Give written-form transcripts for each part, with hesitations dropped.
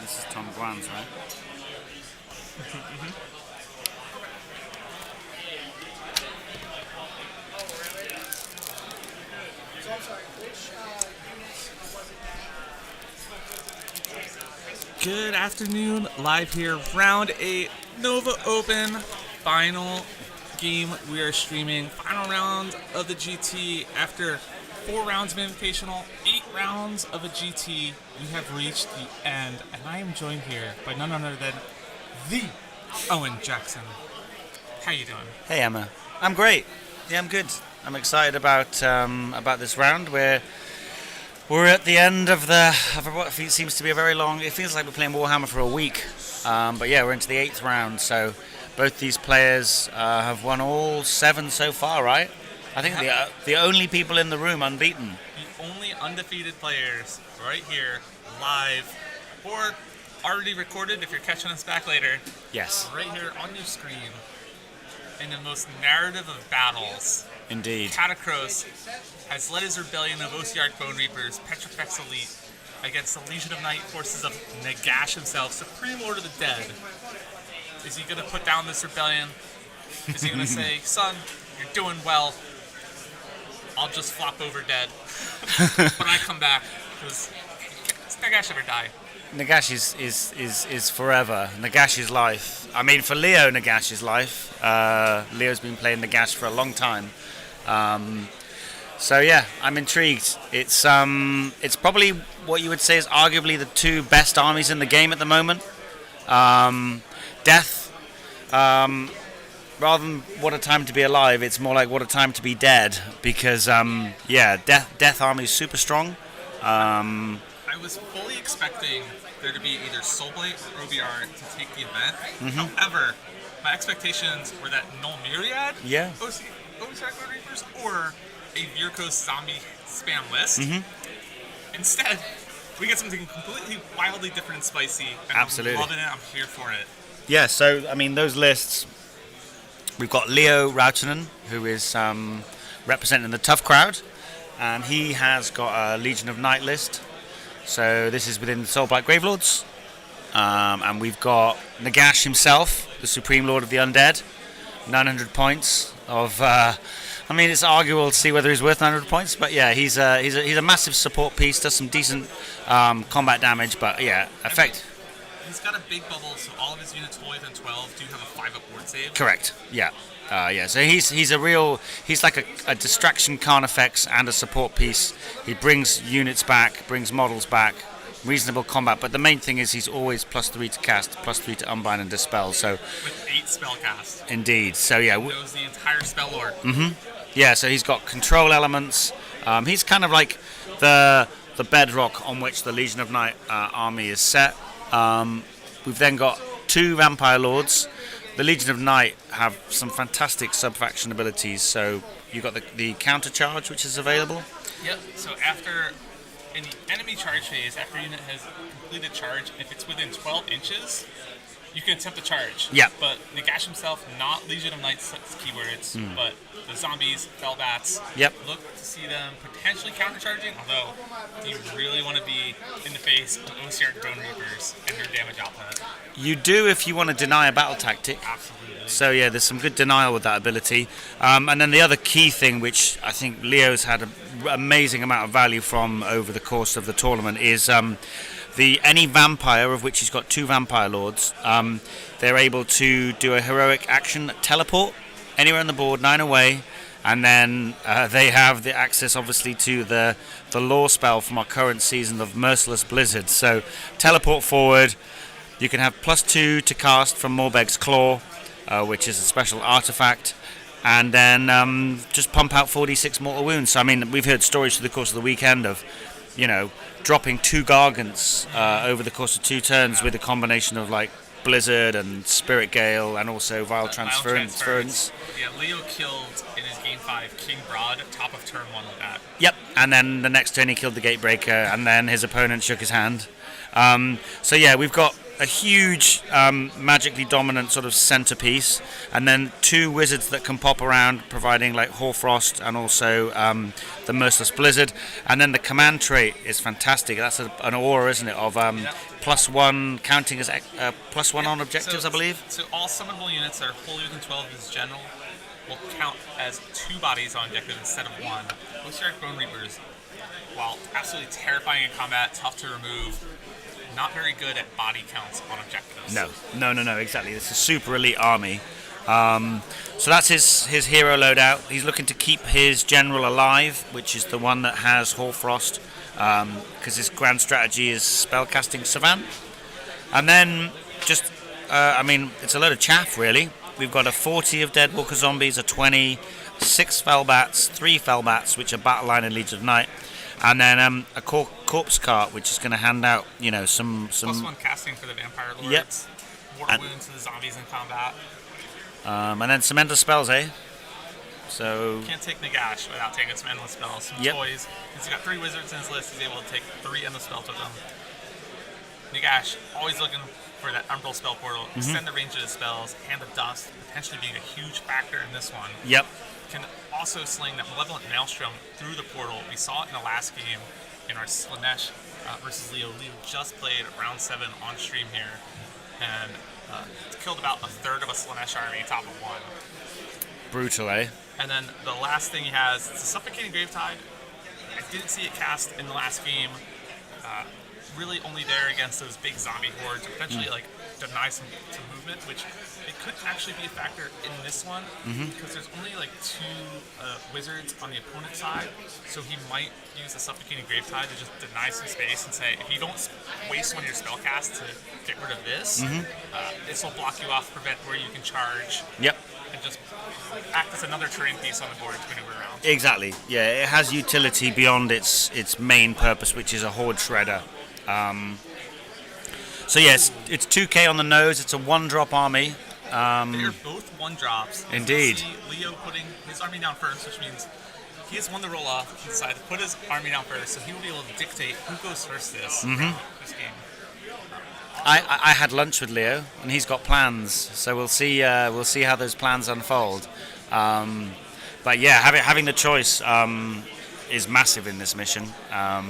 This is Tom Guan's, right? Good afternoon, live here, round 8, Nova Open, final game we are streaming, final round of the GT. After 4 rounds of Invitational, 8 rounds of a GT, we have reached the end, and I am joined here by none other than the Owen Jackson. How you doing? Hey Emma, I'm great. Yeah, I'm good. I'm excited about this round. We're at the end of what seems to be a very long. It feels like we're playing Warhammer for a week, but yeah, we're into the 8th round. So both these players have won all 7 so far, right? I think the only people in the room unbeaten. The only undefeated players right here, live, or already recorded if you're catching us back later. Yes. Right here on your screen, in the most narrative of battles. Indeed. Catacross has led his rebellion of Ossiarch Bone Reapers, Petrifex Elite, against the Legion of Night forces of Nagash himself, Supreme Lord of the Dead. Is he going to put down this rebellion? Is he going to say, son, you're doing well, I'll just flop over dead when I come back? Because Nagash never die. Nagash is forever. Nagash is life. I mean, for Leo, Nagash is life. Leo's been playing Nagash for a long time. So yeah, I'm intrigued. It's probably what you would say is arguably the 2 best armies in the game at the moment. Death, rather than what a time to be alive, it's more like what a time to be dead. Because Death army is super strong. I was fully expecting there to be either Soulblight or OBR to take the event. Mm-hmm. However, my expectations were that Null Myriad, Yeah. Ossiarch Bone Reapers, or a Virkos zombie spam list. Mm-hmm. Instead, we get something completely wildly different and spicy. And Absolutely. I'm loving it. I'm here for it. Yeah, so, I mean, those lists, we've got Leo Rautanen, who is representing the tough crowd, and he has got a Legion of Night list. So this is within the Soulblight Gravelords. And we've got Nagash himself, the Supreme Lord of the Undead, 900 points of... I mean, it's arguable to see whether he's worth 900 points, but yeah, he's a massive support piece, does some decent combat damage, but yeah, effect... He's got a big bubble, so all of his units holding than 12 do have a 5-up ward save. Correct. Yeah. So he's like a distraction Carnifex and a support piece. He brings units back, brings models back, reasonable combat. But the main thing is he's always +3 to cast, +3 to unbind and dispel. So with 8 spell cast. Indeed. So yeah. He knows the entire spell lore. Mm-hmm. Yeah. So he's got control elements. He's kind of like the bedrock on which the Legion of Night army is set. We've then got 2 Vampire Lords. The Legion of Night have some fantastic sub-faction abilities. So you've got the counter charge, which is available. Yep. So in the enemy charge phase, after a unit has completed charge, if it's within 12 inches, you can attempt a charge. Yeah. But Nagash himself, not Legion of Night's keywords, but the zombies, Fellbats. Yep. Look to see them potentially countercharging, although do you really want to be in the face of Ossiarch Bone Reapers and their damage output? You do if you want to deny a battle tactic. Absolutely. So yeah, there's some good denial with that ability. And then the other key thing, which I think Leo's had an amazing amount of value from over the course of the tournament, is any vampire, of which he's got 2 Vampire Lords, they're able to do a heroic action, teleport anywhere on the board, 9 away, and then they have the access, obviously, to the lore spell from our current season of Merciless Blizzard. So teleport forward, you can have +2 to cast from Morbeg's Claw, which is a special artifact, and then just pump out 46 mortal wounds. So I mean, we've heard stories through the course of the weekend of, dropping 2 Gargants over the course of 2 turns with a combination of like Blizzard and Spirit Gale and also Vile Transference. Yeah, Leo killed in his game 5 King Broad top of turn 1 with that. Yep, and then the next turn he killed the Gatebreaker, and then his opponent shook his hand. So yeah, we've got a huge, magically dominant sort of centerpiece, and then 2 wizards that can pop around, providing like Hoarfrost and also the Merciless Blizzard. And then the command trait is fantastic. That's an aura, isn't it, of +1, counting as +1 on objectives, I believe. So all summonable units that are wholly within 12 of his general will count as 2 bodies on objective instead of 1. Ossiarch Bone Reapers, while absolutely terrifying in combat, tough to remove, not very good at body counts on objectives. No, exactly. It's a super elite army. So that's his hero loadout. He's looking to keep his general alive, which is the one that has Hoarfrost, because his grand strategy is spellcasting Savant. And then just, it's a load of chaff, really. We've got a 40 of Deadwalker Zombies, a 20, 6 Fellbats, 3 Fellbats, which are Battle Line and Legion of Night, and then a corpse cart, which is going to hand out, some +1 casting for the Vampire Lords. Yep. Mortal wounds to the zombies in combat. And then some endless spells, eh? So Can't take Nagash without taking some endless spells. Some toys. Since he's got 3 wizards in his list, he's able to take 3 endless spells with them. Nagash, always looking for that Umbral spell portal, extend the range of his spells, Hand of Dust, potentially being a huge factor in this one. Yep. Can also sling that Malevolent Maelstrom through the portal. We saw it in the last game in our Slanesh versus Leo. Leo just played round 7 on stream here, and killed about a third of a Slanesh army top of 1. Brutal, eh? And then the last thing he has is a Suffocating Gravetide. I didn't see it cast in the last game. Really only there against those big zombie hordes, potentially deny some movement, which it could actually be a factor in this one, because there's only 2 wizards on the opponent's side, so he might use the Suffocating Gravetide to just deny some space and say, if you don't waste one of your spell casts to get rid of this, this will block you off, prevent where you can charge. Yep. And just act as another terrain piece on the board to maneuver around. Exactly. Yeah, it has utility beyond its main purpose, which is a horde shredder. So yes, it's 2k on the nose. It's a 1-drop army. They are both 1-drops. Indeed. So Leo putting his army down first, which means he has one to roll off. He decided to put his army down first, so he will be able to dictate who goes first this game. I had lunch with Leo, and he's got plans. So we'll see how those plans unfold. But yeah, having the choice is massive in this mission. I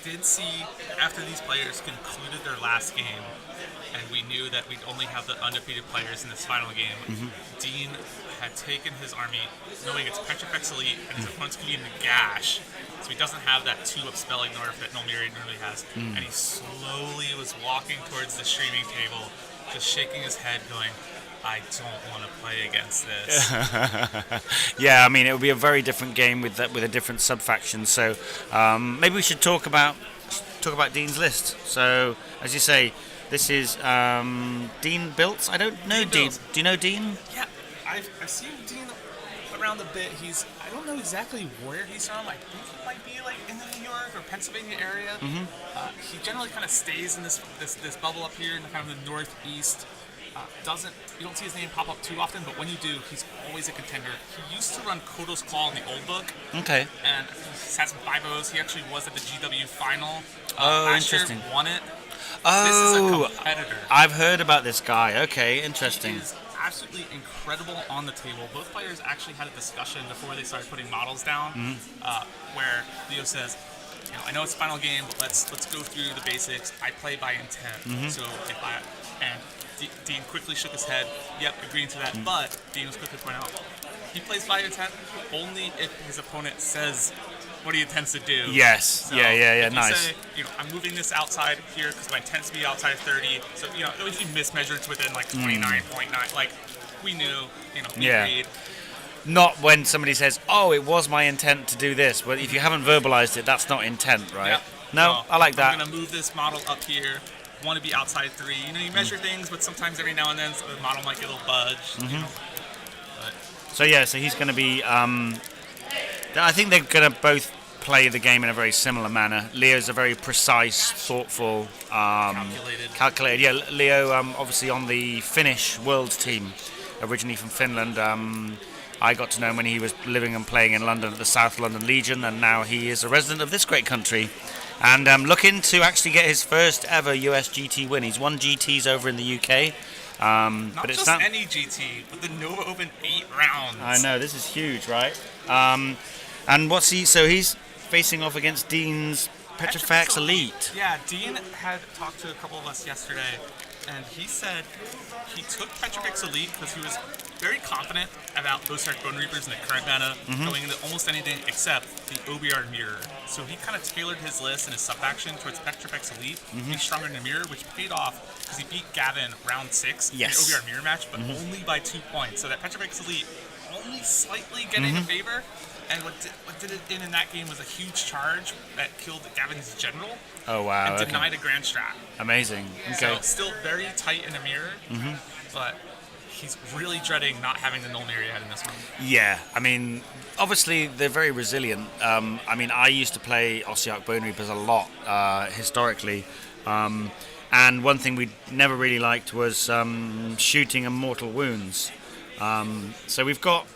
did see after these players concluded their last game, and we knew that we'd only have the undefeated players in this final game. Dean had taken his army, knowing it's Petrifex Elite, and his opponent's going to be in the Gash, so he doesn't have that 2-up spelling nerf that Nulmiri normally has. And he slowly was walking towards the streaming table, just shaking his head, going, I don't want to play against this. Yeah, I mean, it would be a very different game with a different sub-faction. So maybe we should talk about Dean's list. So, as you say, this is Dean built. I don't know Dean. Do you know Dean? Yeah, I've seen Dean around a bit. I don't know exactly where he's from. I think he might be in the New York or Pennsylvania area. He generally kind of stays in this bubble up here in the kind of the northeast. You don't see his name pop up too often, but when you do, he's always a contender. He used to run Kodo's Claw in the old book. Okay. And he's had some 5-0s. He actually was at the GW final. Last year, won it. Oh, this is a competitor. I've heard about this guy. Okay, interesting. He is absolutely incredible on the table. Both players actually had a discussion before they started putting models down, where Leo says, I know it's the final game, but let's go through the basics. I play by intent. So Dean quickly shook his head. Yep, agreeing to that. But Dean was quick to point out, he plays by intent only if his opponent says what he intends to do. Yes. So Yeah. if you Nice. say, I'm moving this outside here because my intent is to be outside of 30. So it would be mismeasured within 29.9. We knew. We agreed. Not when somebody says, "Oh, it was my intent to do this." But if you haven't verbalized it, that's not intent, right? Yep. No, I like that. I'm gonna move this model up here. Want to be outside 3. You measure things, but sometimes every now and then the model might get a little budge. So he's going to be. I think they're going to both play the game in a very similar manner. Leo's a very precise, thoughtful, calculated. Yeah, Leo obviously on the Finnish World team, originally from Finland. I got to know him when he was living and playing in London at the South London Legion, and now he is a resident of this great country and looking to actually get his first ever US GT win. He's won GTs over in the UK. Not But it's just not. any GT, but the Nova Open 8 rounds. I know, this is huge, right? And what's he? So he's facing off against Dean's Petrofex Elite. Yeah, Dean had talked to a couple of us yesterday, and he said he took Petrofex Elite because he was very confident about OCR Bone Reapers in the current meta, going into almost anything except the OBR Mirror. So he kind of tailored his list and his sub-action towards Petrofex Elite, be stronger in the Mirror, which paid off because he beat Gavin round 6 in the OBR Mirror match, but only by 2 points. So that Petrofex Elite only slightly getting a favor. And what did it in that game was a huge charge that killed Gavin's general. Oh wow! And denied a grand strat. Amazing. Okay. So still very tight in the mirror, but he's really dreading not having the null mirror yet in this one. Yeah, I mean, obviously they're very resilient. I mean, I used to play Ossiarch Bone Reapers a lot historically, and one thing we never really liked was shooting and mortal wounds. So we've got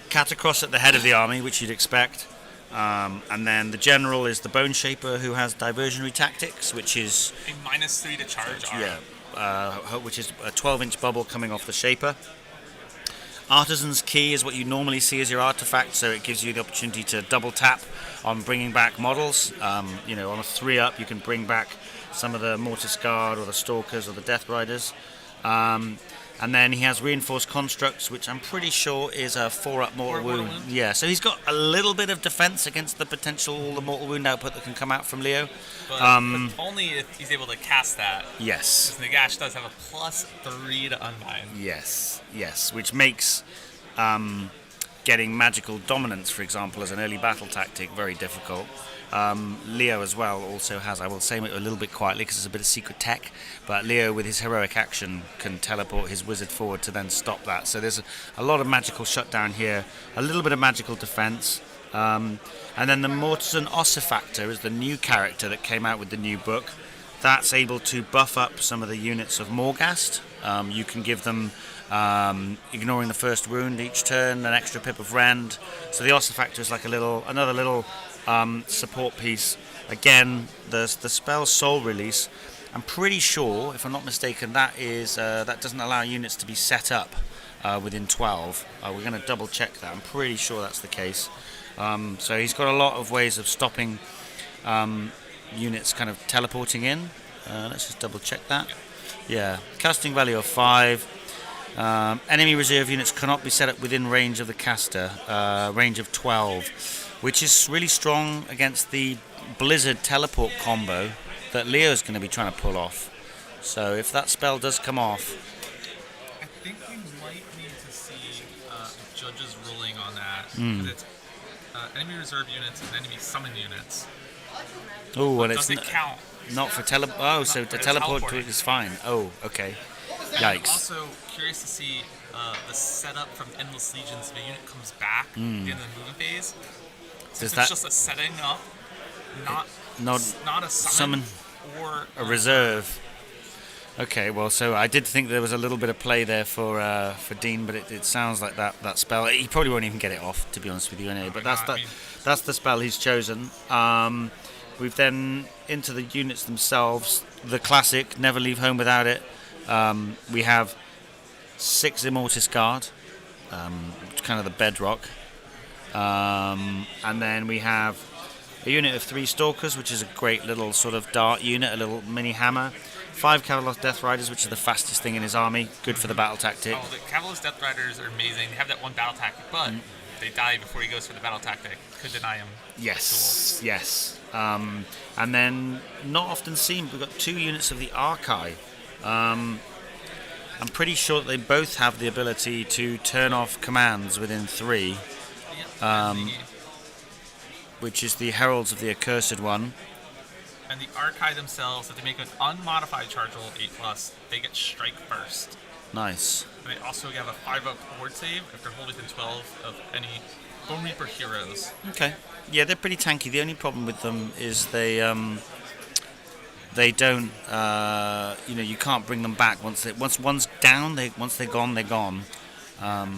Catacross at the head of the army, which you'd expect, and then the general is the Bone Shaper, who has diversionary tactics, which is a -3 to charge. which is a 12-inch bubble coming off the Shaper. Artisan's Key is what you normally see as your artifact, so it gives you the opportunity to double tap on bringing back models. On a 3-up, you can bring back some of the Mortis Guard or the Stalkers or the Death Riders. And then he has Reinforced Constructs, which I'm pretty sure is a 4-up mortal wound. Yeah, so he's got a little bit of defense against the potential the mortal wound output that can come out from Leo. But only if he's able to cast that. Yes. Because Nagash does have a +3 to unbind. Yes, which makes getting magical dominance, for example, as an early battle tactic very difficult. Leo as well also has, I will say it a little bit quietly because it's a bit of secret tech, but Leo with his heroic action can teleport his wizard forward to then stop that. So there's a lot of magical shutdown here, a little bit of magical defense. And then the Mortisan Ossifactor is the new character that came out with the new book. That's able to buff up some of the units of Morghast. You can give them, ignoring the first wound each turn, an extra pip of rend. So the Ossifactor is like another little support piece. Again, the spell Soul Release, I'm pretty sure, if I'm not mistaken, that doesn't allow units to be set up within 12. We're going to double check that. I'm pretty sure that's the case. So he's got a lot of ways of stopping units kind of teleporting in. Let's just double check that. Yeah, casting value of 5. Enemy reserve units cannot be set up within range of the caster, range of 12. Which is really strong against the Blizzard teleport combo that Leo's going to be trying to pull off. So if that spell does come off, I think we might need to see judges ruling on that. Because it's enemy reserve units and enemy summon units. Oh, and does it count? Not for so the teleport to it is fine. Oh, okay. Yikes. I'm also curious to see the setup from Endless Legions if a unit comes back in the moving phase. It's just a setting up, not a summon or a reserve. Okay, well, so I did think there was a little bit of play there for Dean, but it sounds like that spell. He probably won't even get it off, to be honest with you, anyway. But that's the spell he's chosen. We've then into the units themselves. The classic, never leave home without it. We have 6 Immortis Guard, kind of the bedrock. And then we have a unit of 3 Stalkers, which is a great little sort of dart unit, a little mini hammer. 5 Cavalos Death Riders, which are the fastest thing in his army, good for the battle tactic. Oh, the Cavalos Death Riders are amazing. They have that one battle tactic, but they die before he goes for the battle tactic. Could deny him. Yes. And then, not often seen, we've got 2 units of the Archive. I'm pretty sure that they both have the ability to turn off commands within 3. Which is the Heralds of the Accursed One. And the Archive themselves, if they make an unmodified charge roll of 8+, they get strike first. Nice. And they also have a 5-up ward save if they're holding within 12 of any Bone Reaper heroes. Okay. Yeah, they're pretty tanky. The only problem with them is they don't, you can't bring them back. Once one's down, once they're gone, they're gone. So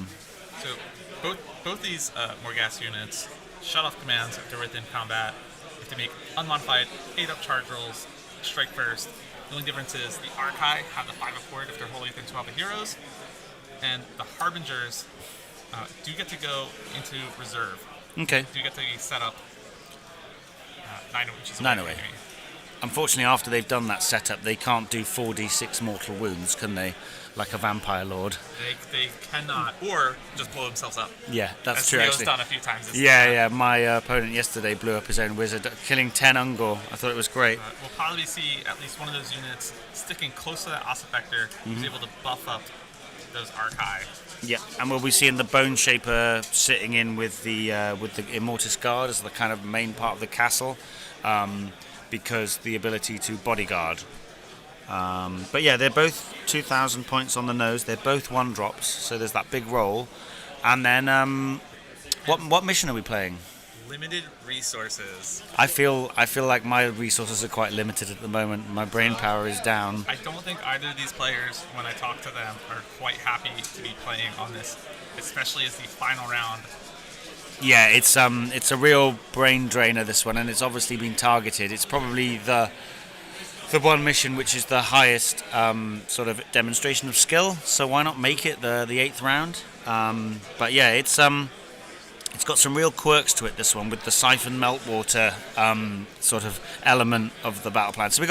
both these Morghast units shut off commands if they're within combat. If have to make unmodified 8-up charge rolls, strike first. The only difference is the Archai have the 5-up ward if they're holding within 12 of heroes, and the Harbingers do get to go into reserve. Okay. Do get to be set up 9 inches away. 9 away. Unfortunately, after they've done that setup, they can't do 4d6 mortal wounds, can they? Like a vampire lord. They cannot, or just blow themselves up. Yeah, that's As true. Leo's Actually, done a few times. yeah. My opponent yesterday blew up his own wizard, killing 10 Ungor. I thought it was great. We'll probably see at least one of those units sticking close to that Ossifector, who's able to buff up those Archai. Yeah, and we'll be seeing the Bone Shaper sitting in with the Immortus Guard as the kind of main part of the castle, because the ability to bodyguard. But yeah, they're both 2,000 points on the nose. They're both 1-drops, so there's that big roll. And then, what mission are we playing? Limited resources. I feel like my resources are quite limited at the moment. My brain power is down. I don't think either of these players, when I talk to them, are quite happy to be playing on this, especially as the final round. Yeah, it's a real brain drainer, this one, and it's obviously been targeted. It's probably the one mission which is the highest sort of demonstration of skill. So why not make it the 8th round? But yeah, it's got some real quirks to it, this one, with the siphon meltwater sort of element of the battle plan. So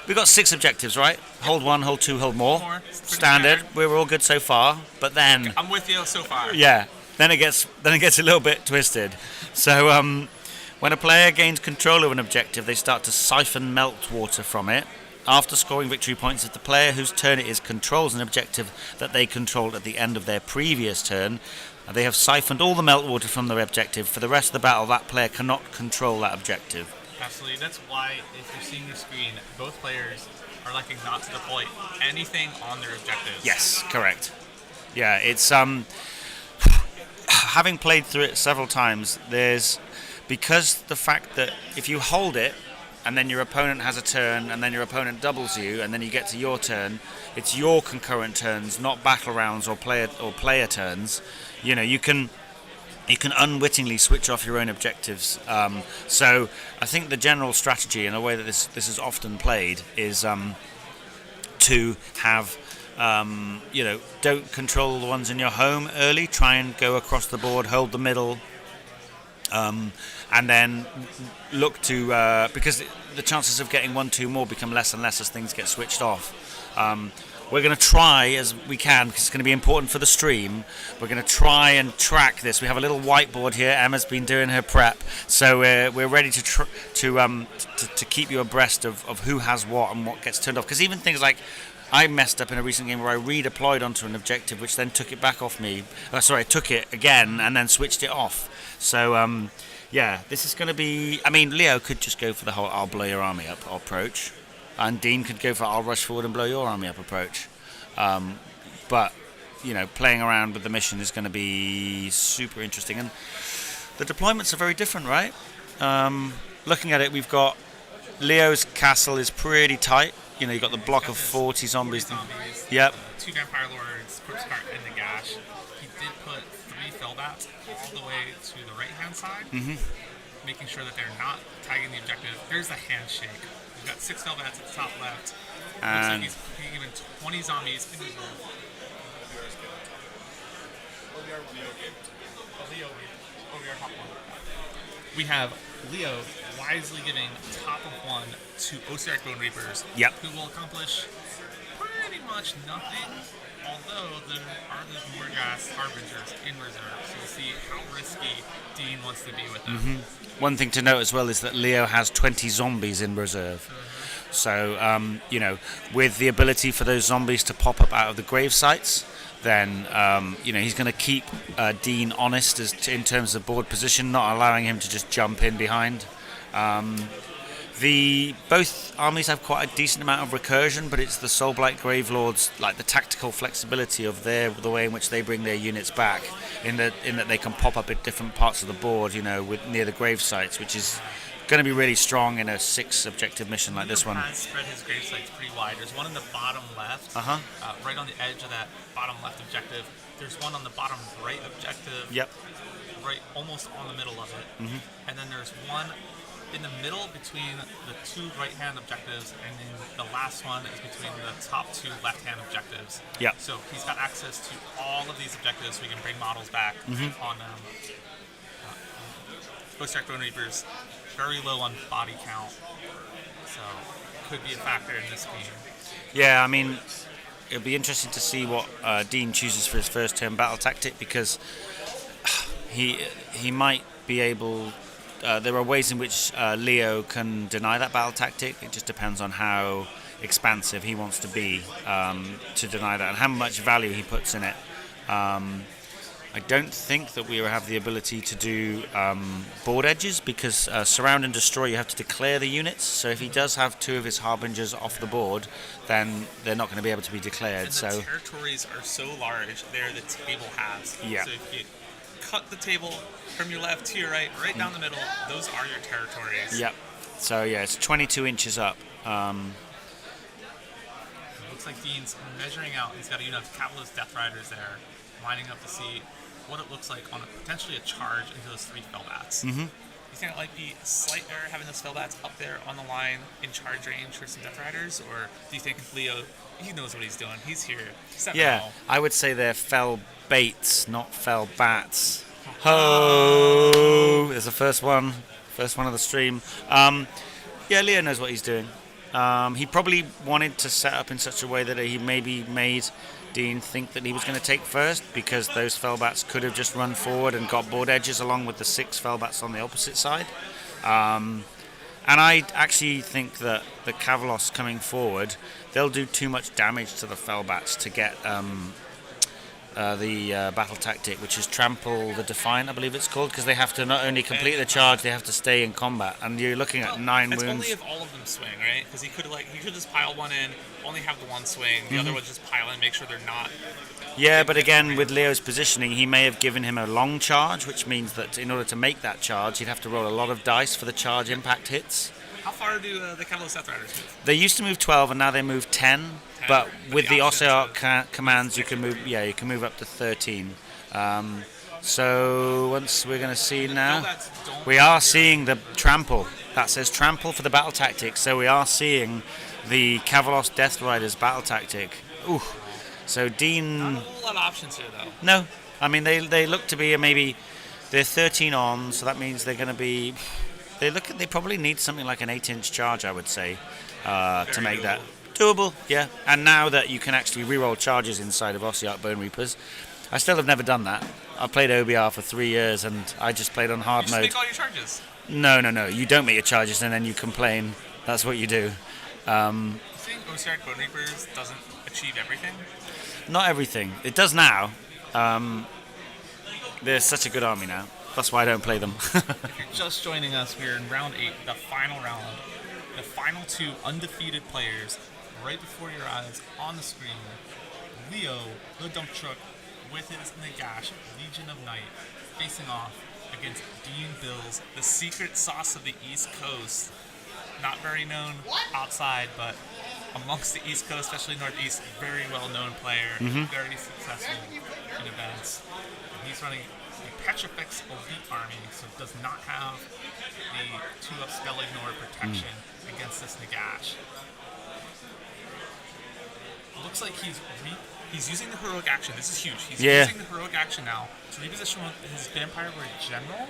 we got 6 objectives, right? Hold 1, hold 2, hold more. Standard. We're all good so far. But then I'm with you so far. Yeah. Then it gets a little bit twisted. So when a player gains control of an objective, they start to siphon meltwater from it. After scoring victory points, if the player whose turn it is controls an objective that they controlled at the end of their previous turn, they have siphoned all the meltwater from their objective. For the rest of the battle, that player cannot control that objective. Absolutely. That's why, if you're seeing your screen, both players are electing not to deploy anything on their objectives. Yes, correct. Yeah, it's having played through it several times, because the fact that if you hold it and then your opponent has a turn and then your opponent doubles you and then you get to your turn, it's your concurrent turns, not battle rounds or player turns. You know, you can unwittingly switch off your own objectives. So I think the general strategy and the way that this is often played is to have don't control the ones in your home early. Try and go across the board, hold the middle, and then look to because the chances of getting 1-2 more become less and less as things get switched off. We're going to try as we can, because it's going to be important for the stream. We're going to try and track this. We have a little whiteboard here. Emma's been doing her prep, so we're ready to keep you abreast of who has what and what gets turned off. Because even things like, I messed up in a recent game where I redeployed onto an objective, which then took it back off me. I took it again and then switched it off. So, yeah, this is going to be... I mean, Leo could just go for the whole I'll blow your army up approach. And Dean could go for I'll rush forward and blow your army up approach. But, playing around with the mission is going to be super interesting. And the deployments are very different, right? Looking at it, we've got... Leo's castle is pretty tight. You've got the block of 40 zombies. Yep. 2 Vampire Lords, Corpse Cart, and Nagash. He did put 3 Fellbats all the way to the right-hand side, making sure that they're not tagging the objective. There's the handshake. We've got 6 Fellbats at the top left. Looks like he's given 20 zombies in reserve. We have Leo wisely giving top of 1 to Osiarch Bone Reapers, who will accomplish pretty much nothing, although there are those Morghast Harbingers in reserve, so we'll see how risky Dean wants to be with them. One thing to note as well is that Leo has 20 zombies in reserve. So, with the ability for those zombies to pop up out of the grave sites, then he's going to keep Dean honest in terms of board position, not allowing him to just jump in behind. Both armies have quite a decent amount of recursion, but it's the Soulblight Gravelords, like the tactical flexibility of the way in which they bring their units back, in that they can pop up at different parts of the board, near the grave sites, which is going to be really strong in a 6 objective mission like this one. Has spread his grave sites pretty wide. There's one in the bottom left, right on the edge of that bottom left objective. There's one on the bottom right objective. Yep. Right, almost on the middle of it. And then there's one in the middle between the two right-hand objectives, and then the last one is between the top two left-hand objectives. Yeah. So he's got access to all of these objectives, so we can bring models back on Post-Arc Bone Reapers. Very low on body count, so could be a factor in this game. Yeah, I mean, it'll be interesting to see what Dean chooses for his first turn battle tactic, because he might be able. There are ways in which Leo can deny that battle tactic. It just depends on how expansive he wants to be to deny that, and how much value he puts in it. I don't think that we have the ability to do board edges, because surround and destroy, you have to declare the units. So if he does have two of his harbingers off the board, then they're not going to be able to be declared. And the territories are so large, they're the table halves. Yeah. So if you cut the table from your left to your right down the middle, those are your territories. Yep. So yeah, it's 22 inches up. It looks like Dean's measuring out. He's got a unit of Capitalist Death Riders there, lining up to see what it looks like on potentially a charge into those three Fellbats. Mm-hmm. You think it might be a slight error having those Fellbats up there on the line in charge range for some Death Riders, or do you think Leo, he knows what he's doing? He's here. Yeah, I would say they're fell baits, not fell bats. Ho! There's the first one of the stream. Yeah, Leo knows what he's doing. He probably wanted to set up in such a way that he maybe made Dean think that he was going to take first, because those Fellbats could have just run forward and got board edges along with the 6 Fellbats on the opposite side. And I actually think that the Kavalos coming forward, they'll do too much damage to the Fellbats to get the battle tactic, which is Trample the Defiant, I believe it's called, because they have to not only complete the charge, they have to stay in combat, and you're looking at 9 wounds. It's only if all of them swing, right? Because he could just pile one in, only have the one swing, the other ones just pile in, make sure they're not. Yeah, but again, with Leo's positioning, he may have given him a long charge, which means that in order to make that charge, he'd have to roll a lot of dice for the charge impact hits. How far do the Cavalry Death Riders move? They used to move 12, and now they move 10. But with the Ossiarch commands, you can move. Yeah, you can move up to 13. So once we're going to see now, we are seeing the trample. That says trample for the battle tactic. So we are seeing the Kavalos Death Riders battle tactic. Ooh. So Dean. Not a whole lot of options here, though. No, I mean they look to be maybe they're 13 on, so that means they're going to be. They probably need something like an 8-inch charge, I would say, to make doable. that doable. Yeah, and now that you can actually reroll charges inside of Ossiarch Bone Reapers, I still have never done that. I've played OBR for 3 years, and I just played on hard you mode. Make all your charges. No. You don't make your charges, and then you complain. That's what you do. You think Ossiarch Bone Reapers doesn't achieve everything? Not everything. It does now. They're such a good army now. That's why I don't play them. If you're just joining us, we're in round 8, the final round. The final 2 undefeated players right before your eyes on the screen. Leo, the dump truck, with his Nagash, Legion of Night, facing off against Dean Bills, the secret sauce of the East Coast. Not very known outside, but amongst the East Coast, especially Northeast, very well-known player, very successful in events. And he's running the Petrifex Elite Army, so does not have the 2-up spell ignore protection against this Nagash. Looks like he's using the heroic action. This is huge. He's using the heroic action now to reposition his Vampire Lord General,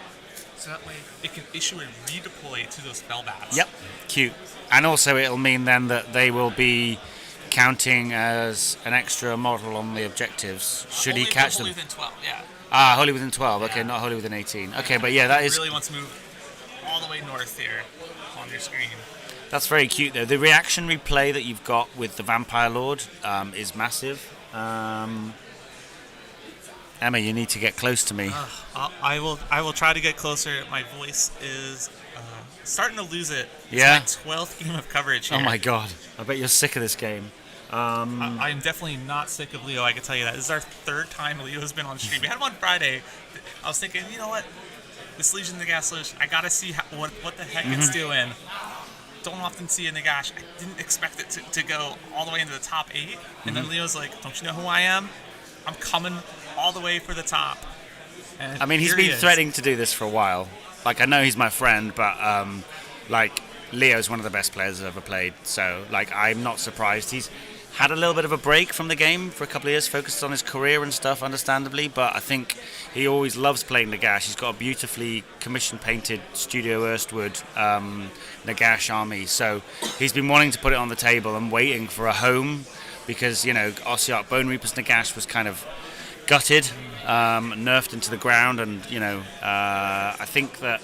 so that way it can issue a redeploy to those Fellbats. Yep, cute. And also it'll mean then that they will be counting as an extra model on the objectives, should he catch them. Wholly within 12, yeah. Ah, wholly within 12, okay, not wholly within 18. Okay, but yeah, that is... really wants to move all the way north here on your screen. That's very cute, though. The reactionary play that you've got with the Vampire Lord is massive. Emma, you need to get close to me. I will try to get closer. My voice is starting to lose it. Yeah? It's my 12th game of coverage here. Oh my god, I bet you're sick of this game. I'm definitely not sick of Leo, I can tell you that. This is our 3rd time Leo's been on stream. We had him on Friday. I was thinking, you know what? This Legion of Nagash, I gotta see what the heck it's doing. Don't often see a Nagash. I didn't expect it to go all the way into the top 8. And then Leo's like, don't you know who I am? I'm coming all the way for the top. And I mean, he's been threatening to do this for a while. Like, I know he's my friend, but like Leo's one of the best players I've ever played. So like I'm not surprised. He's had a little bit of a break from the game for a couple of years, focused on his career and stuff, understandably. But I think he always loves playing Nagash. He's got a beautifully commission painted Studio Erstwood Nagash army. So he's been wanting to put it on the table and waiting for a home because Ossiarch Bone Reaper's Nagash was kind of gutted, nerfed into the ground, and I think that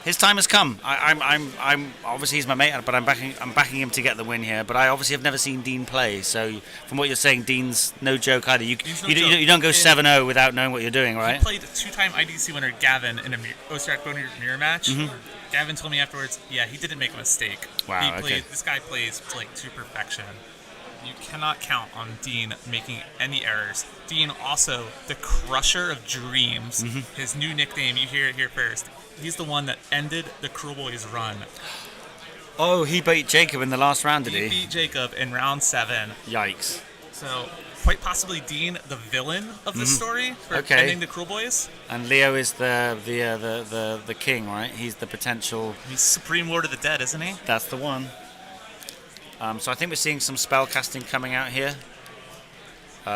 his time has come. I'm obviously he's my mate, but I'm backing him to get the win here. But I obviously have never seen Dean play, so from what you're saying, Dean's no joke either. You don't go 7-0 without knowing what you're doing, right? He played two-time IDC winner Gavin in a Ossiarch Bone Reaper mirror match. Mm-hmm. Gavin told me afterwards, he didn't make a mistake. Wow, This guy plays like to perfection. You cannot count on Dean making any errors. Dean also the Crusher of Dreams. Mm-hmm. His new nickname, you hear it here first. He's the one that ended the Cruel Boys run. Oh, he beat Jacob in the last round, did he? He beat Jacob in round 7. Yikes. So, quite possibly Dean, the villain of the story for ending the Cruel Boys. And Leo is the king, right? He's the potential... He's Supreme Lord of the Dead, isn't he? That's the one. So I think we're seeing some spell casting coming out here.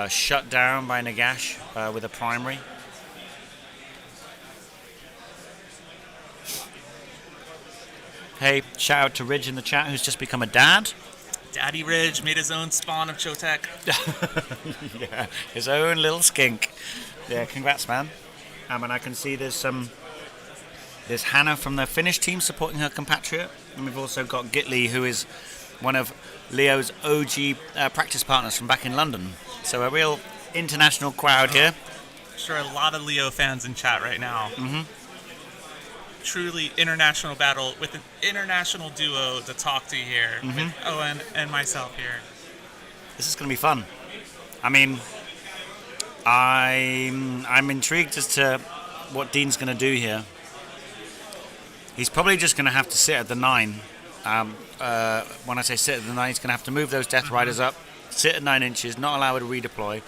Shut down by Nagash with a primary. Hey, shout out to Ridge in the chat, who's just become a dad. Daddy Ridge made his own spawn of Chotek. Yeah, his own little skink. Yeah, congrats, man. And I can see there's Hannah from the Finnish team supporting her compatriot. And we've also got Gitley, who is one of Leo's OG practice partners from back in London. So a real international crowd here. Sure, a lot of Leo fans in chat right now. Mm-hmm. Truly international battle with an international duo to talk to here, with Owen and myself here. This is going to be fun. I mean, I'm intrigued as to what Dean's going to do here. He's probably just going to have to sit at the 9. When I say sit at the 9, he's going to have to move those Death Riders up, sit at 9 inches, not allow it to redeploy,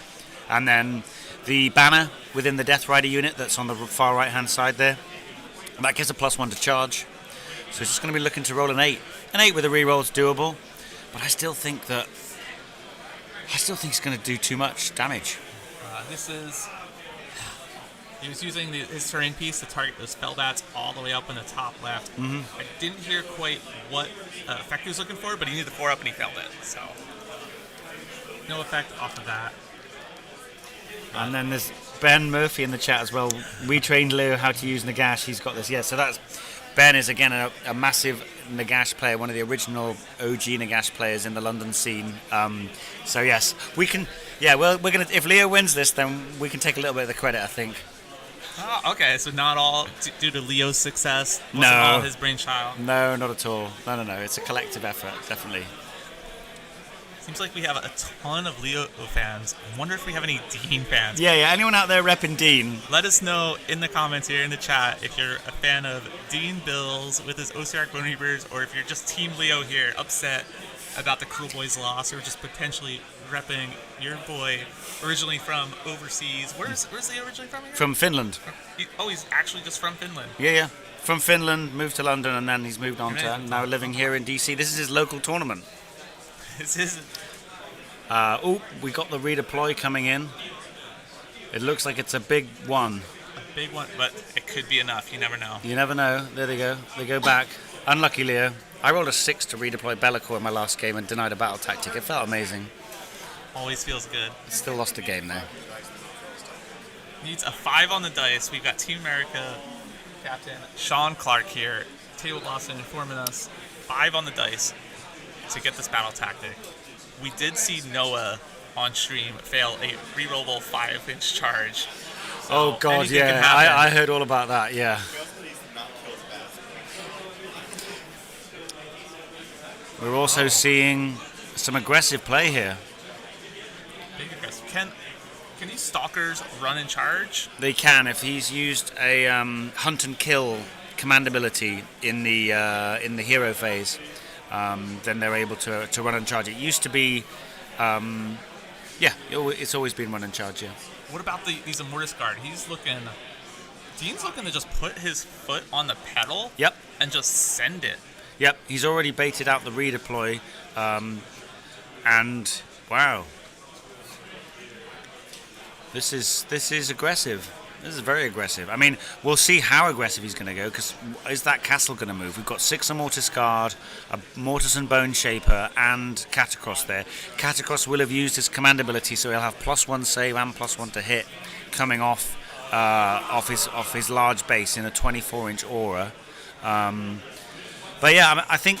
and then the banner within the Death Rider unit that's on the far right hand side there, that gives a +1 to charge. So he's just going to be looking to roll an 8. An 8 with a reroll is doable, but I still think he's going to do too much damage. He was using his terrain piece to target those spell bats all the way up in the top left. I didn't hear quite what effect he was looking for, but he needed the 4-up and he failed it. So no effect off of that. And then there's Ben Murphy in the chat as well. We trained Leo how to use Nagash. He's got this. Yeah, so that's Ben is again a massive Nagash player, one of the original OG Nagash players in the London scene. So yes, we can. Yeah, well, we're gonna. If Leo wins this, then we can take a little bit of the credit, I think. Oh, okay. So not all due to Leo's success. No, wasn't all his brainchild. No, not at all. No. It's a collective effort, definitely. Seems like we have a ton of Leo fans. I wonder if we have any Dean fans. Yeah. Anyone out there repping Dean? Let us know in the comments here in the chat if you're a fan of Dean Bills with his Ossiarch Bone Reapers, or if you're just Team Leo here, upset about the Cruel Boys loss, or just potentially repping your boy originally from overseas. Where's Leo originally from? Here? From Finland. He's actually just from Finland. Yeah. From Finland, moved to London, and then he's moved on to now living here in DC. This is his local tournament. This isn't. We got the redeploy coming in. It looks like it's a big one. A big one, but it could be enough. You never know. You never know. There they go. They go back. Unlucky Leo. I rolled a 6 to redeploy Be'lakor in my last game and denied a battle tactic. It felt amazing. Always feels good. Still lost a game though. Needs a 5 on the dice. We've got Team America Captain Sean Clark here. Table Boston informing us 5 on the dice to get this battle tactic. We did see Noah on stream fail a rerollable 5-inch charge. So oh god, yeah, I heard all about that, yeah. We're also seeing some aggressive play here. Big aggressive. Can these stalkers run and charge? They can if he's used a hunt and kill command ability in the hero phase. Then they're able to run and charge. It used to be, it's always been run and charge, yeah. What about these Immortus Guard? He's looking Dean's looking to just put his foot on the pedal Yep. and just send it. Yep, he's already baited out the redeploy, and wow, this is aggressive. This is very aggressive. I mean, we'll see how aggressive he's going to go, because is that castle going to move? We've got 6 Immortus Guard, a Mortis and Bone Shaper, and Catacross there. Catacross will have used his command ability, so he'll have +1 save and +1 to hit coming off his large base in a 24-inch aura. But yeah, I think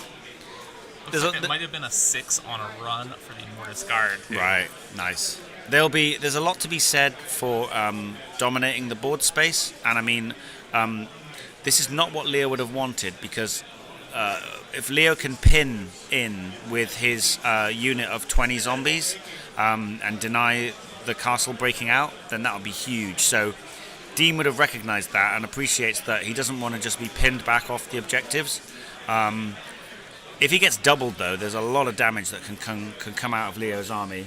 it might have been a 6 on a run for the Immortus Guard. Too. Right, nice. There's a lot to be said for dominating the board space, and I mean, this is not what Leo would have wanted, because if Leo can pin in with his unit of 20 zombies and deny the castle breaking out, then that would be huge. So Dean would have recognized that and appreciates that he doesn't want to just be pinned back off the objectives. If he gets doubled, though, there's a lot of damage that can come out of Leo's army.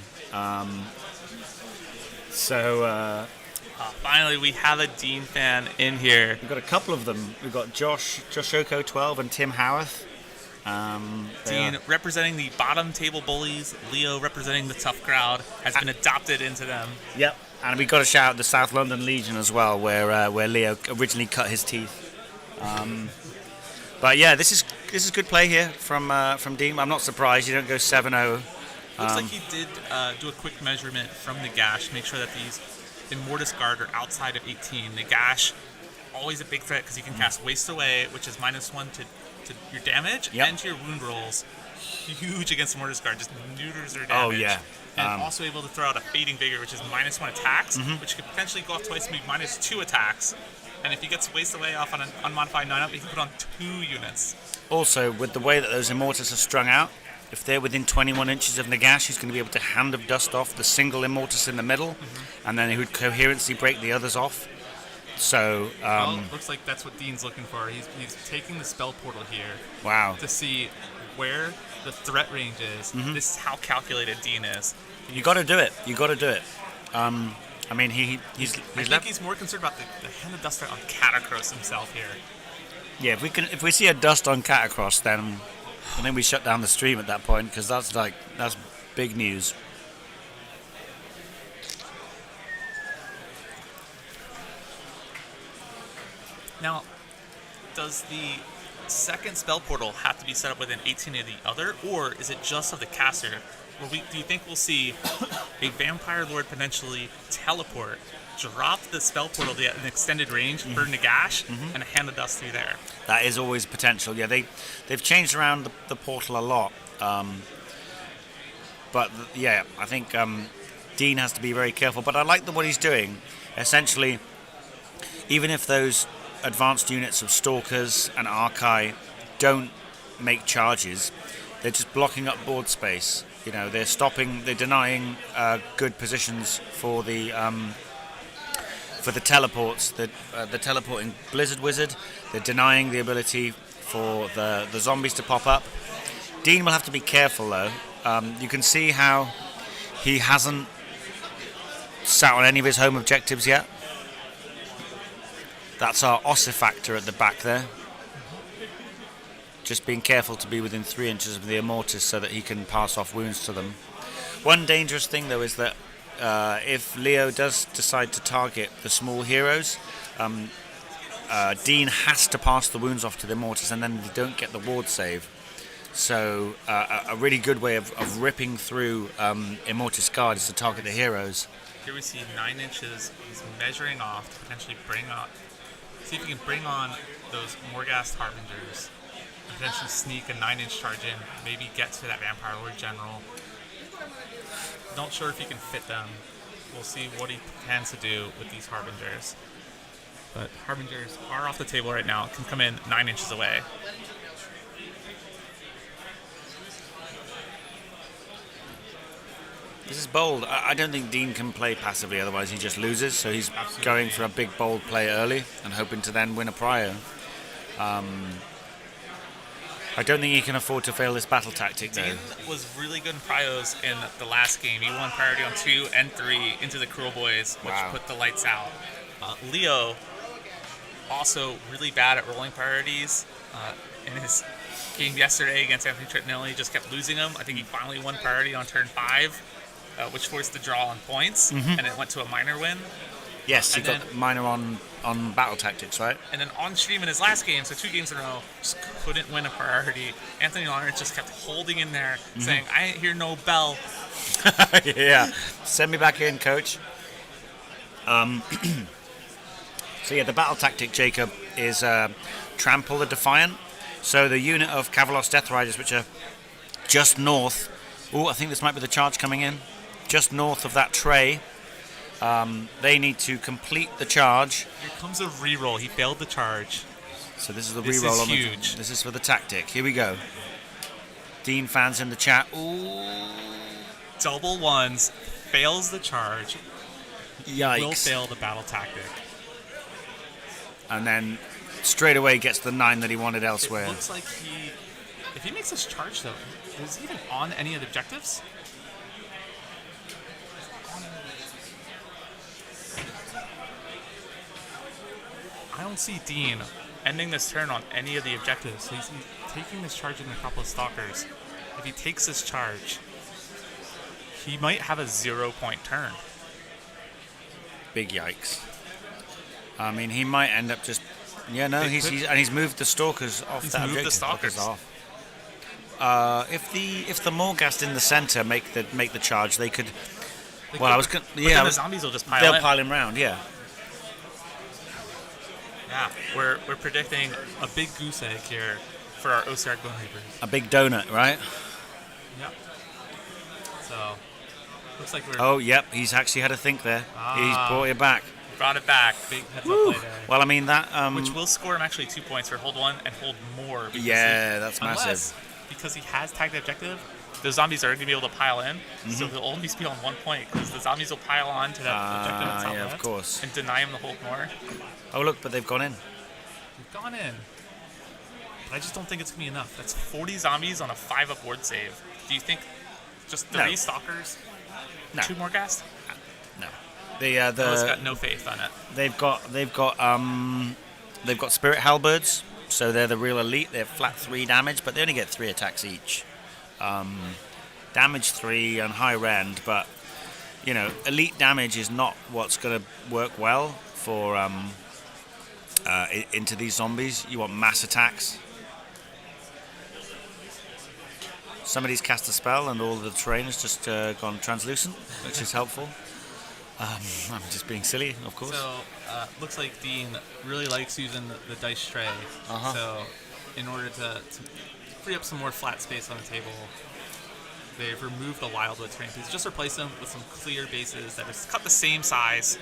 Finally, we have a Dean fan in here. We've got a couple of them. We've got Josh Oko 12 and Tim Howarth. Dean representing the bottom table bullies, Leo representing the tough crowd, has been adopted into them. Yep, and we've got to shout out the South London Legion as well, where Leo originally cut his teeth. But yeah, this is good play here from Dean. I'm not surprised you don't go 7-0. Looks like he did do a quick measurement from the gash to make sure that these Immortus Guard are outside of 18. The gash, always a big threat because you can cast Waste Away, which is -1 to your damage and to your wound rolls. Huge against Immortus Guard, just neuters their damage. Oh yeah. And also able to throw out a Fading Vigor, which is -1 attacks, which could potentially go off twice and be -2 attacks. And if he gets Waste Away off on an unmodified 9-up, he can put on 2 units. Also, with the way that those Immortus are strung out, if they're within 21 inches of Nagash, he's going to be able to Hand of Dust off the single Immortus in the middle, and then he would coherently break the others off. So, well, looks like that's what Dean's looking for. He's taking the spell portal here. Wow. To see where the threat range is. This is how calculated Dean is. You got to do it. You got to do it. I mean, he's I think he's more concerned about the Hand of Dust on Catacross himself here. Yeah, if we see a dust on Catacross, then I think we shut down the stream at that point, because that's big news. Now, does the second spell portal have to be set up within 18 of the other, or is it just of the caster? Do you think we'll see a Vampire Lord potentially teleport, drop the spell portal to an extended range for Nagash, and a Hand of Dust through there? That is always potential. Yeah, they've changed around the portal a lot. But yeah, I think Dean has to be very careful. But I like what he's doing. Essentially, even if those advanced units of Stalkers and Archai don't make charges, they're just blocking up board space. You know, they're denying good positions for the teleports, the teleporting Blizzard Wizard. They're denying the ability for the zombies to pop up. Dean will have to be careful, though. You can see how he hasn't sat on any of his home objectives yet. That's our Ossifactor at the back there. Just being careful to be within 3 inches of the Immortus so that he can pass off wounds to them. One dangerous thing, though, is that if Leo does decide to target the small heroes, Dean has to pass the wounds off to the Immortus, and then they don't get the ward save. So a really good way of ripping through Immortus Guard is to target the heroes. Here we see 9 inches. He's measuring off to potentially bring up. See if he can bring on those Morghast Harbingers. And potentially sneak a 9-inch charge in. Maybe get to that Vampire Lord General. Not sure if he can fit them. We'll see what he plans to do with these Harbingers. But Harbingers are off the table right now. Can come in 9 inches away. This is bold. I don't think Dean can play passively, otherwise he just loses. So he's going for a big, bold play early and hoping to then win a prio. I don't think he can afford to fail this battle tactic, though. Dean was really good in prios in the last game. He won priority on 2 and 3 into the Cruel Boys, which put the lights out. Leo also really bad at rolling priorities. In his game yesterday against Anthony Trintinelli, just kept losing them. I think he finally won priority on turn 5, which forced the draw on points, and it went to a minor win. Yes, he And got minor on battle tactics, right? And then on stream in his last game, so 2 games in a row, just couldn't win a priority. Anthony Lawrence just kept holding in there, saying, "I ain't hear no bell." Yeah, send me back in, coach. So yeah, the battle tactic, Jacob, is Trample the Defiant. So the unit of Kavalos Death Riders, which are just north. Oh, I think this might be the charge coming in. Just north of that tray. They need to complete the charge. Here comes a reroll. He failed the charge. So this is the This reroll is on huge. this is for the tactic. Here we go. Dean fans in the chat. Ooh, Double ones, fails the charge, will yikes! fail the battle tactic. And then straight away gets the 9 that he wanted It elsewhere. looks like if he makes this charge though, is he even on any of the objectives? I don't see Dean ending this turn on any of the objectives. So he's taking this charge in a couple of stalkers. If he takes this charge, he might have a 0-point turn. Big yikes. I mean, he might end up just. Yeah, no, They he's could- and he's moved the stalkers off He's that moved the objective. stalkers. Off. If the Morghast in the center make the charge, they could. They Well, could, I was gonna. but Yeah, then I the was, zombies will just pile they'll in. pile him round. Yeah. Yeah, we're predicting a big goose egg here for our OCR Bone Reapers. A big donut, right? Yep. So, looks like we're Oh, yep. He's actually had a think there. He's brought it back. brought it back. Big heads up Woo. play there. Well, I mean that. Which will score him actually 2 points for hold 1 and hold more. Because Yeah, that's unless, massive. because he has tagged the objective, the zombies are going to be able to pile in. So he'll only be on 1 point because the zombies will pile on to that objective at top yeah, of left course. and deny him the hold more. Oh, look, but they've gone in. We've gone in. But I just don't think it's going to be enough. That's 40 zombies on a 5-up ward save. Do you think just 3 No. stalkers, No. 2 more ghast? No. The Noah's got no faith on it. they've got spirit halberds, so they're the real elite. They're flat 3 damage, but they only get 3 attacks each. Damage 3 and high rend, but you know, elite damage is not what's going to work well for into these zombies. You want mass attacks. Somebody's cast a spell and all the terrain has just gone translucent, which is helpful. I'm just being silly, of course. So, looks like Dean really likes using the dice tray. So, in order to free up some more flat space on the table, they've removed the Wildwood terrain pieces. Just replace them with some clear bases that are cut the same size,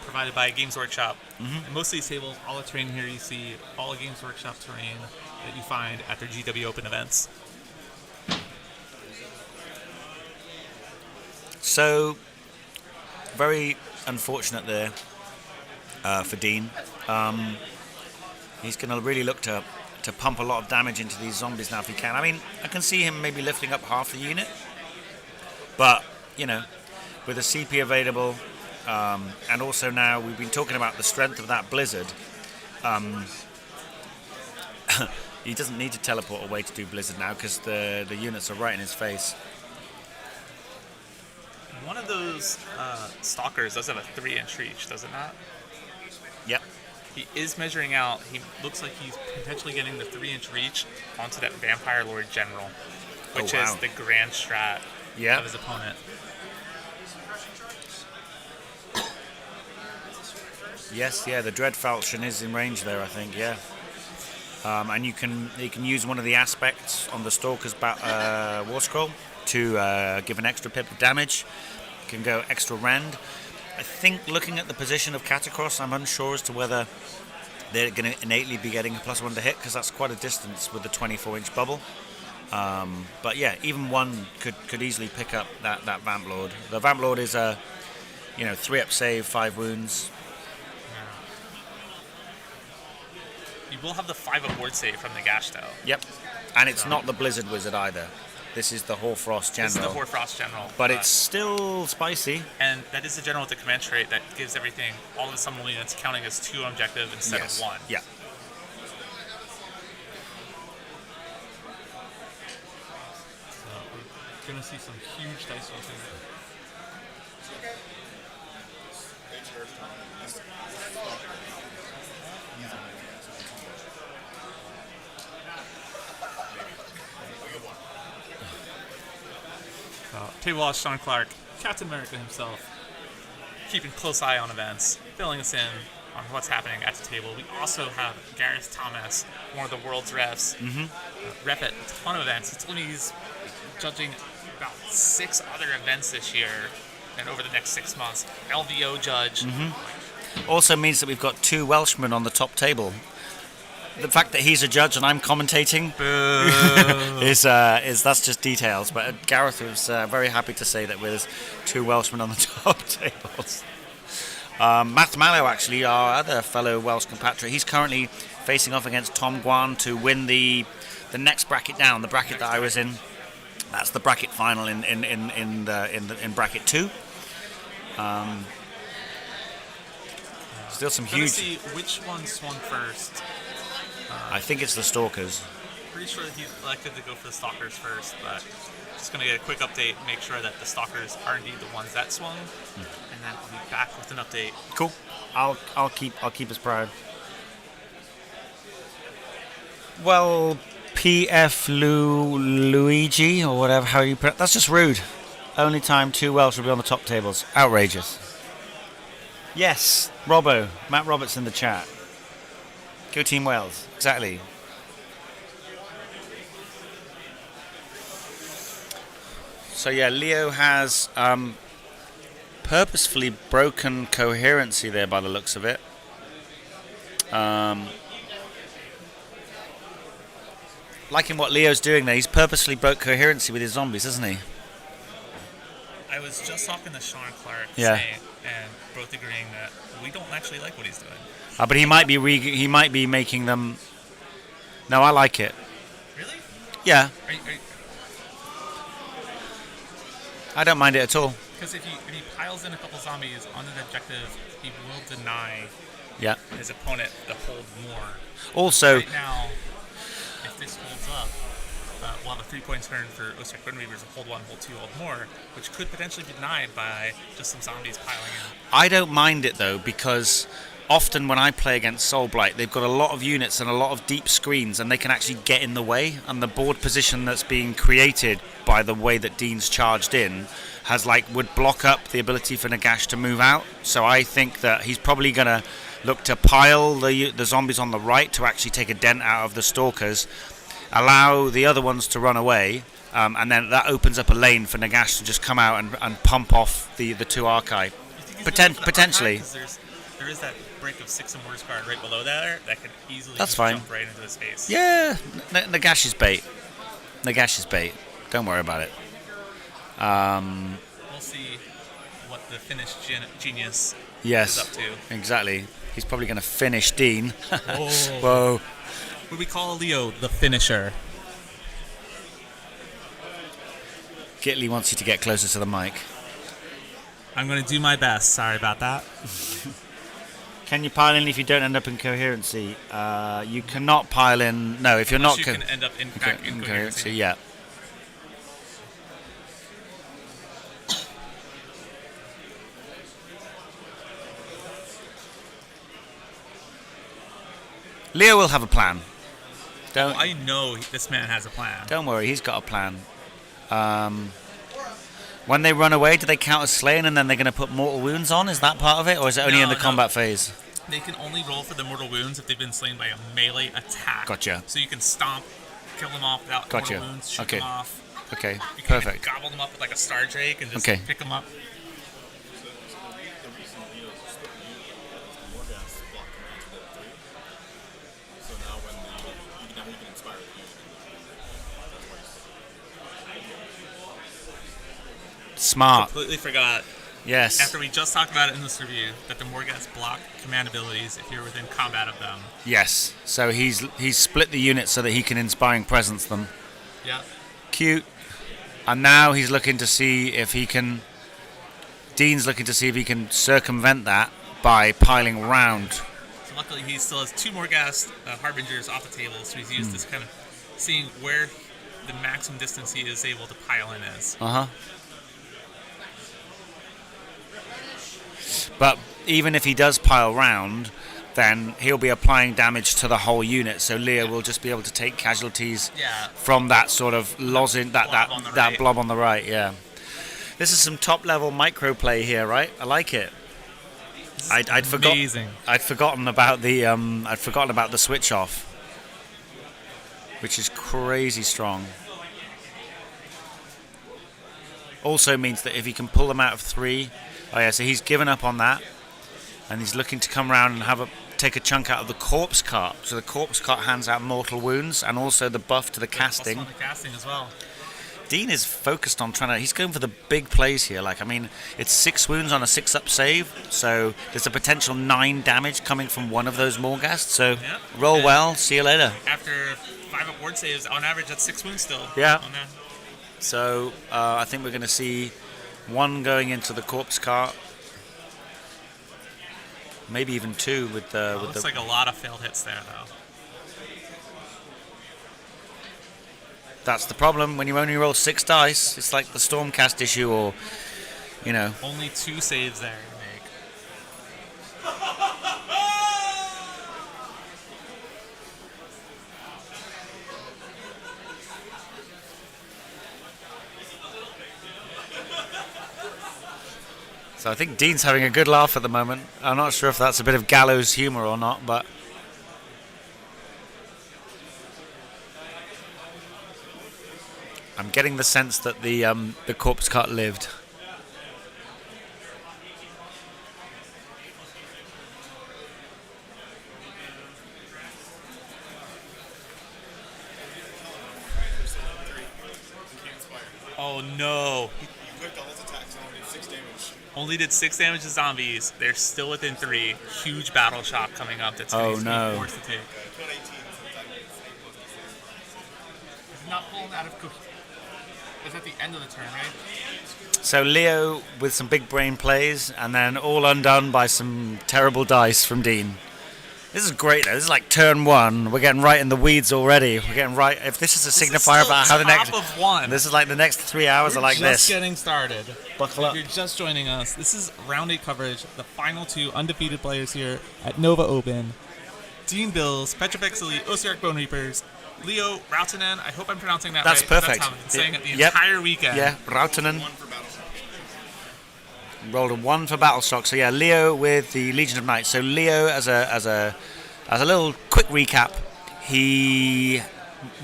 provided by Games Workshop. And most of these tables, all the terrain here you see, all the Games Workshop terrain that you find at their GW Open events. So, very unfortunate there for Dean. He's going to really look to pump a lot of damage into these zombies now if he can. I mean, I can see him maybe lifting up half the unit, but you know, with a CP available, and also now we've been talking about the strength of that blizzard. He doesn't need to teleport away to do blizzard now because the units are right in his face. One of those stalkers does have a 3-inch reach, does it not? Yep. He is measuring out. He looks like he's potentially getting the 3-inch reach onto that Vampire Lord General, which wow. is the grand strat Yeah. of his opponent. Yes, yeah, the Dread Falchion is in range there, I think, yeah. And you can use one of the aspects on the Stalker's War Scroll to give an extra pip of damage. Can go extra rend. I think looking at the position of Catacross, I'm unsure as to whether they're going to innately be getting a +1 to hit because that's quite a distance with the 24-inch bubble. But yeah, even one could easily pick up that Vamp Lord. The Vamp Lord is a 3-up save, 5 wounds. You will have the 5-up ward save from the Gash, though. Yep, and it's not the Blizzard Wizard either. This is the Hoarfrost General. This is the Hoarfrost General. But it's still spicy. And that is the General with the command trait that gives everything, all the summon units, counting as 2 objective instead of 1. Yeah. So we're going to see some huge dice rolls in there. Table Watch Sean Clark, Captain America himself, keeping close eye on events, filling us in on what's happening at the table. We also have Gareth Thomas, one of the world's refs, rep at a ton of events. He told me he's judging about 6 other events this year and over the next 6 months. LVO judge. Also means that we've got 2 Welshmen on the top table. The fact that he's a judge and I'm commentating is that's just details. But Gareth was very happy to say that there's 2 Welshmen on the top tables. Matt Mallow, actually, our other fellow Welsh compatriot, he's currently facing off against Tom Guan to win the next bracket down, the bracket that I was in. That's the bracket final in bracket 2. Still some huge. Let's see which one swung first. I think it's the Stalkers. Pretty sure he elected to go for the Stalkers first, but just going to get a quick update, make sure that the Stalkers are indeed the ones that swung, and then I'll be back with an update. Cool. I'll keep us proud. Well, PF Luigi or whatever how you pronounce. That's just rude. Only time 2 Welsh will be on the top tables. Outrageous. Yes, Robbo, Matt Roberts in the chat. Go Team Wales. Exactly. So yeah, Leo has purposefully broken coherency there by the looks of it. Liking what Leo's doing there. He's purposely broke coherency with his zombies, isn't he? I was just talking to Sean Clark Yeah. saying, and both agreeing that we don't actually like what he's doing. But he might be making them. No, I like it. Really? Yeah, Are you, I don't mind it at all. because if he piles in a couple zombies on an objective, he will deny Yeah. his opponent the hold more. Also, Right now, if this holds up, we'll have a 3-point turn for Osirak Bone Reavers of hold 1, hold 2, hold more, which could potentially be denied by just some zombies piling in. I don't mind it though, because often when I play against Soulblight, they've got a lot of units and a lot of deep screens, and they can actually get in the way. And the board position that's being created by the way that Dean's charged in would block up the ability for Nagash to move out. So I think that he's probably going to look to pile the zombies on the right to actually take a dent out of the Stalkers, allow the other ones to run away, and then that opens up a lane for Nagash to just come out and pump off the 2 Archive. Potentially. There is that break of 6 and more card right below that could easily That's fine. jump right into his face. Yeah, Nagash is bait. Nagash is bait. Don't worry about it. We'll see what the Finnish genius is up to. Exactly. He's probably going to finish Dean. Oh. Whoa. Would we call Leo the finisher? Gitley wants you to get closer to the mic. I'm going to do my best. Sorry about that. Can you pile in if you don't end up in coherency? You cannot pile in. No, if you're not. You can end up in coherency. Yeah. Leo will have a plan. I know this man has a plan. Don't worry, he's got a plan. When they run away, do they count as slain and then they're going to put mortal wounds on? Is that part of it, or is it only in the combat phase? They can only roll for the mortal wounds if they've been slain by a melee attack. Gotcha. So you can stomp, kill them off without mortal wounds, shoot them off. Okay, You can perfect. gobble them up with like a Star Drake and just pick them up. Smart. Completely forgot. Yes. After we just talked about it in this review, that the Morghast block command abilities if you're within combat of them. Yes. So he's split the units so that he can inspiring presence them. Yeah. Cute. And now he's looking to see if he can... Dean's looking to see if he can circumvent that by piling round. So luckily he still has 2 more gas Harbingers off the table, so he's used this kind of seeing where the maximum distance he is able to pile in is. But even if he does pile round, then he'll be applying damage to the whole unit. So Leo will just be able to take casualties from that sort of lozenge, that blob on the right. Yeah, this is some top level micro play here, right? I like it. I'd forgotten about the switch off, which is crazy strong. Also means that if he can pull them out of 3, so he's given up on that, and he's looking to come around and take a chunk out of the corpse cart. So the corpse cart hands out mortal wounds and also the buff to the casting. Plus 1 to casting as well. Dean is focused on he's going for the big plays here. It's 6 wounds on a 6-up save, so there's a potential 9 damage coming from one of those Morghasts. So roll well, see you later. After 5-up ward saves, on average, that's 6 wounds still. Yeah. So I think we're going to see 1 going into the corpse cart. Maybe even 2 with the... looks like a lot of failed hits there, though. That's the problem when you only roll 6 dice. It's like the Stormcast issue, or, Only 2 saves there to make. So I think Dean's having a good laugh at the moment. I'm not sure if that's a bit of gallows humor or not, but... I'm getting the sense that the corpse cart lived. Oh no! Only did 6 damage to zombies. They're still within 3. Huge battle shock coming up. That's going to be forced to take. It's not pulling out of cookie. It's at the end of the turn, right? So Leo with some big brain plays, and then all undone by some terrible dice from Dean. This is great though. This is like turn 1. We're getting right in the weeds already. We're getting right. If this is a signifier about how the next... of 1. This is like the next 3 hours are like this. Just getting started. Buckle up. If you're just joining us, this is round 8 coverage. The final 2 undefeated players here at Nova Open. Dean Bills, Petrifex Elite, Osiark Bone Reapers, Leo Rautanen. I hope I'm pronouncing that That's right. perfect. That's how I've been saying it the entire weekend. Yeah, Rautanen. Rolled a 1 for Battleshock. So yeah, Leo with the Legion of Night. So Leo, as a little quick recap, he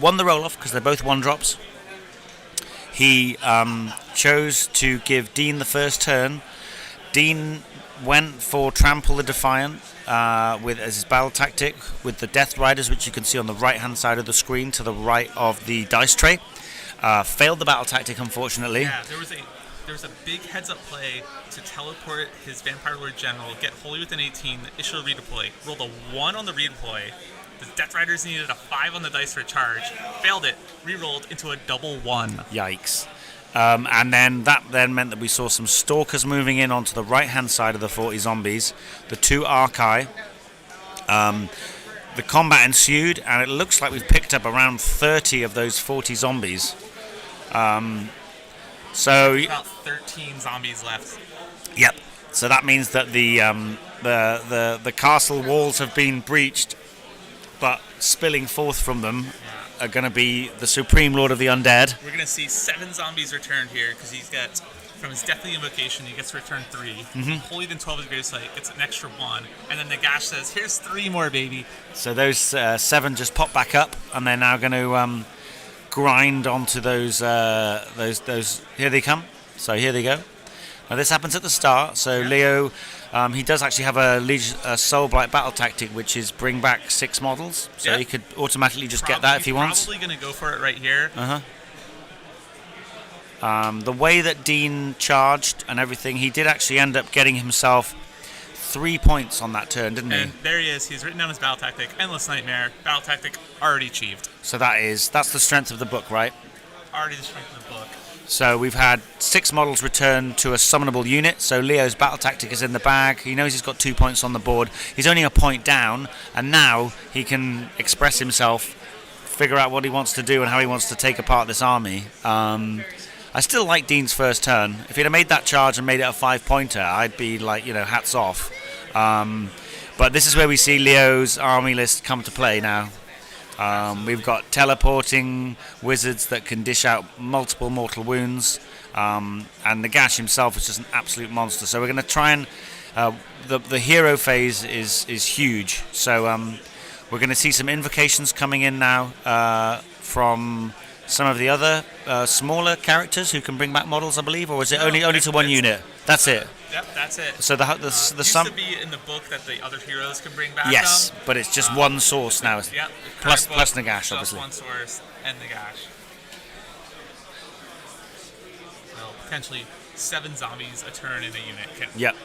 won the roll-off because they're both 1-drops. He chose to give Dean the first turn. Dean went for Trample the Defiant with as his battle tactic with the Death Riders, which you can see on the right-hand side of the screen to the right of the dice tray. Failed the battle tactic, unfortunately. Yeah, there was a big heads-up play to teleport his Vampire Lord General, get wholly within 18, issue a redeploy. Rolled a 1 on the redeploy. The Death Riders needed a 5 on the dice for a charge. Failed it. Rerolled into a double 1. Yikes. And then that meant that we saw some Stalkers moving in onto the right-hand side of the 40 zombies. The 2 Archai. The combat ensued, and it looks like we've picked up around 30 of those 40 zombies. So about 13 zombies left. Yep. So that means that the castle walls have been breached, but spilling forth from them are going to be the Supreme Lord of the Undead. We're going to see 7 zombies returned here because he's got, from his Deathly Invocation, he gets to return 3. Holier than 12 is Grave Sight, gets an extra 1. And then Nagash says, here's 3 more, baby. So those 7 just pop back up, and they're now going to grind onto those. Here they come. So here they go. Now this happens at the start. So Leo, he does actually have a Soul Blight battle tactic, which is bring back 6 models. So he could automatically just get that if he wants. Probably going to go for it right here. The way that Dean charged and everything, he did actually end up getting himself 3 points on that turn, didn't he? And there he is. He's written down his battle tactic. Endless Nightmare. Battle tactic already achieved. So that's the strength of the book, right? already the strength of the book. So we've had 6 models return to a summonable unit. So Leo's battle tactic is in the bag. He knows he's got 2 points on the board. He's only a point down, and now he can express himself, figure out what he wants to do and how he wants to take apart this army. I still like Dean's first turn. If he'd have made that charge and made it a 5-pointer, I'd be like, hats off. But this is where we see Leo's army list come to play now. We've got teleporting wizards that can dish out multiple mortal wounds, and Nagash himself is just an absolute monster. So we're going to try and the hero phase is huge. So we're going to see some invocations coming in now from some of the other smaller characters who can bring back models, I believe, or is it only to one unit? That's it. Yep, that's it. So the used to be in the book that the other heroes can bring back. Yes, but it's just one source now. Yep. Plus Nagash, obviously. One source and Nagash. So potentially 7 zombies a turn in a unit. Yep.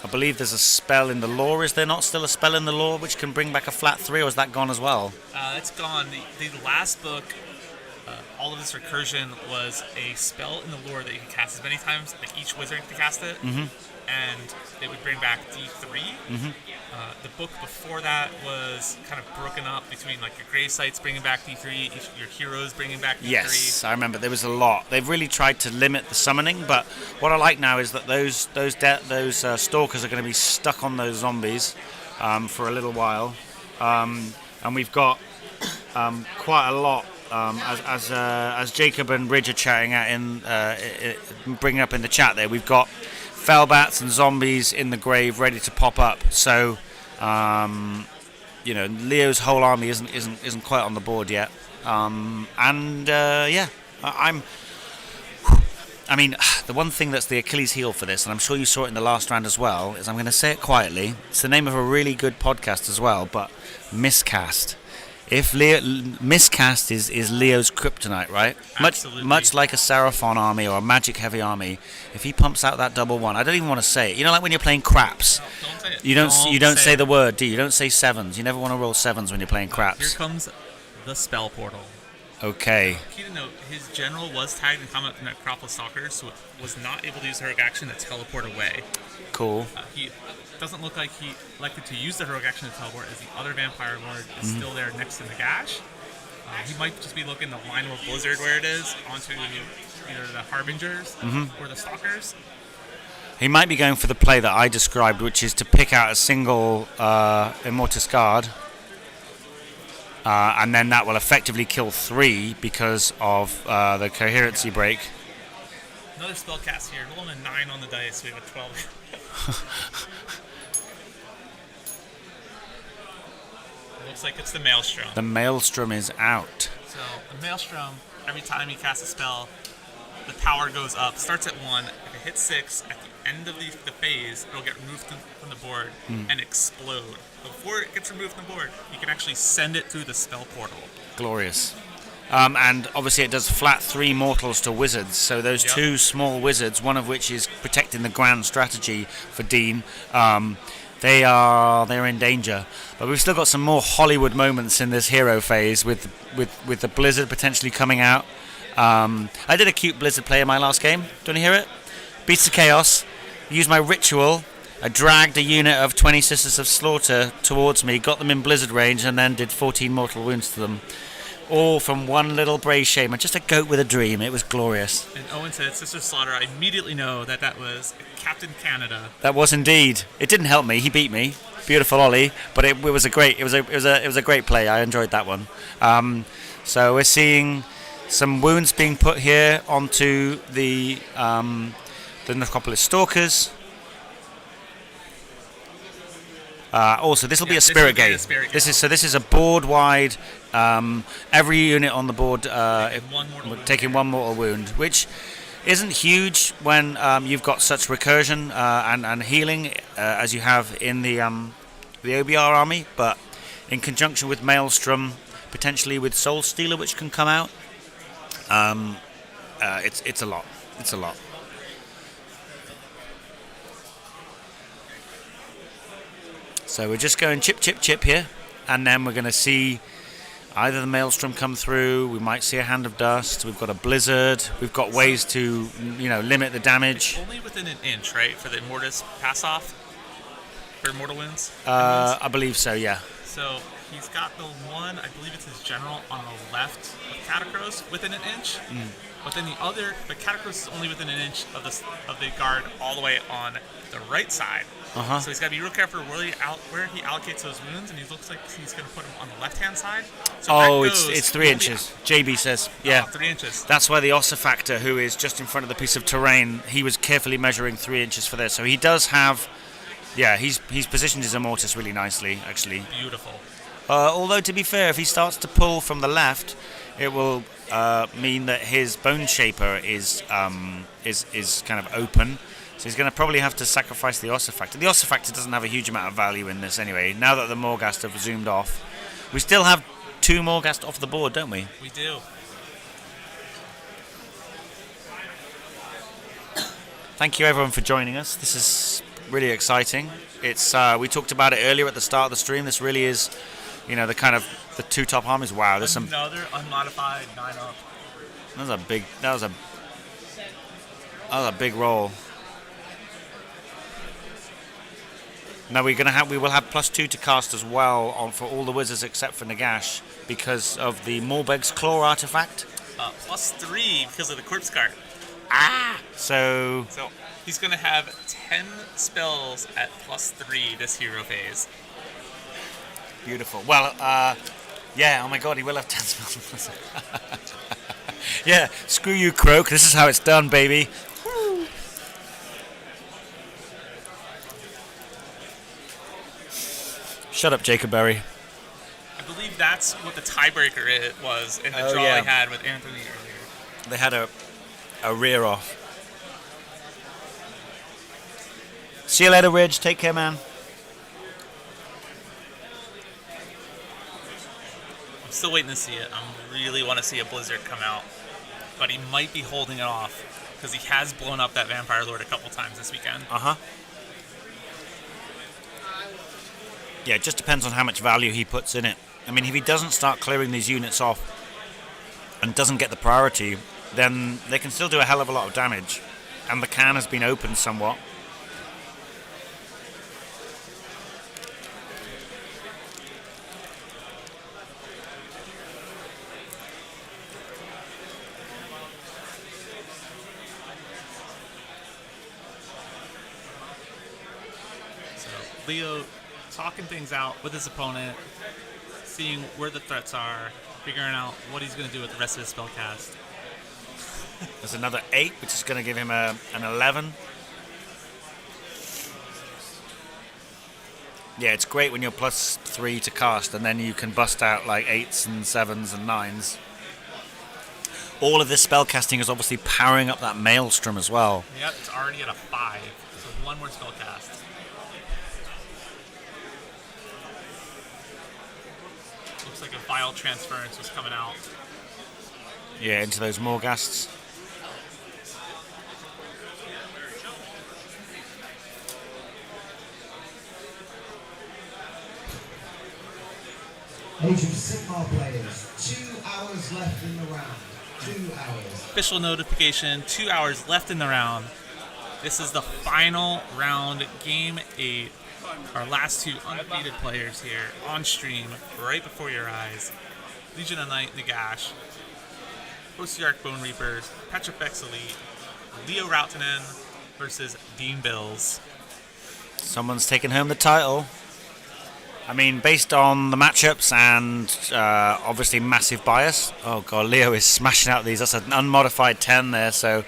I believe there's a spell in the lore. Is there not still a spell in the lore which can bring back a flat 3, or is that gone as well? It's gone. The last book, all of this recursion was a spell in the lore that you can cast as many times, like each wizard can cast it, and it would bring back D3. The book before that was kind of broken up between like your grave sites bringing back D3, your heroes bringing back D3. Yes, I remember there was a lot. They've really tried to limit the summoning, but what I like now is that those stalkers are going to be stuck on those zombies for a little while, and we've got quite a lot. As Jacob and Ridge are chatting bringing up in the chat there, we've got Fellbats and zombies in the grave ready to pop up. So, Leo's whole army isn't quite on the board yet. The one thing that's the Achilles heel for this, and I'm sure you saw it in the last round as well, is I'm going to say it quietly. It's the name of a really good podcast as well, but Miscast. If Miscast is Leo's kryptonite, right? Much like a Seraphon army or a magic heavy army, if he pumps out that double 1, I don't even want to say it. You know, like when you're playing craps, don't say it. You don't say the word, do you? You don't say 7s. You never want to roll 7s when you're playing craps. Here comes the spell portal. Okay. Key to note: his general was tagged in combat with Necropolis Stalkers, so was not able to use heroic action to teleport away. Cool. He doesn't look like he elected to use the heroic action to teleport, as the other Vampire Lord is still there next to Nagash. He might just be looking to line with Blizzard where it is onto either the Harbingers or the Stalkers. He might be going for the play that I described, which is to pick out a single Immortus Guard, and then that will effectively kill 3 because of the coherency break. Another spell cast here, rolling a 9 on the dice, we have a 12. Looks like it's the Maelstrom. The Maelstrom is out. So the Maelstrom, every time you cast a spell, the power goes up. Starts at 1. If it hits 6, at the end of the phase, it'll get removed from the board and explode. Before it gets removed from the board, you can actually send it through the spell portal. Glorious. And obviously it does flat 3 mortals to wizards. So those 2 small wizards, one of which is protecting the grand strategy for Dean, they're in danger. But we've still got some more Hollywood moments in this hero phase with the Blizzard potentially coming out. I did a cute Blizzard play in my last game. Do you want to hear it? Beasts of Chaos. Used my ritual. I dragged a unit of 20 Sisters of Slaughter towards me, got them in Blizzard range, and then did 14 mortal wounds to them. All from one little Brave Shaman, just a goat with a dream. It was glorious. And Owen said, Sister Slaughter, I immediately know that was Captain Canada. That was indeed. It didn't help me. He beat me. Beautiful Ollie, but it was a great play. I enjoyed that one. So we're seeing some wounds being put here onto the Necropolis Stalkers. Also, this will be a Spirit Gate. This is a board wide. Every unit on the board taking one mortal wound, which isn't huge when you've got such recursion and healing as you have in the OBR army, but in conjunction with Maelstrom, potentially with Soul Stealer, which can come out, it's a lot. It's a lot. So we're just going chip, chip, chip here, and then we're going to see Either the Maelstrom come through, we might see a Hand of Dust, we've got a Blizzard, we've got ways to, limit the damage. Only within an inch, right, for the Mortis pass-off? For mortal wounds? I believe so, yeah. So he's got the one, I believe it's his general, on the left of Catacross within an inch. But then the Catacross is only within an inch of the guard all the way on the right side. Uh-huh. So he's got to be real careful where he allocates those wounds, and he looks like he's going to put them on the left-hand side. So it's 3 inches. JB says, yeah. 3 inches. That's why the ossifactor, who is just in front of the piece of terrain, he was carefully measuring 3 inches for this. So he does have, he's positioned his Immortus really nicely, actually. Beautiful. Although, to be fair, if he starts to pull from the left, it will mean that his Bone Shaper is kind of open. So he's going to probably have to sacrifice the ossifactor. The ossifactor doesn't have a huge amount of value in this anyway, now that the Morghast have zoomed off. We still have 2 Morghast off the board, don't we? We do. Thank you everyone for joining us. This is really exciting. It's we talked about it earlier at the start of the stream. This really is, the kind of the 2 top armies. Wow, there's another unmodified 9-up. That was a big roll. Now we will have +2 to cast as well for all the wizards except for Nagash because of the Morbeg's Claw artifact. +3 because of the Corpse Cart. So he's going to have 10 spells at +3 this hero phase. Beautiful. Well, oh my god, he will have 10 spells. Yeah, screw you, Croak. This is how it's done, baby. Woo. Shut up, Jacob Berry. I believe that's what the tiebreaker was in the draw I had with Anthony earlier. They had a rear off. See you later, Ridge. Take care, man. I'm still waiting to see it. I really want to see a Blizzard come out. But he might be holding it off because he has blown up that Vampire Lord a couple times this weekend. Uh-huh. Yeah, it just depends on how much value he puts in it. I mean, if he doesn't start clearing these units off and doesn't get the priority, then they can still do a hell of a lot of damage. And the can has been opened somewhat. Leo talking things out with his opponent, seeing where the threats are, figuring out what he's going to do with the rest of his spell cast. There's another 8, which is going to give him an 11. Yeah, it's great when you're +3 to cast, and then you can bust out like 8s and 7s and 9s. All of this spell casting is obviously powering up that Maelstrom as well. Yep, it's already at a 5, so 1 more spell cast. Looks like a Vile Transference was coming out. Yeah, into those Morghasts. Age of Sigmar players, 2 hours left in the round. 2 hours. Official notification, 2 hours left in the round. This is the final round, game 8. Our last 2 undefeated players here on stream, right before your eyes. Legion of Night, Nagash, Ossiarch Bone Reapers, Petrifex Elite, Leo Routinen versus Dean Bills. Someone's taken home the title. I mean, based on the matchups and obviously massive bias. Oh god, Leo is smashing out these. That's an unmodified 10 there. So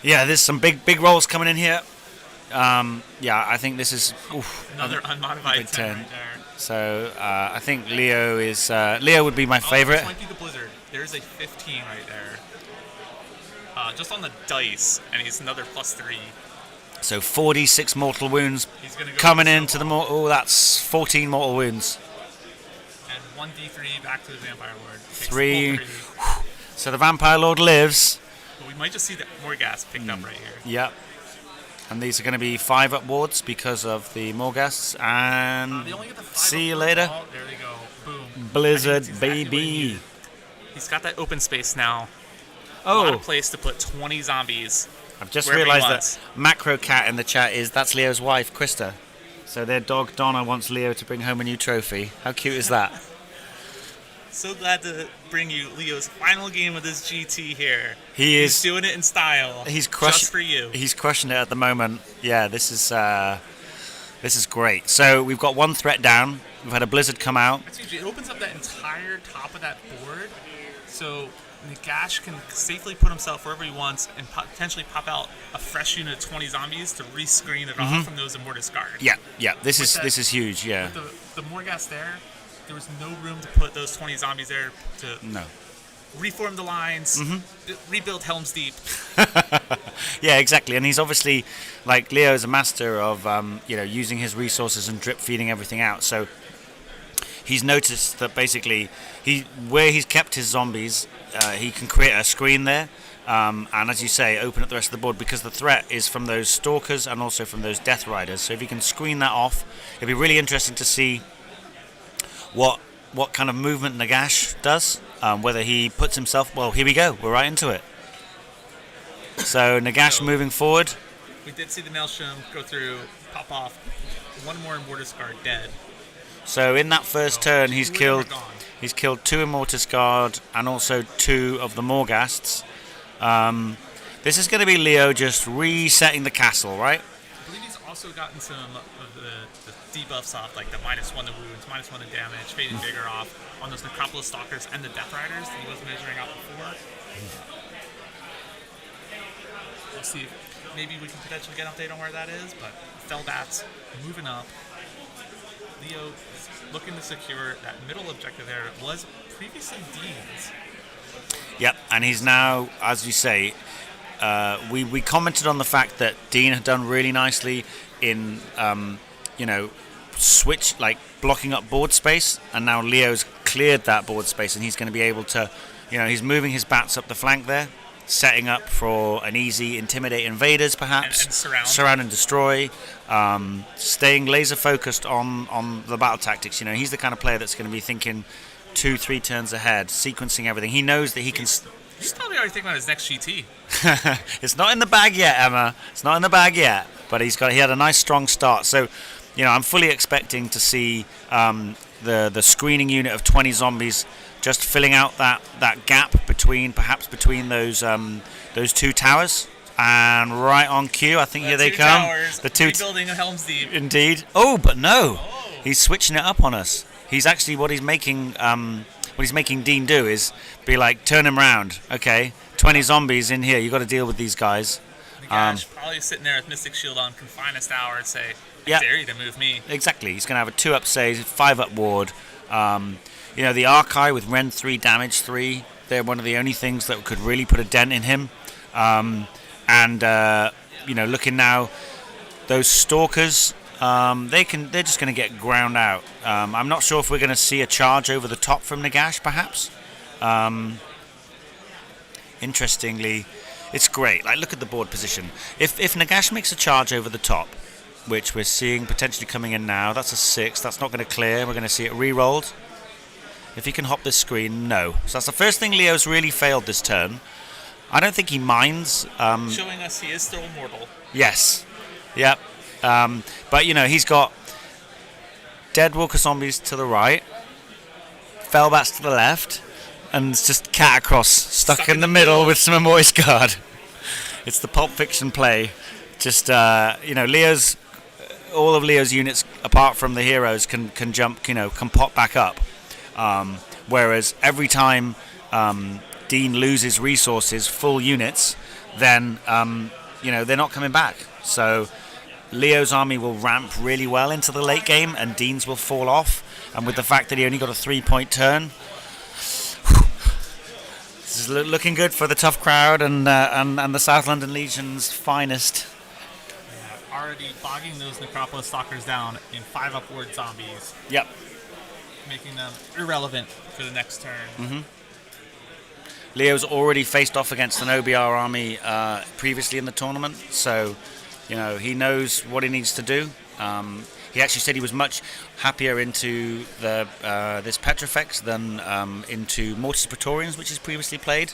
yeah, there's some big rolls coming in here. Yeah, I think this is another unmodified 10 right there. So I think Leo is Leo would be my favorite. This might be the Blizzard. There's a 15 right there. Just on the dice, and he's another +3. So 46 mortal wounds go coming into the mortal. Oh, that's 14 mortal wounds. And 1d3 back to the Vampire Lord. 3. So the Vampire Lord lives. But we might just see the Morghast picked up right here. Yep. And these are going to be 5 upwards because of the Morghasts. And they only get the 5 see you later. Oh, there they go. Boom. Blizzard, Exactly what he baby. needed. He's got that open space now. A lot Oh, of place to put 20 zombies. I've just wherever he realised wants. that Macro Cat in the chat that's Leo's wife, Krista. So their dog Donna wants Leo to bring home a new trophy. How cute is that? So glad to bring you Leo's final game of this GT here. He He's is. doing it in style. He's crushing. Just for you. He's crushing it at the moment. Yeah, this is great. So we've got one threat down. We've had a blizzard come out. That's huge. It opens up that entire top of that board, so Nagash can safely put himself wherever he wants and potentially pop out a fresh unit of 20 zombies to rescreen it off from those Immortus Guard. Yeah, yeah. This With is that- huge. Yeah. With the Morghast there was no room to put those 20 zombies there to No. reform the lines, rebuild Helm's Deep. Yeah, exactly. And he's obviously, like, Leo's a master of, using his resources and drip feeding everything out. So he's noticed that basically where he's kept his zombies, he can create a screen there. And as you say, open up the rest of the board because the threat is from those stalkers and also from those death riders. So if you can screen that off, it'd be really interesting to see what kind of movement Nagash does. Whether he puts himself. Well, here we go. We're right into it. So Nagash moving forward. We did see the Maelstrom go through, pop off. One more Immortus Guard dead. So in that first turn, he's Two of them are killed. gone. He's killed 2 Immortus Guard and also 2 of the Morghasts. This is going to be Leo just resetting the castle, right? I believe he's also gotten some of the debuffs off, like the -1 to wounds, -1 to damage, fading vigor off on those Necropolis Stalkers and the Death Riders that he was measuring out before. We'll see if maybe we can potentially get an update on where that is, but Felbats moving up. Leo is looking to secure that middle objective there. It was previously Dean's. Yep, and he's now, as you say, we commented on the fact that Dean had done really nicely in, blocking up board space, and now Leo's cleared that board space, and he's going to be able to, he's moving his bats up the flank there, setting up for an easy intimidate invaders, perhaps, And surround and destroy, staying laser focused on the battle tactics. He's the kind of player that's going to be thinking 2-3 turns ahead, sequencing everything. He knows that he can. He's probably already thinking about his next GT. It's not in the bag yet, Emma. It's not in the bag yet. But he had a nice strong start. So, I'm fully expecting to see the screening unit of 20 zombies just filling out that gap between those 2 towers. And right on cue, I think here they come. Towers, The 2 rebuilding a Helm's Deep. Indeed. Oh, but no. He's switching it up on us. He's actually what he's making Dean do is be like, turn him round. Okay, 20 zombies in here. You got to deal with these guys. Nagash probably sitting there with Mystic Shield on, confine his tower, and say, Yeah. I dare you to move me. Exactly. He's going to have a 2-up save, 5-up ward. The Archive with Ren 3, damage 3. They're one of the only things that could really put a dent in him. Looking now, those Stalkers. They're just going to get ground out. I'm not sure if we're going to see a charge over the top from Nagash, perhaps. Interestingly, it's great. Like, look at the board position. If Nagash makes a charge over the top, which we're seeing potentially coming in now, that's a 6. That's not going to clear. We're going to see it re-rolled. If he can hop this screen, no. So that's the first thing Leo's really failed this turn. I don't think he minds. Showing us he is still immortal. Yes. Yep. But he's got dead Walker zombies to the right, Felbats to the left, and it's just cat across, stuck in the middle with some Immortus Guard. It's the Pulp Fiction play. Just Leo's, all of Leo's units, apart from the heroes, can jump, can pop back up. Whereas every time Dean loses resources, full units, then they're not coming back. So Leo's army will ramp really well into the late game, and Dean's will fall off. And with the fact that he only got a 3-point turn, this is looking good for the tough crowd and the South London Legion's finest. Yeah, already bogging those Necropolis Stalkers down in 5-up ward zombies, Yep. making them irrelevant for the next turn. Leo's already faced off against an OBR army previously in the tournament, so he knows what he needs to do. He actually said he was much happier into the this Petrifex than into Mortis Praetorians, which he's previously played,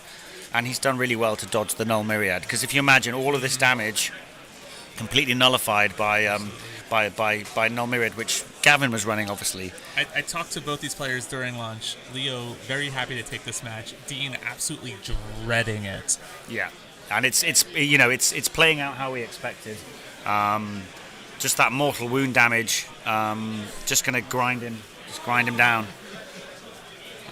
and he's done really well to dodge the Null Myriad. Because if you imagine all of this damage completely nullified by Null Myriad, which Gavin was running, obviously. I talked to both these players during lunch. Leo very happy to take this match. Dean absolutely dreading it. Yeah, and it's playing out how we expected. Just that mortal wound damage, just going to grind him down.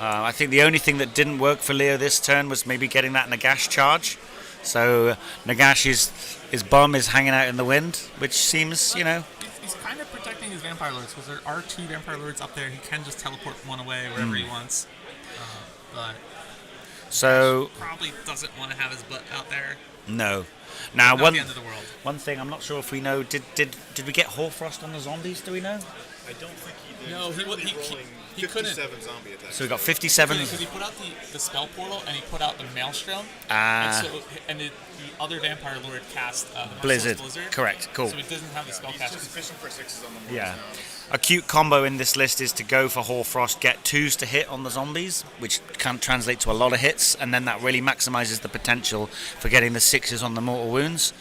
I think the only thing that didn't work for Leo this turn was maybe getting that Nagash charge. So Nagash's bum is hanging out in the wind, which seems, He's kind of protecting his Vampire Lords, because there are 2 Vampire Lords up there. He can just teleport one away wherever he wants. But so probably doesn't want to have his butt out there. No. Now, Not the end of the world. One thing I'm not sure if we know. Did we get Hoarfrost on the zombies? Do we know? I don't think he did. No, he couldn't. 57 zombie attacks. So we got 57. Because he put out the spell portal and he put out the Maelstrom. And the other Vampire Lord cast the Blizzard. Blizzard. Correct. Cool. So he doesn't have the spell He's cast. just fishing for 6s on the board. Yeah. A cute combo in this list is to go for Hoarfrost, get 2s to hit on the zombies, which can translate to a lot of hits, and then that really maximizes the potential for getting the 6s on the mortal wounds,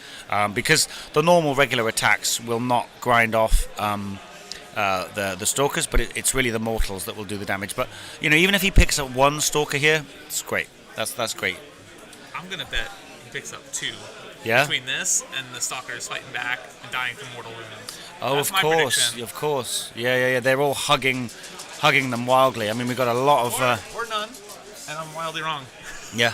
because the normal regular attacks will not grind off the stalkers, but it's really the mortals that will do the damage. But even if he picks up 1 stalker here, it's great. That's great. I'm gonna bet he picks up 2. Yeah. Between this and the stalkers fighting back and dying from mortal wounds. Oh, That's of my course, prediction. of course. Yeah. They're all hugging them wildly. I mean, we've got a lot of. Or none, and I'm wildly wrong. Yeah.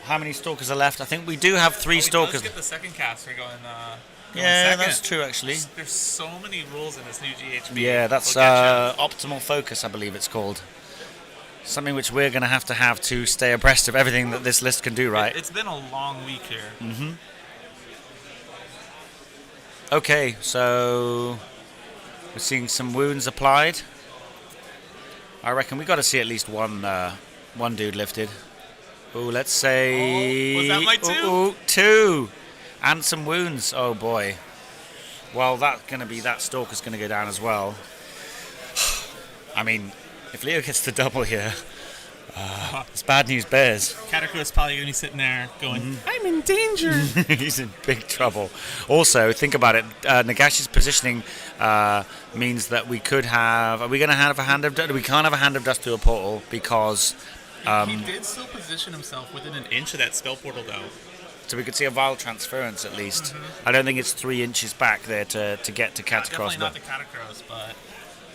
How many stalkers are left? I think we do have 3 stalkers. Let's get the second caster going. Yeah, second. that's true, actually. There's so many rules in this new GHB. Yeah, that's We'll get you. optimal focus, I believe it's called. Something which we're going to have to stay abreast of everything that this list can do, right? It's been a long week here. Mm-hmm. Okay, so we're seeing some wounds applied. I reckon we got to see at least one dude lifted. Oh, let's say. Was that my 2? Ooh, 2, and some wounds. Oh boy. Well, that stalker's going to go down as well. I mean, if Leo gets the double here, it's bad news bears. Catacrow's probably going to be sitting there going, I'm in danger. He's in big trouble. Also, think about it. Nagash's positioning means that we could have. Are we going to have a hand of dust? We can't have a hand of dust through a portal because. He did still position himself within an inch of that spell portal, though. So we could see a vile transference at least. I don't think it's 3 inches back there to get to Catacross. Definitely not the Catacross, but.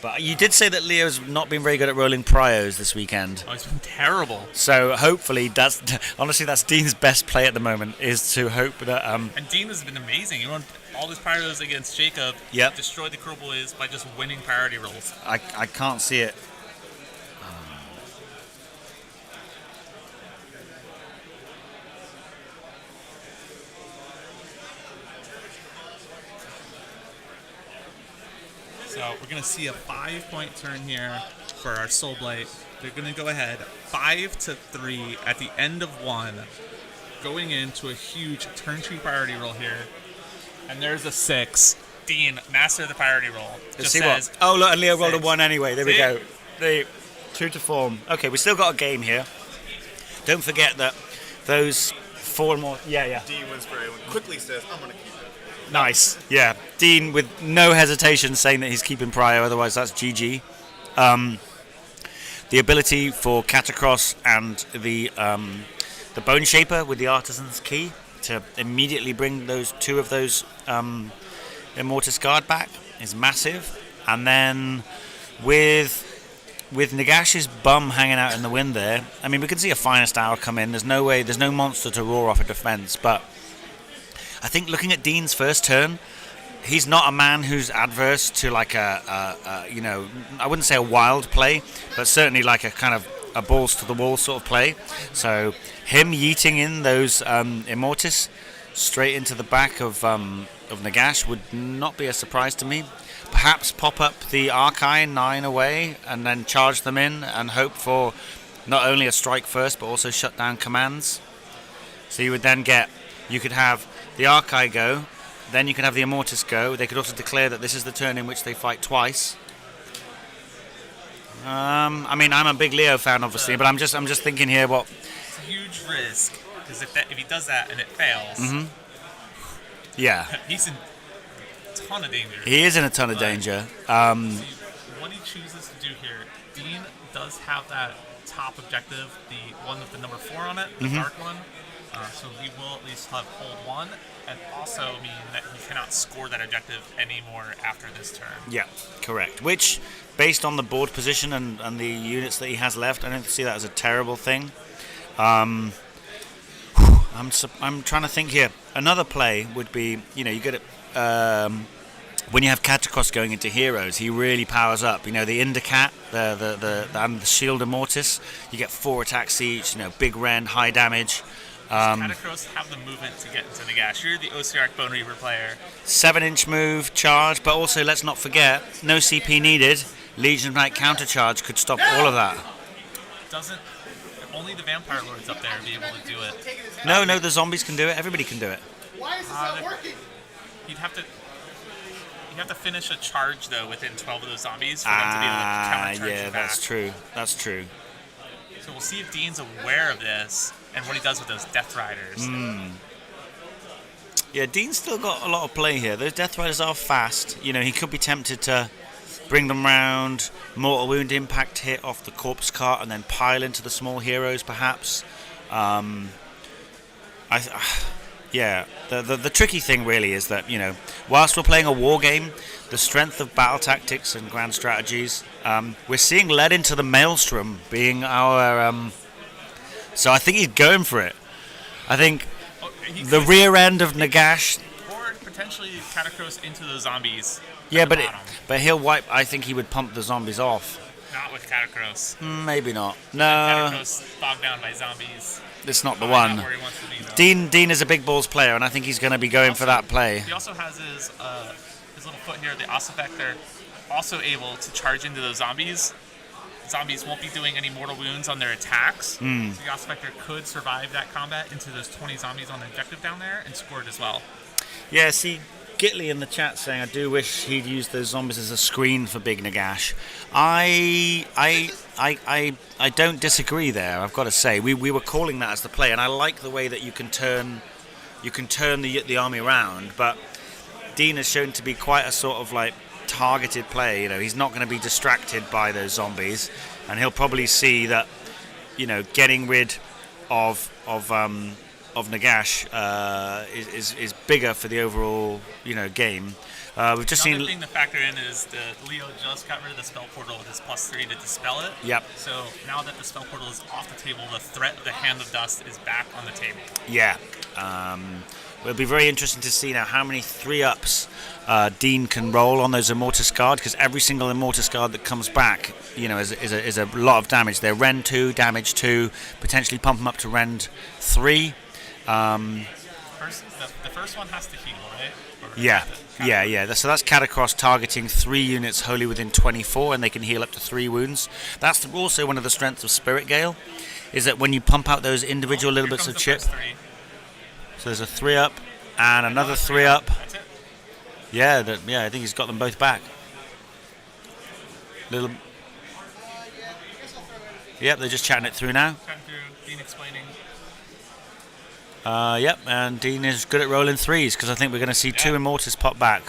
But you did say that Leo's not been very good at rolling prios this weekend. Oh, it's been terrible. So hopefully, that's Dean's best play at the moment, is to hope that. And Dean has been amazing. He won all his priorities against Jacob. Yep. Destroyed the Kerbal Wiz by just winning priority rolls. I can't see it. So we're going to see a 5-point turn here for our Soul Blight. They're going to go ahead 5-3 at the end of 1, going into a huge turn 2 priority roll here. And there's a 6. Dean, master of the priority roll. Let's see what. Oh, look, and Leo rolled a 1 anyway. There we go. True to form. Okay, we still got a game here. Don't forget that those 4 more. Yeah. D wins for everyone. Quickly says, I'm going to keep it. Nice. Yeah. Dean with no hesitation saying that he's keeping Prio, otherwise that's GG. The ability for Catacross and the Bone Shaper with the Artisan's Key to immediately bring those 2 of those Immortus Guard back is massive. And then with Nagash's bum hanging out in the wind there, I mean, we can see a Finest Hour come in. There's no monster to roar off a defense, but I think looking at Dean's first turn, he's not a man who's adverse to like I wouldn't say a wild play, but certainly like a kind of a balls to the wall sort of play. So him yeeting in those Immortus straight into the back of Nagash would not be a surprise to me. Perhaps pop up the Archine 9 away and then charge them in and hope for not only a strike first but also shut down commands. So you would then get You could have the Archai go, then you could have the Immortus go. They could also declare that this is the turn in which they fight twice. I mean, I'm a big Leo fan, obviously, but I'm just thinking here what. It's a huge risk because if he does that and it fails, Yeah, he's in a ton of danger. he is in a ton of danger. See, what he chooses to do here, Dean does have that top objective, the one with the number 4 on it, the dark one. So he will at least have hold 1, and also mean that he cannot score that objective anymore after this turn. Yeah, correct. Which, based on the board position and the units that he has left, I don't see that as a terrible thing. I'm trying to think here. Another play would be, you get it when you have Katakros going into heroes, he really powers up. The Indicat, and the Shield Immortus, you get 4 attacks each. Big rend, high damage. Katakros have the movement to get into Nagash. You're the OCR Bone Reaper player. 7-inch move, charge, but also let's not forget, no CP needed. Legion of Night countercharge could stop all of that. Doesn't only the Vampire Lords up there be able to do it? No, the zombies can do it. Everybody can do it. Why is this not working? You'd have to finish a charge though within 12 of those zombies for them to be able to countercharge Yeah, you back. that's true. That's true. So we'll see if Dean's aware of this and what he does with those Death Riders. Yeah, Dean's still got a lot of play here. Those Death Riders are fast. He could be tempted to bring them round, mortal wound impact hit off the corpse cart, and then pile into the small heroes, perhaps. The tricky thing really is that whilst we're playing a war game, the strength of battle tactics and grand strategies, we're seeing led into the Maelstrom being our. So I think he's going for it. I think the rear end of Nagash. Or potentially Katakros into those zombies. Yeah, at the but bottom. but he'll wipe. I think he would pump the zombies off. Not with Katakros. Maybe not. No, Katakros bogged down by zombies. it's not the Not one. where he wants to be, though. Dean is a big balls player, and I think he's going to be going for that play. He also has his little foot here, the Ossifector, also able to charge into those zombies. Zombies won't be doing any mortal wounds on their attacks. So the Ossifector could survive that combat into those 20 zombies on the objective down there and score it as well. Yeah, see, Gitley in the chat saying, I do wish he'd used those zombies as a screen for Big Nagash. I don't disagree there, I've got to say. We were calling that as the play, and I like the way that you can turn the army around, but Dean has shown to be quite a sort of like targeted play. He's not going to be distracted by those zombies, and he'll probably see that getting rid of Nagash is bigger for the overall game. We've just Another seen. thing to factor in is the Leo just got rid of the spell portal with his +3 to dispel it. Yep. So now that the spell portal is off the table, the threat of the Hand of Dust is back on the table. Yeah. It'll be very interesting to see now how many 3-ups Dean can roll on those Immortus Guard, because every single Immortus Guard that comes back, is a lot of damage. They're Rend 2, damage 2, potentially pump them up to Rend 3. The first one has to heal, right? Or Yeah. So that's Katakros targeting 3 units wholly within 24, and they can heal up to 3 wounds. That's also one of the strengths of Spirit Gale, is that when you pump out those individual little Here bits comes of the chip. first 3. So there's a 3-up and another 3-up. That's it. Yeah, I think he's got them both back. Yep, they're just chatting it through now. Cutting through, Dean explaining. Yep, and Dean is good at rolling 3s, because I think we're going to see 2 Immortus pop back.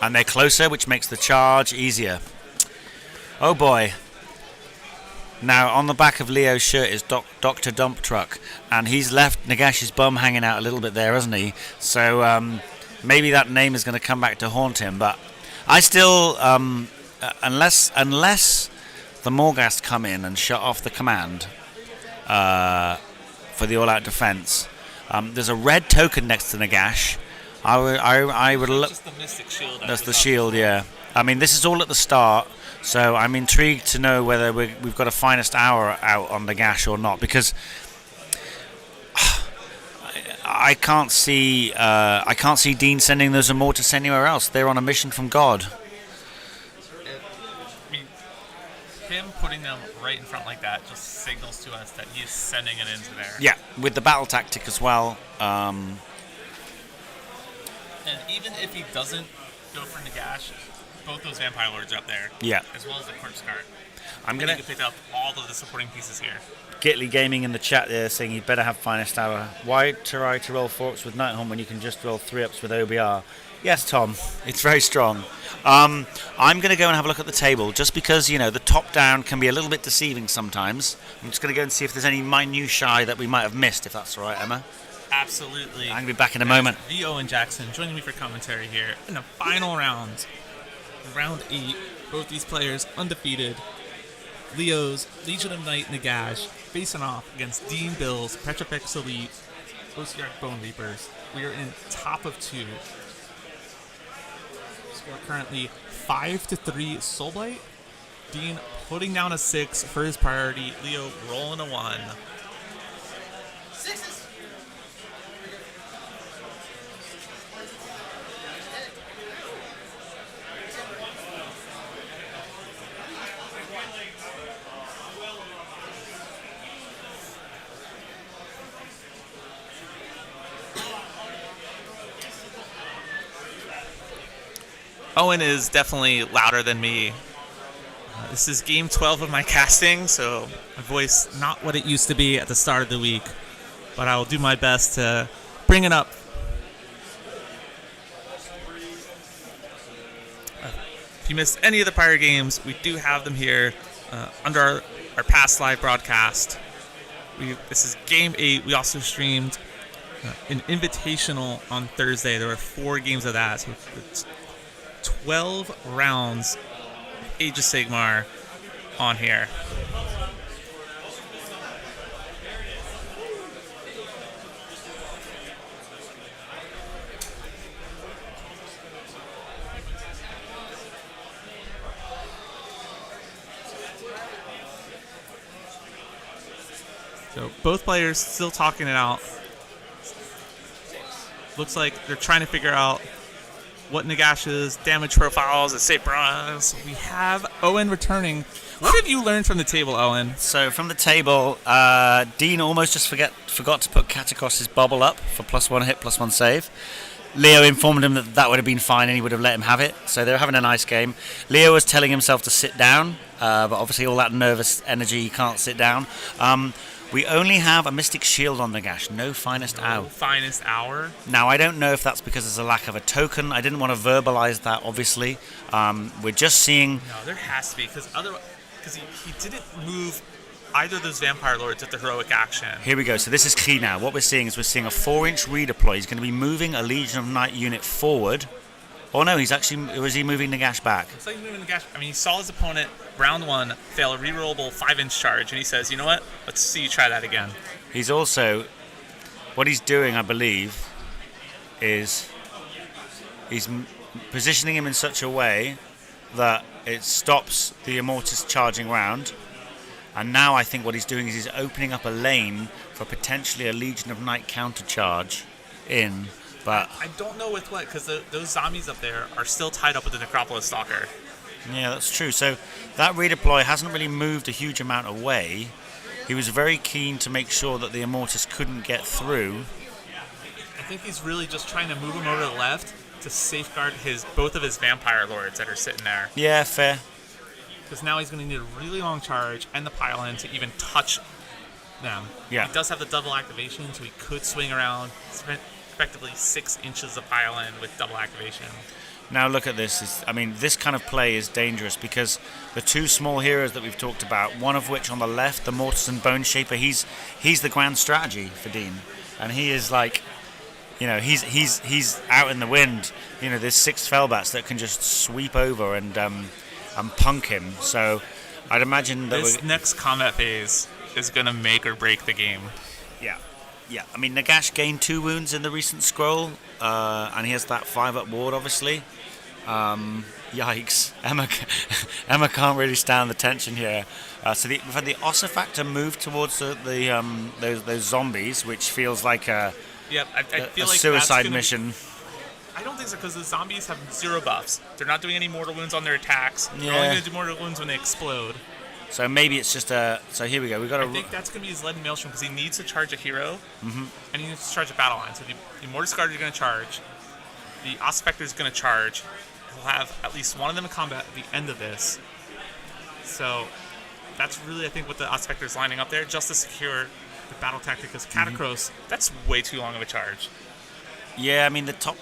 And they're closer, which makes the charge easier. Oh boy. Now, on the back of Leo's shirt is Dr. Dump Truck, and he's left Nagash's bum hanging out a little bit there, hasn't he? So maybe that name is going to come back to haunt him, but I still, unless the Morghast come in and shut off the command for the all-out defense, there's a red token next to Nagash. I would look. Just the Mystic Shield. That's the shield, yeah. I mean, this is all at the start, so I'm intrigued to know whether we've got a finest hour out on Nagash or not, because I can't see Dean sending those Immortus anywhere else. They're on a mission from God. I mean, him putting them right in front like that just signals to us that he is sending it into there. Yeah, with the battle tactic as well. And even if he doesn't go for Nagash, both those Vampire Lords are up there. Yeah. As well as the Corpse Cart. I'm And going you to... can pick up all of the supporting pieces here. Gitly Gaming in the chat there saying you better have Finest Hour. Why try to roll 4-ups with Nighthorn when you can just roll 3-ups with OBR? Yes, Tom, it's very strong. I'm going to go and have a look at the table just because, the top down can be a little bit deceiving sometimes. I'm just going to go and see if there's any minutiae that we might have missed, if that's all right, Emma. Absolutely. I'm going to be back in a moment. The Owen Jackson joining me for commentary here in the final round. Round 8. Both these players undefeated. Leo's Legion of Night Nagash facing off against Dean Bill's Petrifex Elite OCR Bone Reapers. We are in top of 2. Score currently 5-3 Soulblight. Dean putting down a 6 for his priority. Leo rolling a 1. Owen is definitely louder than me. This is game 12 of my casting, so my voice not what it used to be at the start of the week, but I will do my best to bring it up. If you missed any of the prior games, we do have them here under our past live broadcast. This is game 8. We also streamed an invitational on Thursday. There were 4 games of that, so it's 12 rounds Age of Sigmar on here. So both players still talking it out. Looks like they're trying to figure out what Nagash's damage profiles at St. Bronze. We have Owen returning. What have you learned from the table, Owen? So from the table, Dean almost just forgot to put Katakos's bubble up for +1 hit, +1 save. Leo informed him that would have been fine and he would have let him have it. So they were having a nice game. Leo was telling himself to sit down, but obviously all that nervous energy, he can't sit down. We only have a Mystic Shield on Nagash, no Finest Hour. Finest Hour. Now, I don't know if that's because there's a lack of a token. I didn't want to verbalize that, obviously. We're just seeing... No, there has to be, because he didn't move either of those Vampire Lords at the heroic action. Here we go. So this is key now. What we're seeing is a 4-inch redeploy. He's going to be moving a Legion of Night unit forward. Oh, no, was he moving Nagash back? It's like moving Nagash. I mean, he saw his opponent, round 1, fail a rerollable 5-inch charge, and he says, you know what? Let's see you try that again. He's also... What he's doing, I believe, is... He's positioning him in such a way that it stops the Immortus charging round. And now I think what he's doing is he's opening up a lane for potentially a Legion of Night counter charge in... But I don't know with what, because those zombies up there are still tied up with the Necropolis Stalker. Yeah, that's true. So that redeploy hasn't really moved a huge amount away. He was very keen to make sure that the Immortus couldn't get through. I think he's really just trying to move him over to the left to safeguard both of his Vampire Lords that are sitting there. Yeah, fair. Because now he's going to need a really long charge and the pile-in to even touch them. Yeah. He does have the double activation, so he could swing around, effectively 6 inches of pile-in with double activation. Now look at this. This kind of play is dangerous because the 2 small heroes that we've talked about, one of which on the left, the Mortis and Bone Shaper, he's the grand strategy for Dean, and he is like, he's out in the wind. There's 6 Fellbats that can just sweep over and punk him. So I'd imagine that this next combat phase is going to make or break the game. Yeah, Nagash gained 2 wounds in the recent scroll, and he has that 5-up ward, obviously. Yikes. Emma can't really stand the tension here. So we've had the Ossifactor move towards those zombies, which feels like a suicide mission. I don't think so, because the zombies have 0 buffs. They're not doing any mortal wounds on their attacks. They're Yeah. only going to do mortal wounds when they explode. So maybe it's just a. So here we go. We got I a. think that's going to be his lead maelstrom because he needs to charge a hero, and he needs to charge a battle line. So the Mortis Guard is going to charge, the Ospector is going to charge. He'll have at least one of them in combat at the end of this. So that's really, I think, what the Ospector is lining up there, just to secure the battle tactic. Because Catacross, that's way too long of a charge. Yeah, I mean the top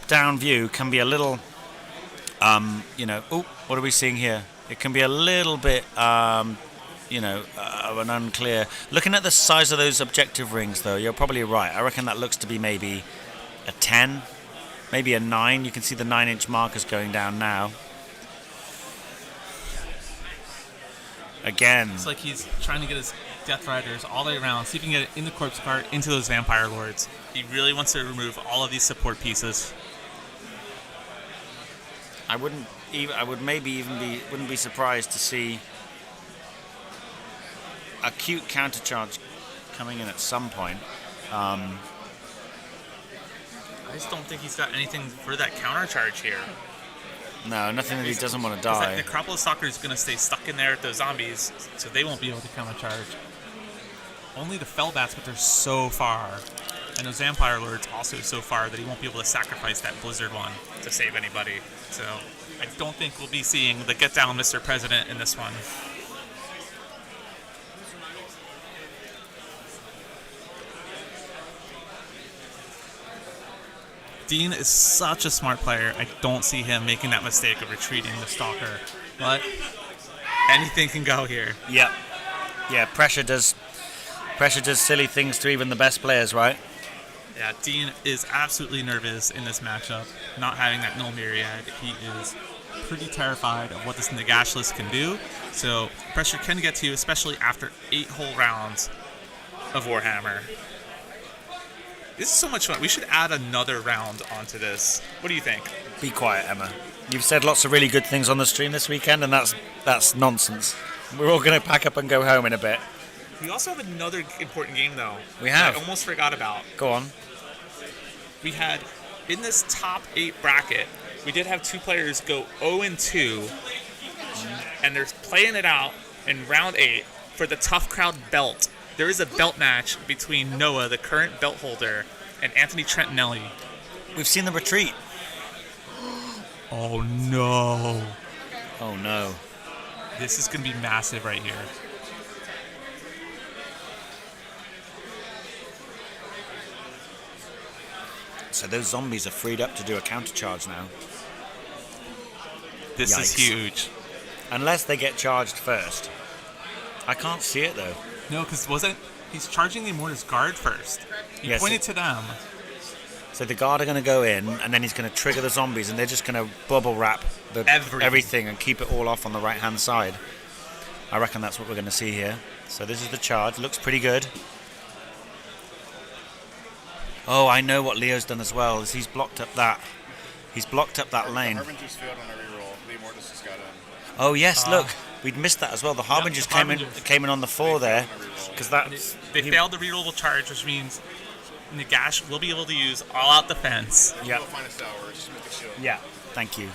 down view can be a little. What are we seeing here? It can be a little bit, of an unclear. Looking at the size of those objective rings, though, you're probably right. I reckon that looks to be maybe a 10, maybe a 9. You can see the 9-inch markers going down now. Again. It's like he's trying to get his Death Riders all the way around, see if he can get it in the Corpse Cart, into those Vampire Lords. He really wants to remove all of these support pieces. I wouldn't be surprised to see a cute countercharge coming in at some point. I just don't think he's got anything for that countercharge here. No, nothing that he doesn't want to 'Cause die. that Necropolis Stalker is going to stay stuck in there with those zombies, so they won't be able to countercharge. Only the Fellbats, but they're so far. And those Vampire Lords also so far that he won't be able to sacrifice that Blizzard one to save anybody. So I don't think we'll be seeing the Get Down Mr. President in this one. Dean is such a smart player. I don't see him making that mistake of retreating the Stalker. But anything can go here. Yeah. Pressure does silly things to even the best players, right? Yeah, Dean is absolutely nervous in this matchup. Not having that Null Myriad, he is pretty terrified of what this Nagash list can do. So pressure can get to you, especially after 8 whole rounds of Warhammer. This is so much fun. We should add another round onto this. What do you think? Be quiet, Emma. You've said lots of really good things on the stream this weekend, and that's nonsense. We're all going to pack up and go home in a bit. We also have another important game, though. We have. I almost forgot about. Go on. We had, in this top 8 bracket, we did have 2 players go 0-2, and they're playing it out in round 8 for the Tough Crowd belt. There is a belt match between Noah, the current belt holder, and Anthony Trentinelli. We've seen the retreat. Oh no. Oh no. This is going to be massive right here. So those zombies are freed up to do a countercharge now. This is Yikes. huge. Unless they get charged first. I can't see it though. No, because he's charging the Immortus Guard first. He Yes, pointed to them. So the guard are going to go in, and then he's going to trigger the zombies, and they're just going to bubble wrap everything and keep it all off on the right-hand side. I reckon that's what we're going to see here. So this is the charge. Looks pretty good. Oh, I know what Leo's done as well. Is he's blocked up that lane. Harbinger's failed on every roll. The Immortus just got in. Oh yes, look, we'd missed that as well. The Harbingers came in on the 4 there, because They failed the rerollable charge, which means Nagash will be able to use all-out defense. Yeah. Go find a tower. Just make a shield. Yeah, thank you.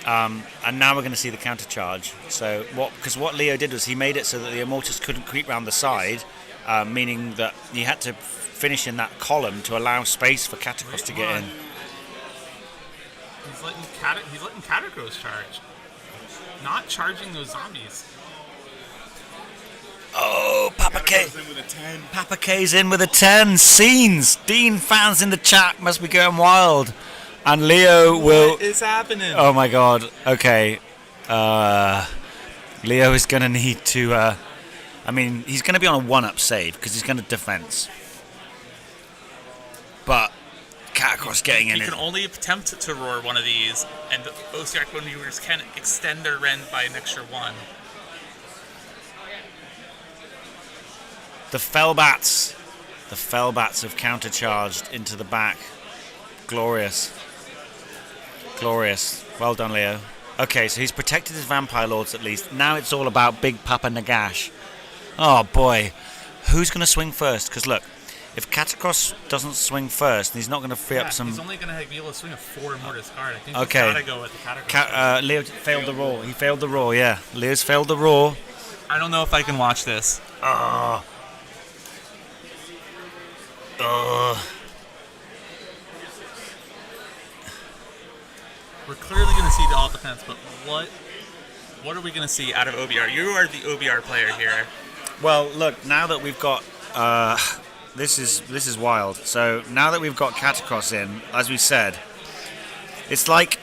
And now we're going to see the counter charge. So what Leo did was he made it so that the Immortus couldn't creep round the side, meaning that he had to finish in that column to allow space for Catacross to get in. He's letting Catacross charge, not charging those zombies. Oh, Papa K. Goes in with a 10. Papa K's in with a 10. Scenes. Dean fans in the chat must be going wild. And Leo will... What is happening? Oh my god. Okay. Leo is going to need to... he's going to be on a 1-up save because he's going to defense. But Catacross getting in He it. can only attempt to roar one of these, and the OCR Bone Reapers can extend their rend by an extra 1. The Fellbats have countercharged into the back. Glorious. Well done, Leo. Okay, so he's protected his Vampire Lords at least. Now it's all about Big Papa Nagash. Oh boy. Who's going to swing first? Because look, if Katakros doesn't swing first, he's not going to free up some. He's only going to be able to swing a 4 Immortus card. I think Okay. he's got to go with the Catacross. Leo failed the roar. He failed the roar. Yeah, Leo's failed the roar. I don't know if I can watch this. We're clearly going to see the alt defense, but what are we going to see out of OBR? You are the OBR player here. Well, look, now that we've got this is wild. So now that we've got Katakros in, as we said, it's like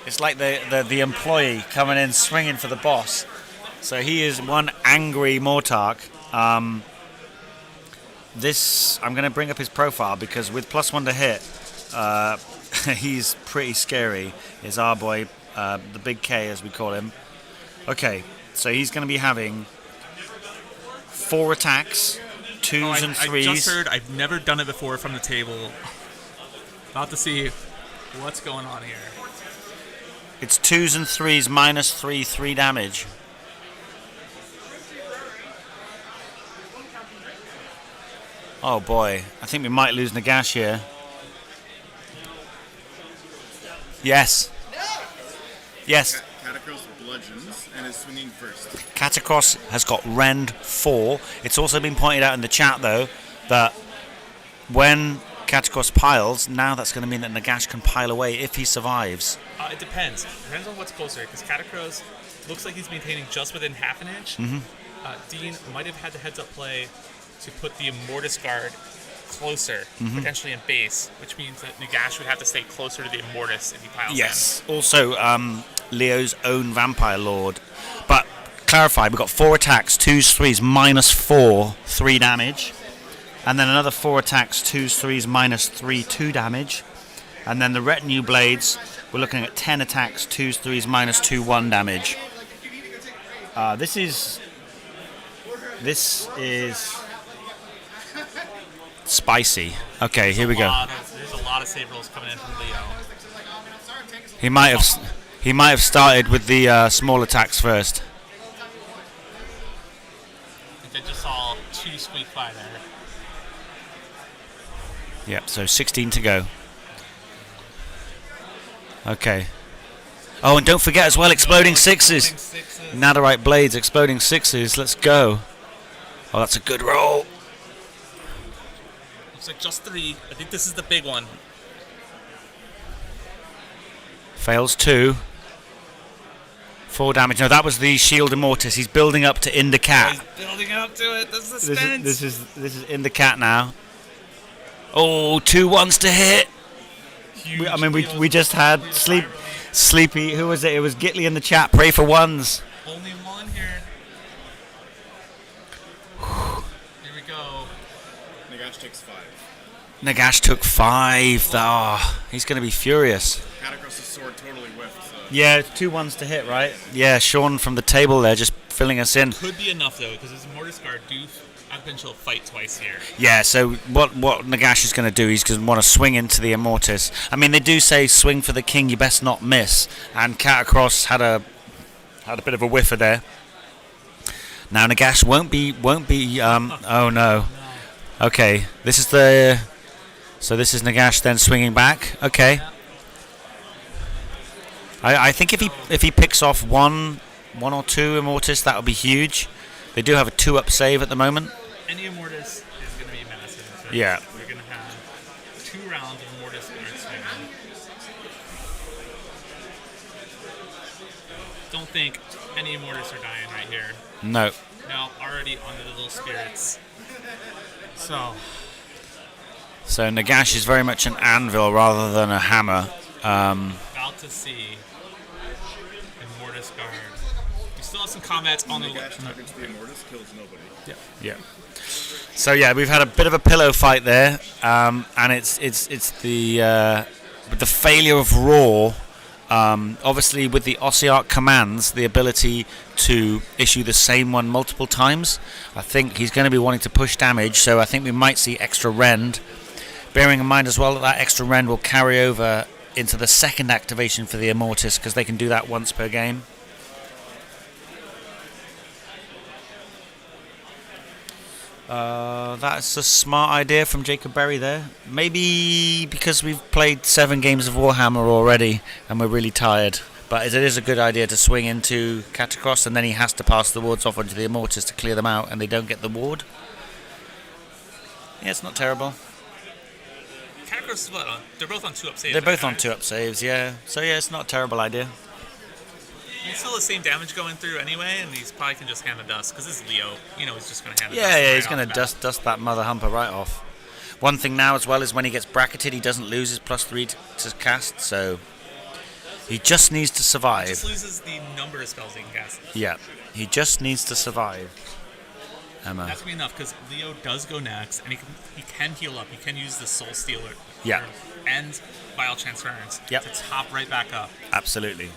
the employee coming in swinging for the boss. So he is one angry Mortark. This I'm going to bring up his profile because with +1 to hit, he's pretty scary. Is our boy, the Big K as we call him. Okay, so he's going to be having 4 attacks, 2s and 3s. I just heard. I've never done it before from the table. About to see what's going on here. It's 2s and 3s -3, 3 damage. Oh boy, I think we might lose Nagash here. Yes. Yes. Catacross bludgeons and is swinging first. Katakros has got Rend 4. It's also been pointed out in the chat though that when Katakros piles, now that's going to mean that Nagash can pile away if he survives. It depends. Depends on what's closer, because Catacross looks like he's maintaining just within half an inch. Dean might have had the heads-up play to put the Immortus guard closer, potentially in base, which means that Nagash would have to stay closer to the Immortus if he piles Yes. Also, Leo's own Vampire Lord. But clarify, we've got 4 attacks, 2s, 3s, -4, 3 damage. And then another 4 attacks, 2s, 3s, -3, 2 damage. And then the Retinue Blades, we're looking at 10 attacks, 2s, 3s, -2, 1 damage. This is spicy. Okay, here we go. There's a lot of save rolls coming in from Leo. He might have started with the small attacks first. I just saw 2 squeak by there. Yep, so 16 to go. Okay. Oh, and don't forget as well, exploding sixes. Netherite blades, exploding 6s. Let's go. Oh, that's a good roll. Looks like just 3. I think this is the big one. Fails 2. 4 damage. No, that was the Shield Immortus. He's building up to Indicat. He's building up to it. The suspense. This is Indicat now. Oh, 2 1s to hit. We just had Sleepy. Who was it? It was Gitley in the chat. Pray for 1s. Only 1 here. Here we go. Nagash takes 5. Nagash took 5. Oh, he's going to be furious. Catacross' sword totally whiffed. So. Yeah, 2 1s to hit, right? Yeah, Sean from the table there just filling us in. Could be enough though, because his Immortus guard eventually fight twice here. Yeah, so what Nagash is going to do, he's going to want to swing into the Immortus. I mean, they do say swing for the king, you best not miss. And Catacross had a bit of a whiffer there. Now Nagash won't be. Oh no. Okay, this is Nagash then swinging back. Okay. I think if he picks off one or 2 Immortus, that would be huge. They do have a 2-up save at the moment. Any Immortus is going to be massive. So Yeah. We're going to have 2 rounds of Immortus guard swinging. Don't think any Immortus are dying right here. No. Now already under the little spirits. So Nagash is very much an anvil rather than a hammer. about to see Immortus guard. We still have some combats on the Nagash targets the Immortus, kills nobody. Yeah. So yeah, we've had a bit of a pillow fight there, and it's the with the failure of Raw. Obviously, with the Ossiarch commands, the ability to issue the same one multiple times, I think he's going to be wanting to push damage, so I think we might see extra rend. Bearing in mind as well that extra rend will carry over into the second activation for the Immortus, because they can do that once per game. That's a smart idea from Jacob Berry there. Maybe because we've played 7 games of Warhammer already and we're really tired. But it is a good idea to swing into Catacross, and then he has to pass the wards off onto the Immortus to clear them out, and they don't get the ward. Yeah, it's not terrible. Catacross is what? They're both on 2-up saves. They're both right? on 2-up saves, yeah. So yeah, it's not a terrible idea. He's still the same damage going through anyway, and he's probably can just hand the dust, because this is Leo. You know he's just going to hand the dust. Yeah, right he's off going the to bat. dust that mother humper right off. One thing now as well is when he gets bracketed, he doesn't lose his +3 to cast, so he just needs to He survive. just loses the number of spells he can cast. Yeah, he just needs to survive. Emma. That's gonna be enough, because Leo does go next, and he can heal up. He can use the Soul Stealer. Yeah. And Vile Transference Yep. to top right back up. Absolutely.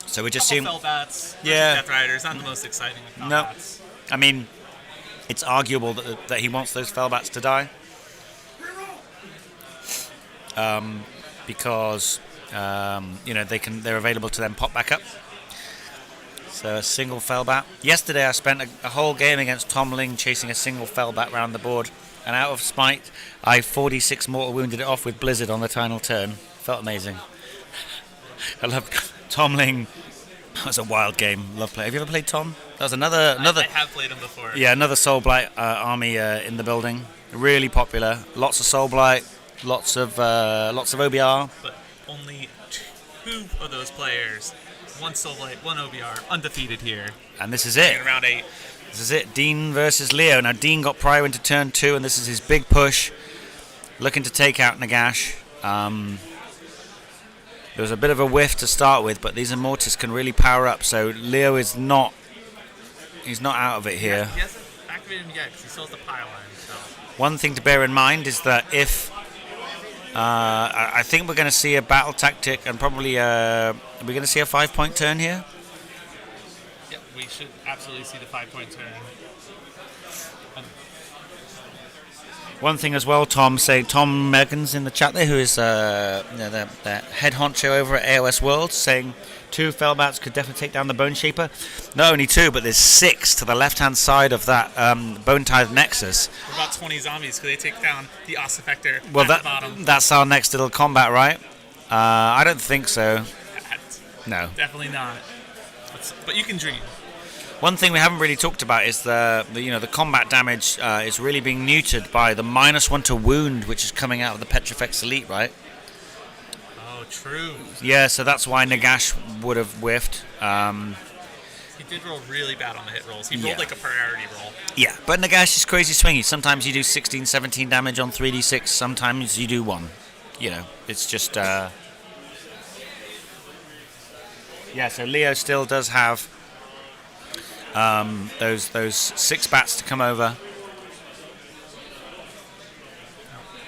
So we're just seeing. Fell bats. Yeah. Death Riders, not the most exciting of No. bats. I mean, it's arguable that he wants those Fellbats to die. Because they're available to then pop back up. So a single Fellbat. Yesterday I spent a whole game against Tom Ling chasing a single Fellbat round the board, and out of spite, I 46 mortal wounded it off with Blizzard on the final turn. Felt amazing. I love Tom Ling. That was a wild game. Love play. Have you ever played Tom? That was another. I have played him before. Yeah, another Soul Blight army in the building. Really popular. Lots of Soul Blight. Lots of OBR. But only 2 of those players, 1 Soul Blight, 1 OBR, undefeated here And this is it. in round 8. This is it. Dean versus Leo. Now Dean got prior into turn 2, and this is his big push, looking to take out Nagash. There was a bit of a whiff to start with, but these Immortus can really power up. So Leo is not. He's not out of it here. He hasn't activated him yet because he still has the pile in. So. One thing to bear in mind is that if I think we're going to see a battle tactic, and probably we're going to see a 5-point turn here. Yep, we should absolutely see the 5-point turn. One thing as well, Tom Meggins in the chat there, who is the head honcho over at AoS World, saying 2 Fellbats could definitely take down the Bone Shaper. Not only 2, but there's 6 to the left-hand side of that Bone Tithe Nexus. We're about 20 zombies because they take down the Os Effector Well, at the bottom. that's our next little combat, right? I don't think so. No. Definitely not. But you can dream. One thing we haven't really talked about is the combat damage is really being neutered by the -1 to wound, which is coming out of the Petrifex Elite, right? Oh, true. Yeah, so that's why Nagash would have whiffed. He did roll really bad on the hit rolls. He rolled Yeah. like a priority roll. Yeah, but Nagash is crazy swingy. Sometimes you do 16, 17 damage on 3d6. Sometimes you do 1. It's just. Yeah, so Leo still does have those 6 bats to come over.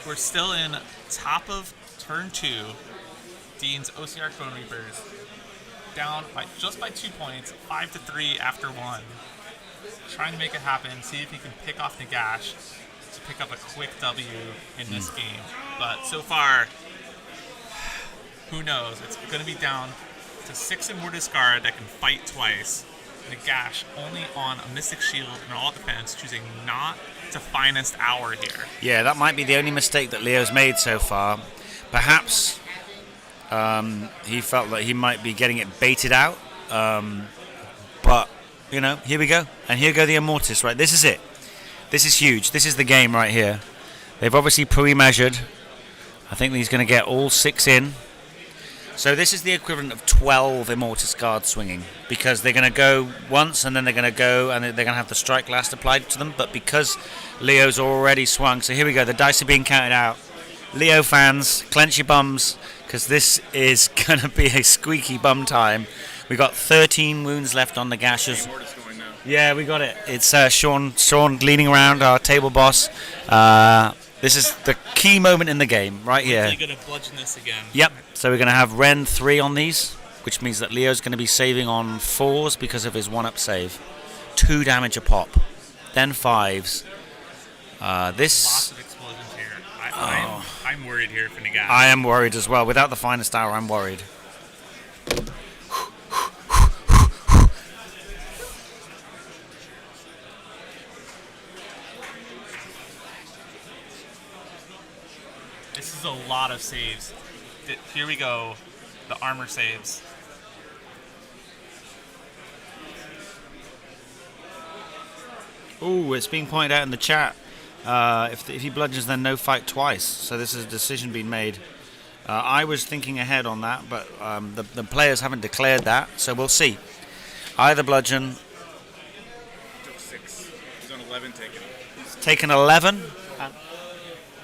We're still in top of turn 2. Dean's OCR Bone Reapers down just by 2 points, 5-3 after 1. Trying to make it happen, see if he can pick off Nagash to pick up a quick W in this game. But so far, who knows? It's going to be down to 6 Immortus Guard that can fight twice. Nagash only on a Mystic Shield and all defense, choosing not to Finest Hour here. Yeah, that might be the only mistake that Leo's made so far. Perhaps he felt that he might be getting it baited out. But, here we go. And here go the Immortus, right? This is it. This is huge. This is the game right here. They've obviously pre-measured. I think he's going to get all 6 in. So this is the equivalent of 12 Immortus Guards swinging, because they're going to go once and then they're going to go and they're going to have the strike last applied to them. But because Leo's already swung, so here we go, the dice are being counted out. Leo fans, clench your bums, because this is going to be a squeaky bum time. We got 13 wounds left on the gashes. Immortus going now. Yeah, we got it. It's Sean leaning around, our table boss. This is the key moment in the game, right here. Really going to bludgeon this again. Yep. So we're going to have Ren 3 on these. which means that Leo's going to be saving on 4s because of his 1-up save. 2 damage a pop, then 5s. Lots of explosions here. I'm worried here for Nagash. I am worried as well. Without the finest hour, I'm worried. This is a lot of saves. Here we go. The armor saves. Ooh, it's being pointed out in the chat. If he bludgeons, then no fight twice. So this is a decision being made. I was thinking ahead on that, but the players haven't declared that, so we'll see. Either bludgeon. Took 6. He's on 11 taken. He's taken 11,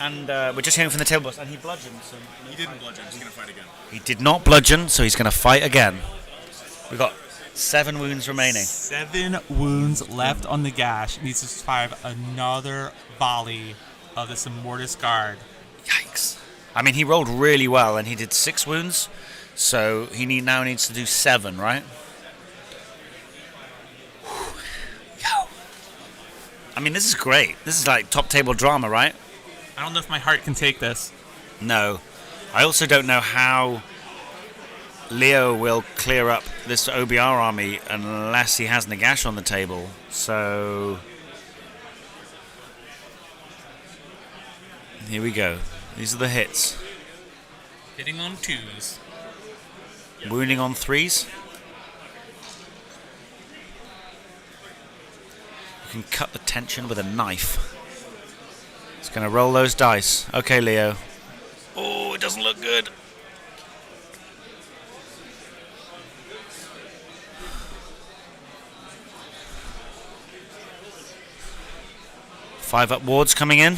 and we're just hearing from the table boss, and he bludgeoned. So He didn't bludgeon. He's going to fight again. he did not bludgeon, so he's going to fight again. We've got 7 wounds remaining. 7 wounds left on Nagash. Needs to survive another volley of this Immortus Guard. Yikes. I mean, he rolled really well, and he did 6 wounds, so he now needs to do 7, right? Yo. I mean, this is great. This is like top table drama, right? I don't know if my heart can take this. No. I also don't know how Leo will clear up this OBR army unless he has Nagash on the table. So here we go. These are the hits. Hitting on 2s. Wounding on 3s. You can cut the tension with a knife. It's going to roll those dice. Okay, Leo. Oh, it doesn't look good. Five up wards coming in.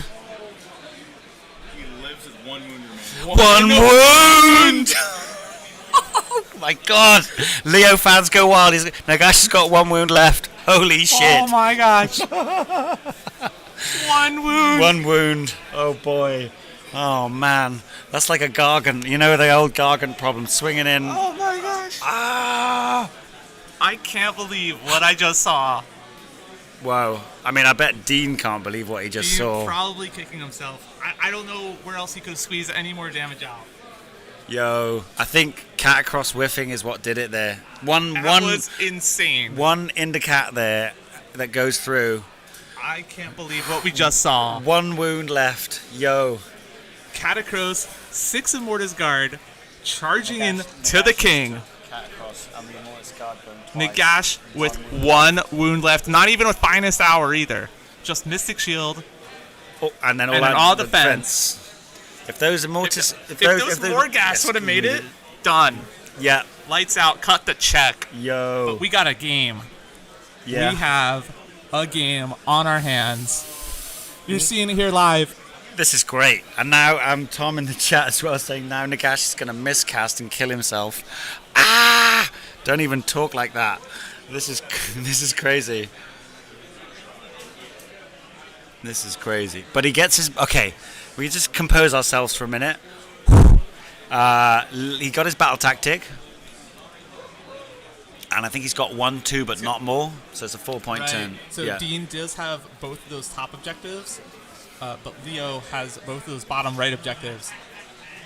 He lives with 1 wound remaining. One wound! Oh my god! Leo fans go wild. Nagash has got 1 wound left. Holy shit. Oh my gosh. 1 wound. 1 wound. Oh boy. Oh man. That's like a Gargant. You know the old Gargant problem. Swinging in. Oh my gosh. Ah! I can't believe what I just saw. Wow. I mean, I bet Dean can't believe what he just saw. Probably kicking himself. I don't know where else he could squeeze any more damage out. Yo. I think cat across whiffing is what did it there. One was insane. One Indicat there that goes through. I can't believe what we just saw. 1 wound left. Yo. Catacross, 6 Immortus Guard, charging in to the king. Nagash with 1 wound left. Not even with Finest Hour either. Just Mystic Shield. Oh, and then And then all defense. If those Immortus... If those Morghast would have made it, done. Yeah. Lights out, cut the check. Yo. But we got a game. Yeah. We have a game on our hands. You're seeing it here live. This is great. And now Tom in the chat as well saying now Nagash is going to miscast and kill himself. Ah! Don't even talk like that. This is crazy. This is crazy. But he gets his... Okay, we just compose ourselves for a minute. He got his battle tactic. And I think he's got 1, 2, but not more. So it's a 4-point turn. So yeah. Dean does have both of those top objectives, but Leo has both of those bottom right objectives.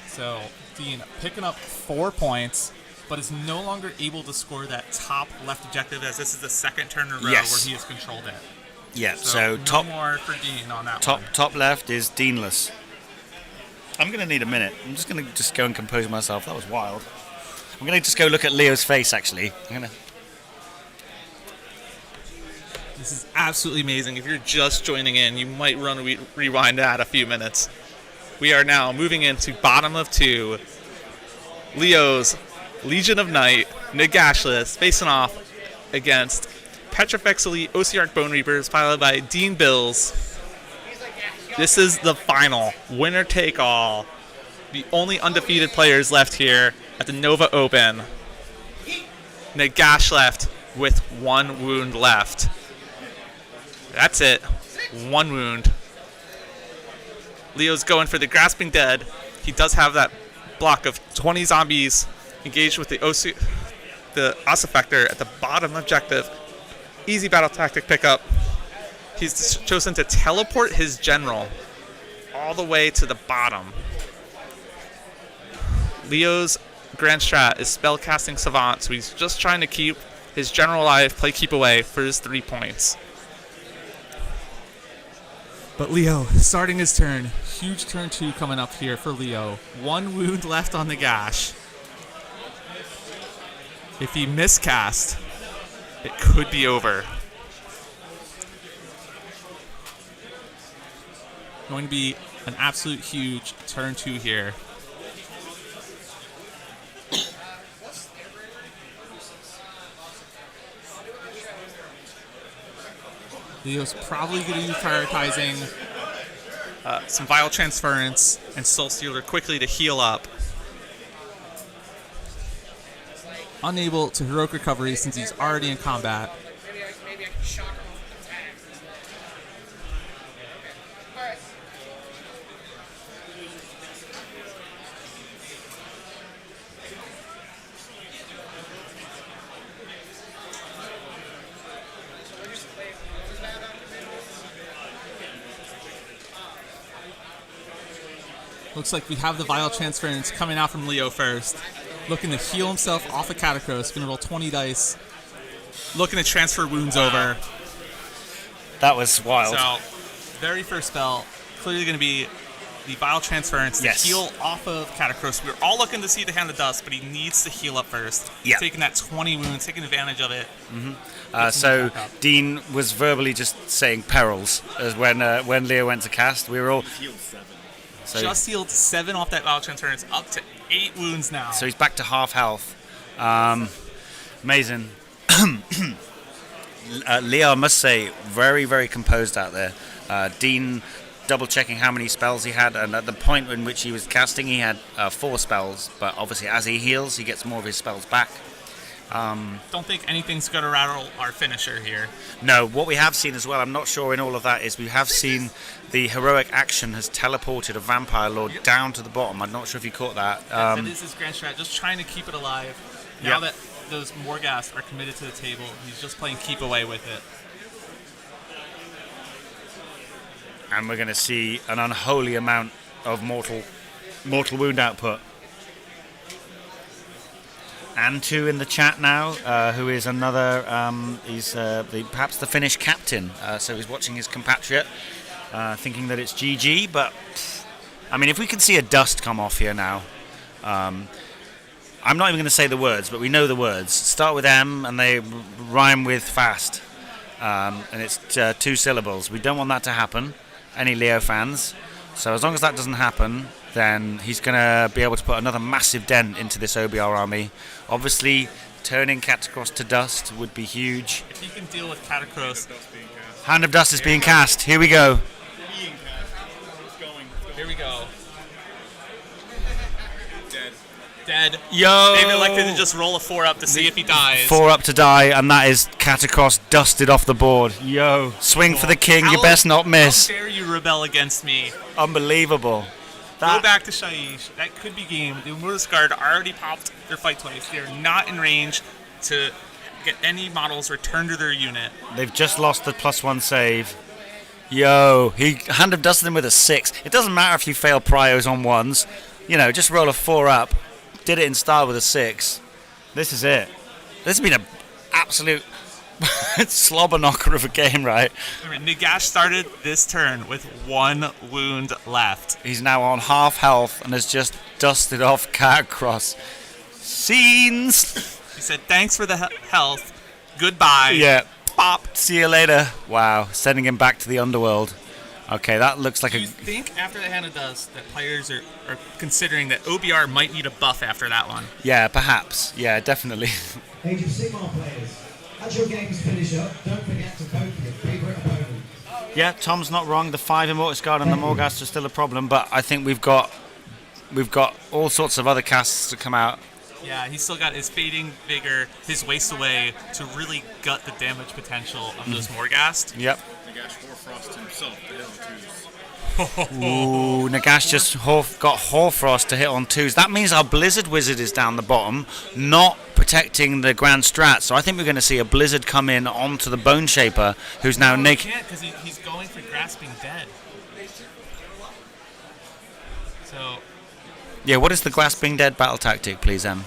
So Dean picking up 4 points, but is no longer able to score that top left objective, as this is the second turn in a row Yes. where he has controlled it. Yeah, So so no more for Dean on that top one. top left is Deanless. I'm going to need a minute. I'm just going to go and compose myself. That was wild. I'm going to just go look at Leo's face, actually. This is absolutely amazing. If you're just joining in, you might run rewind that a few minutes. We are now moving into bottom of 2. Leo's Legion of Night, Nagashless, facing off against Petrifex Elite, OC Bone Reapers, followed by Dean Bills. This is the final. Winner take all. The only undefeated players left here at the Nova Open. Nagash left with 1 wound left. That's it. 1 wound. Leo's going for the Grasping Dead. He does have that block of 20 zombies engaged with the the Ossifactor at the bottom objective. Easy battle tactic pickup. He's chosen to teleport his general all the way to the bottom. Leo's grand strat is spellcasting Savant, so he's just trying to keep his general alive, play keep away for his 3 points. But Leo starting his turn. Huge turn 2 coming up here for Leo. 1 wound left on the gash. If he miscast, it could be over. Going to be an absolute huge turn 2 here. Leo's probably going to be prioritizing some Vial Transference and Soul Stealer quickly to heal up. Unable to Heroic Recovery since he's already in combat. Maybe I can shock him off attack. Alright. Looks like we have the Vial Transference coming out from Leo first. Looking to heal himself off of Catacross. Gonna roll 20 dice. Looking to transfer wounds over. That was wild. So, very first spell, clearly going to be the Vial Transference to Yes. heal off of Catacross. We're all looking to see the Hand of Dust, but he needs to heal up first. He's Yeah. taking that 20 wounds, taking advantage of it. So Dean was verbally just saying perils as when Leo went to cast. We were all Healed 7. so, Just healed 7 off that Vial Transference, up to 8 wounds now. so he's back to half health. Amazing. Leo, I must say, very, very composed out there. Dean double checking how many spells he had, and at the point in which he was casting, he had 4 spells. But obviously, as he heals, he gets more of his spells back. Don't think anything's going to rattle our finisher here. No, what we have seen as well, I'm not sure in all of that, is we have seen the heroic action has teleported a Vampire Lord down to the bottom. I'm not sure if you caught that. That is his grand strat, just trying to keep it alive. Now Yeah. that those Morghast are committed to the table, he's just playing keep away with it. And we're going to see an unholy amount of mortal wound output. Antu in the chat now, who is another, he's perhaps the Finnish captain, so he's watching his compatriot, thinking that it's GG, but, I mean, if we can see a dust come off here now, I'm not even going to say the words, but we know the words. Start with M, and they rhyme with fast, and it's 2 syllables. We don't want that to happen, any Leo fans, so as long as that doesn't happen, then he's going to be able to put another massive dent into this OBR army. Obviously, turning Catacross to dust would be huge. If he can deal with Catacross, Hand of Dust is being cast. Here we go. Being cast. It's going. here we go. Dead. Dead. Yo! David elected to just roll a 4 up to see if he dies. 4 up to die, and that is Catacross dusted off the board. Yo. Swing for the king. You best not miss. How dare you rebel against me? Unbelievable. Go back to Shaiish. That could be game. The Immortus Guard already popped their fight twice. They're not in range to get any models returned to their unit. They've just lost the +1 save. Yo, he Hand of Dusted him with a 6. It doesn't matter if you fail prios on 1s. You know, just roll a 4 up. Did it in style with a 6. This is it. This has been an absolute slobber knocker of a game, right? Nagash started this turn with 1 wound left. He's now on half health and has just dusted off Catacross. Scenes! He said, thanks for the health. Goodbye. Yeah. Pop. See you later. Wow, sending him back to the underworld. Okay, that looks like Do you think after the Hand of Dust that players are considering that OBR might need a buff after that one? Yeah, perhaps. Yeah, definitely. Age of Sigmar players, as your games finish up, don't forget to vote for your favourite opponent. Yeah, Tom's not wrong. The 5 Immortus Guard and the Morghast are still a problem, but I think we've got all sorts of other casts to come out. Yeah, he's still got his Fading Vigor, his Waste Away to really gut the damage potential of those Morghast. Yep. Nagash Horfrost himself to hit on twos. Ooh, Nagash just got Horfrost to hit on twos. That means our Blizzard Wizard is down the bottom, not protecting the Grand Strat. So I think we're going to see a Blizzard come in onto the Bone Shaper, who's now He naked. can't because he's going for Grasping Dead. So Yeah, what is the Grasping Dead battle tactic, please, Em?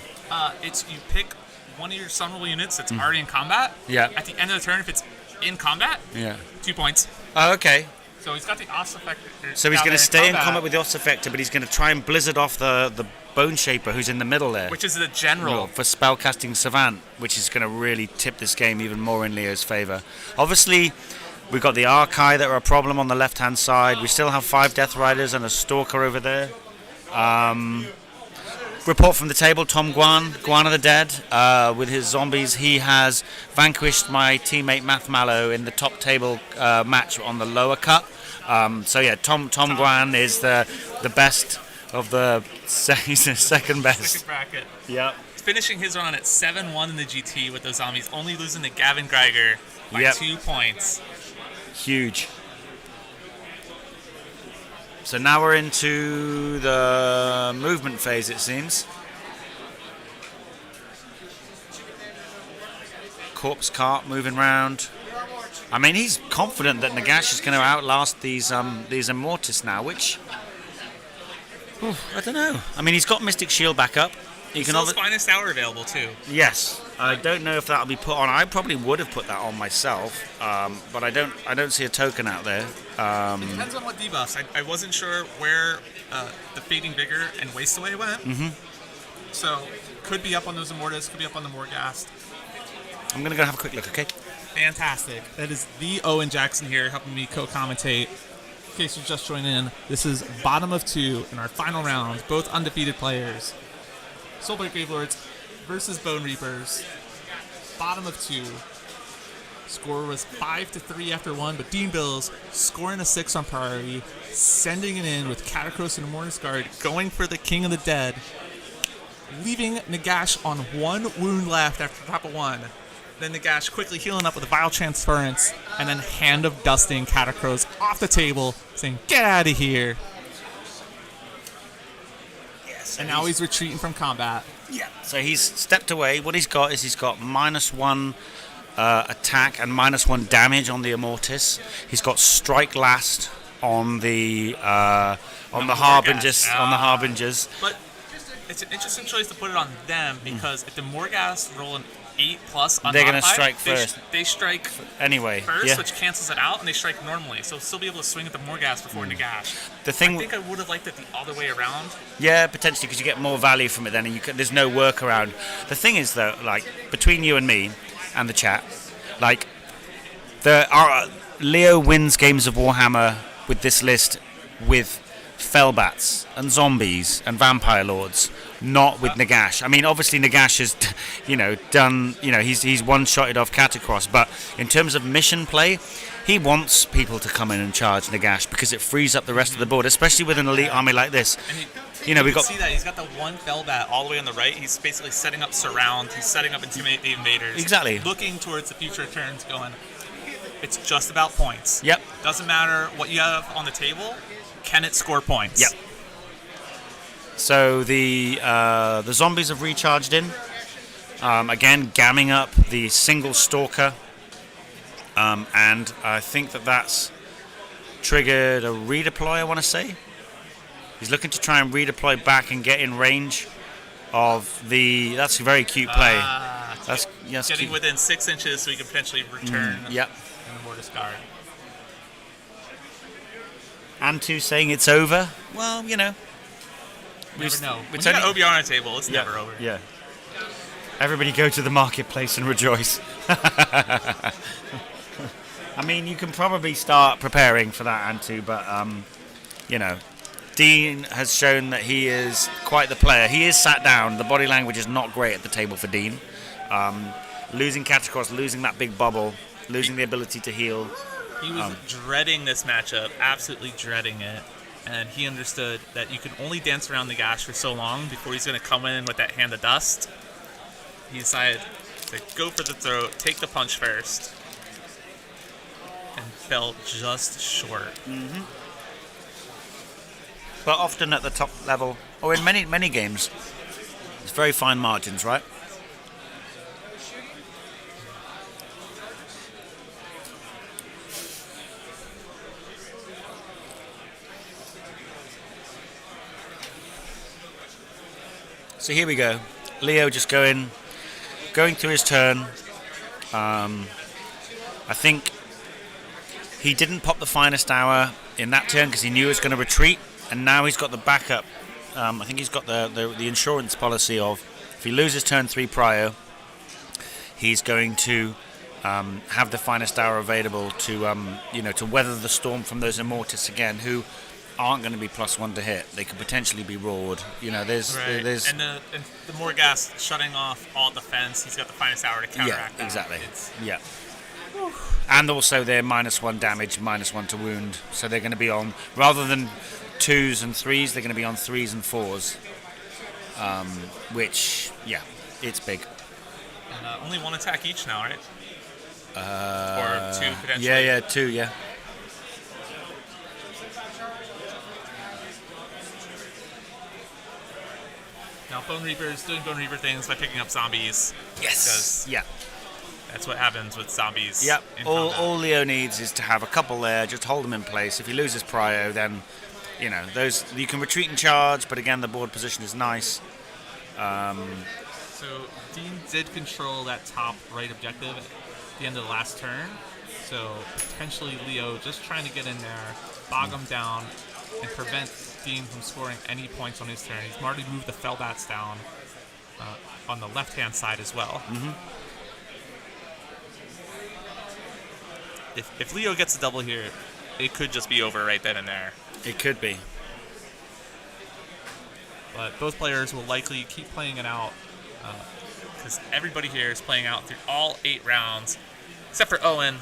it's you pick one of your summonable units that's already in combat. Yeah. At the end of the turn, if it's in combat, Yeah. 2 points. Oh, okay. So he's got the AoS effect. So he's going to stay in combat with the Oss Effector, but he's going to try and Blizzard off the Bone Shaper, who's in the middle there. which is the general. For spellcasting Savant, which is going to really tip this game even more in Leo's favour. Obviously, we've got the Archai that are a problem on the left-hand side. We still have 5 Death Riders and a Stalker over there. Report from the table, Tom Guan of the Dead, with his zombies. He has vanquished my teammate Math Mallow in the top table match on the lower cut. So yeah, Tom Guan is the best of the he's the second best. Second bracket. Yep. Finishing his run at 7-1 in the GT with those zombies, only losing to Gavin Geiger by Yep. 2 points. Huge. So now we're into the movement phase, it seems. Corpse cart moving around. I mean, he's confident that Nagash is going to outlast these Immortus now, which I don't know. I mean, he's got Mystic Shield back up. He can Still his finest hour available too. Yes, I don't know if that'll be put on. I probably would have put that on myself, but I don't see a token out there. It depends on what debuffs. I wasn't sure where the Fading Vigor and Waste Away went. Mm-hmm. So could be up on those Immortus, could be up on the Morghast. I'm gonna go have a quick look, okay? Fantastic. That is the Owen Jackson here helping me co-commentate. In case you're just joining in, this is bottom of 2 in our final round. Both undefeated players. Soulblight Gravelords versus Bone Reapers. Bottom of 2. Score was 5-3 after 1, but Dean Bills scoring a 6 on priority, sending it in with Catacross and Immortus Guard, going for the King of the Dead, leaving Nagash on 1 wound left after the top of 1. Then Nagash quickly healing up with a Vile Transference, and then Hand of Dusting Catacross off the table, saying, "Get out of here." Yes. And now he's retreating from combat. Yeah. So he's stepped away. What he's got is he's got -1 attack and -1 damage on the Immortus. He's got Strike Last on the Harbingers. On the Harbingers. But it's an interesting choice to put it on them because if the Morghast roll an 8+ unmodified, They're gonna strike first. They strike Anyway. first, Yeah. which cancels it out, and they strike normally. So still be able to swing at the Morghast before Nagash. The thing. I think I would have liked it the other way around. Yeah, potentially, because you get more value from it then, and there's no workaround. The thing is, though, like, between you and me and the chat, like, Leo wins games of Warhammer with this list with Fellbats and Zombies and Vampire Lords, not with Nagash. I mean, obviously Nagash has, done, he's one-shotted off Catacross, but in terms of mission play, he wants people to come in and charge Nagash because it frees up the rest of the board, especially with an elite army like this. And we've got. See that he's got the one Fellbat all the way on the right. He's basically setting up surround. He's setting up intimidate the invaders. Exactly. Looking towards the future turns, going. It's just about points. Yep. Doesn't matter what you have on the table. Can it score points? Yep. So the zombies have recharged in. Again, gamming up the single Stalker. And I think that's triggered a redeploy, I want to say. He's looking to try and redeploy back and get in range of the... That's a very cute play. That's getting cute. within 6 inches so he can potentially return Yep. in the Mortis Guard. Antu saying it's over. Well, You never know. When It's you got only- OBR on the table, it's never over. Yeah. Everybody go to the marketplace and rejoice. I mean, you can probably start preparing for that, Antu, but, Dean has shown that he is quite the player. He is sat down. The body language is not great at the table for Dean. Losing Catacross, losing that big bubble, losing the ability to heal. He was dreading this matchup, absolutely dreading it. And he understood that you can only dance around the Gash for so long before he's going to come in with that Hand of Dust. He decided to go for the throat, take the punch first, and fell just short. But often at the top level, or in many games, it's very fine margins, right? So here we go. Leo just going through his turn. I think he didn't pop the finest hour in that turn because he knew it was going to retreat, and now he's got the backup. I think he's got the insurance policy of if he loses turn 3 prio, he's going to have the finest hour available to to weather the storm from those Immortus again, who aren't going to be +1 to hit. They could potentially be roared. There's And the Morghast shutting off all defense. He's got the finest hour to counteract that. Exactly. Yeah. And also they're -1 damage, -1 to wound. So they're going to be on, rather than 2s and 3s, they're going to be on 3s and 4s. Which, yeah, it's big. And only 1 attack each now, right? Or 2 potentially. Yeah, 2, yeah. Now Bone Reaper is doing Bone Reaper things by picking up zombies. Yes. Yeah. That's what happens with zombies. Yep. In All combat. all Leo needs is to have a couple there, just hold them in place. If he loses prio, then those you can retreat and charge, but again the board position is nice. So Dean did control that top right objective at the end of the last turn. So potentially Leo just trying to get in there, bog him down, and prevent Dean from scoring any points on his turn. He's already moved the Fellbats down on the left-hand side as well. If Leo gets a double here, it could just be over right then and there. It could be. But both players will likely keep playing it out because everybody here is playing out through all 8 rounds, except for Owen,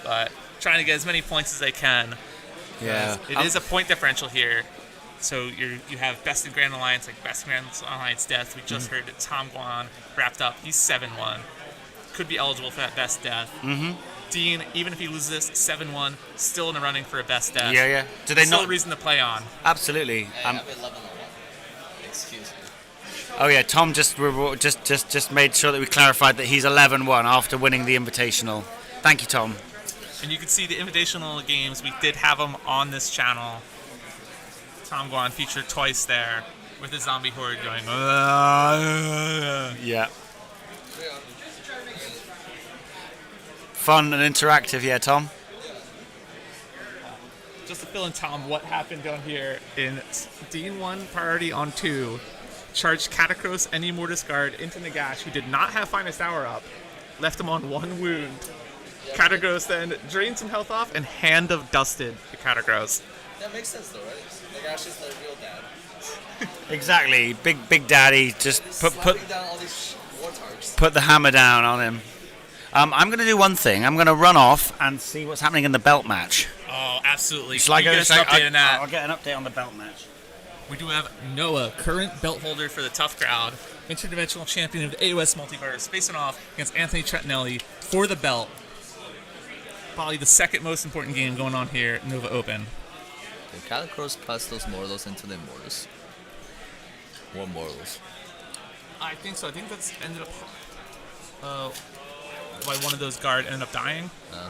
but trying to get as many points as they can. Yeah. It is a point differential here. So you have Best in Grand Alliance, like Best in Grand Alliance Death. We just heard that Tom Guan wrapped up. He's 7-1. Could be eligible for that Best Death. Dean, even if he loses this 7-1, still in the running for a Best Death. Yeah. Do they Still not? a reason to play on. Absolutely. I have 11-1. Excuse me. Oh yeah, Tom just made sure that we clarified that he's 11-1 after winning the Invitational. Thank you, Tom. And you can see the Invitational games. We did have them on this channel. Tom Guan featured twice there with the zombie horde going. Yeah. Fun and interactive, yeah, Tom. Just to fill in, Tom, what happened down here in Dean 1 priority on 2. Charged Catacross and Immortus Guard into Nagash, who did not have Finest Hour up. Left him on 1 wound. Catacross then drained some health off and Hand of Dusted the Catacross. That makes sense though, right? Nagash is the real dad. Exactly. Big Daddy just Slapping down all these wartarks. put the hammer down on him. I'm going to do one thing. I'm going to run off and see what's happening in the belt match. Oh, absolutely. Shall I go? Get us an update on that. I'll get an update on the belt match. We do have Noah, current belt holder for the Tough Crowd, interdimensional champion of the AoS multiverse, facing off against Anthony Trentinelli for the belt. Probably the second most important game going on here at Nova Open. Did Catacross pass those Mortals into the Immortus? More Mortals. I think so. I think that's ended up why one of those guard ended up dying. So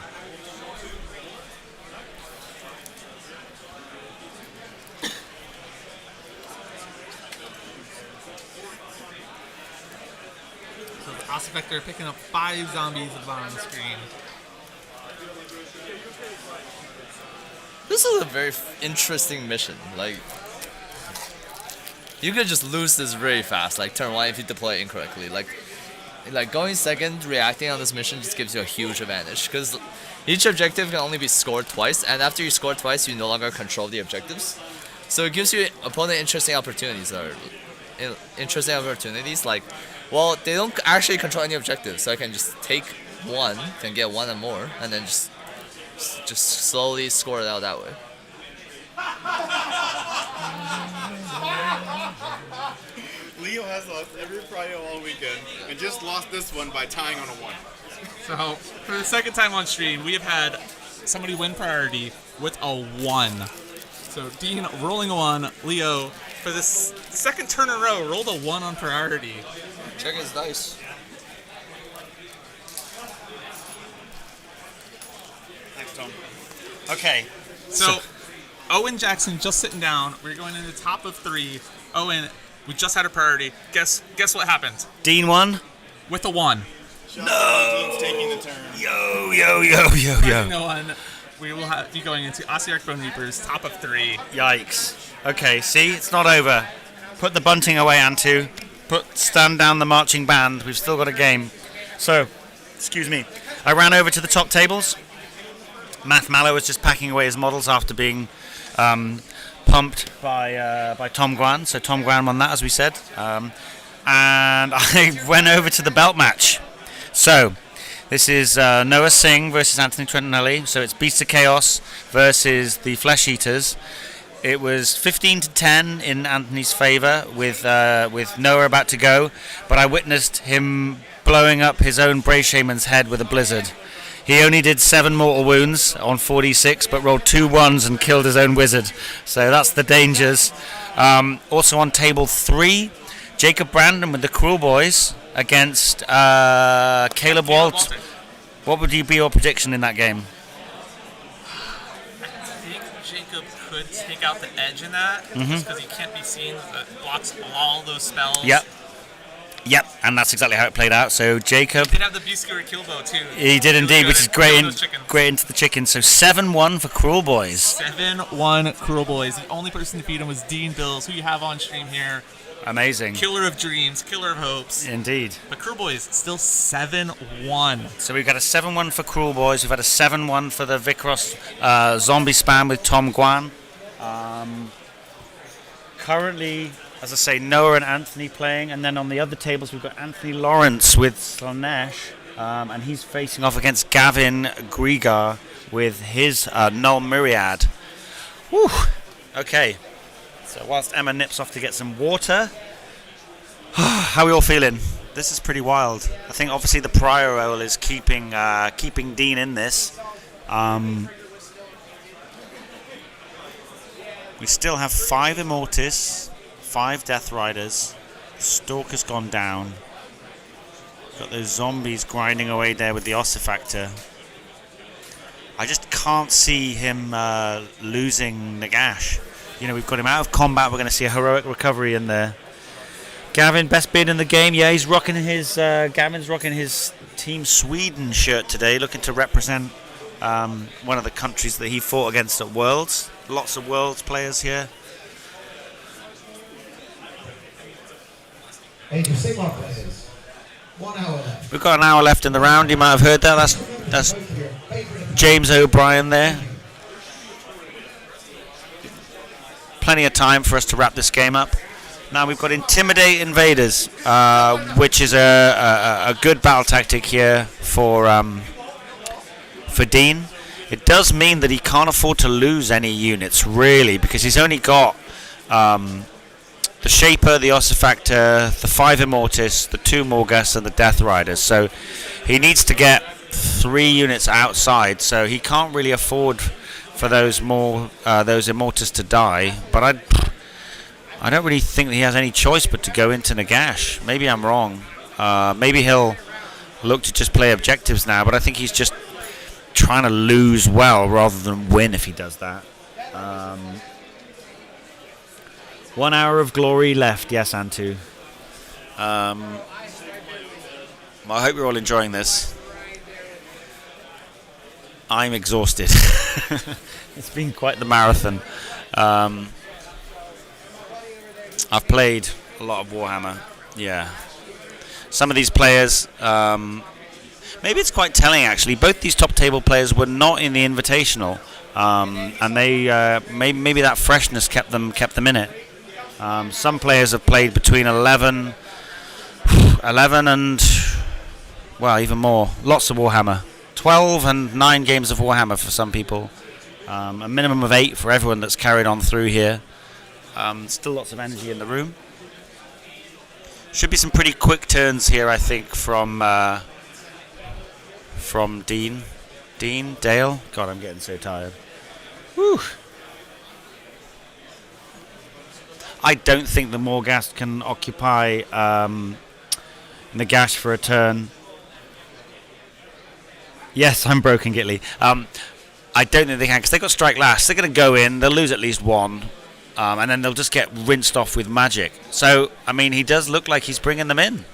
the Ossifector picking up 5 zombies at the bottom of the screen. This is a very interesting mission. Like, you could just lose this very fast. Like turn 1 if you deploy it incorrectly. Like going second, reacting on this mission just gives you a huge advantage because each objective can only be scored twice, and after you score twice, you no longer control the objectives. So it gives your opponent interesting opportunities. Like, well, they don't actually control any objectives, so I can just take 1, can get 1 and more, and then just slowly score it out that way. Leo has lost every prio all weekend and just lost this one by tying on a 1. So, for the second time on stream, we have had somebody win priority with a 1. So Dean rolling a 1. Leo, for this second turn in a row, rolled a 1 on priority. Check his dice. Thanks, Tom. Okay. So Owen Jackson just sitting down. We're going in the top of 3. Owen, we just had a priority. Guess what happened? Dean won. With a 1. Dean's taking the turn. Yo. No one. We will be going into Ossiarch Bone Reapers, top of 3. Yikes. Okay, see, it's not over. Put the bunting away, Antu. Stand down the marching band. We've still got a game. So, excuse me. I ran over to the top tables. Math Mallow was just packing away his models after being pumped by Tom Guan. So Tom Guan won that, as we said. And I went over to the belt match. So, this is Noah Singh versus Anthony Trentinelli. So it's Beasts of Chaos versus the Flesh Eaters. It was 15-10 in Anthony's favour with Noah about to go, but I witnessed him blowing up his own Brave Shaman's head with a blizzard. He only did 7 mortal wounds on 46, but rolled 2 1s and killed his own wizard. So that's the dangers. Also on table 3, Jacob Brandon with the Cruel Boys against Caleb Walt. What would be your prediction in that game? I think Jacob could take out the edge in that, just because he can't be seen. It blocks all those spells. Yep, and that's exactly how it played out. So Jacob, He did have the Beast Skewer kill bow too. he did indeed, good which is at great, killing those chickens. great into the chicken. So 7-1 for Cruel Boys. 7-1 Cruel Boys. The only person to beat him was Dean Bills, who you have on stream here. Amazing. Killer of dreams, killer of hopes. Indeed. But Cruel Boys still 7-1. So we've got a 7-1 for Cruel Boys. We've had a 7-1 for the Vicross zombie spam with Tom Guan. Currently, as I say, Noah and Anthony playing, and then on the other tables we've got Anthony Lawrence with Slanesh, and he's facing off against Gavin Griegar with his Null Myriad. Whew. Okay. So whilst Emma nips off to get some water, how are we all feeling? This is pretty wild. I think obviously the prior role is keeping Dean in this. We still have 5 Immortis, 5 Death Riders. Stalker's gone down. Got those zombies grinding away there with the Ossifactor. I just can't see him losing Nagash. You know, we've got him out of combat. We're going to see a heroic recovery in there. Gavin, best bid in the game. Yeah, he's rocking his. Gavin's rocking his Team Sweden shirt today, looking to represent one of the countries that he fought against at Worlds. Lots of Worlds players here. Age of Sigmar players. 1 hour left. We've got an hour left in the round. You might have heard that. That's James O'Brien there. Plenty of time for us to wrap this game up. Now we've got Intimidate Invaders, which is a good battle tactic here for Dean. It does mean that he can't afford to lose any units, really, because he's only got the Shaper, the Ossifactor, the 5 Immortis, the 2 Morgus, and the Death Riders. So he needs to get 3 units outside, so he can't really afford for those Immortis to die. But I don't really think that he has any choice but to go into Nagash. Maybe I'm wrong. Maybe he'll look to just play objectives now, but I think he's just trying to lose well rather than win if he does that. 1 hour of glory left, yes, Antu. Well, I hope you're all enjoying this. I'm exhausted. It's been quite the marathon. I've played a lot of Warhammer. Yeah. Some of these players, maybe it's quite telling actually. Both these top table players were not in the Invitational, and they maybe that freshness kept them in it. Some players have played between 11 and, well, even more. Lots of Warhammer. 12 and 9 games of Warhammer for some people. A minimum of 8 for everyone that's carried on through here. Still lots of energy in the room. Should be some pretty quick turns here, I think, from Dean. Dean, Dale. God, I'm getting so tired. Whew. I don't think the Morghast can occupy Nagash for a turn. Yes, I'm broken, Gitly. I don't think they can because they got strike last. They're going to go in. They'll lose at least one, and then they'll just get rinsed off with magic. So, I mean, he does look like he's bringing them in.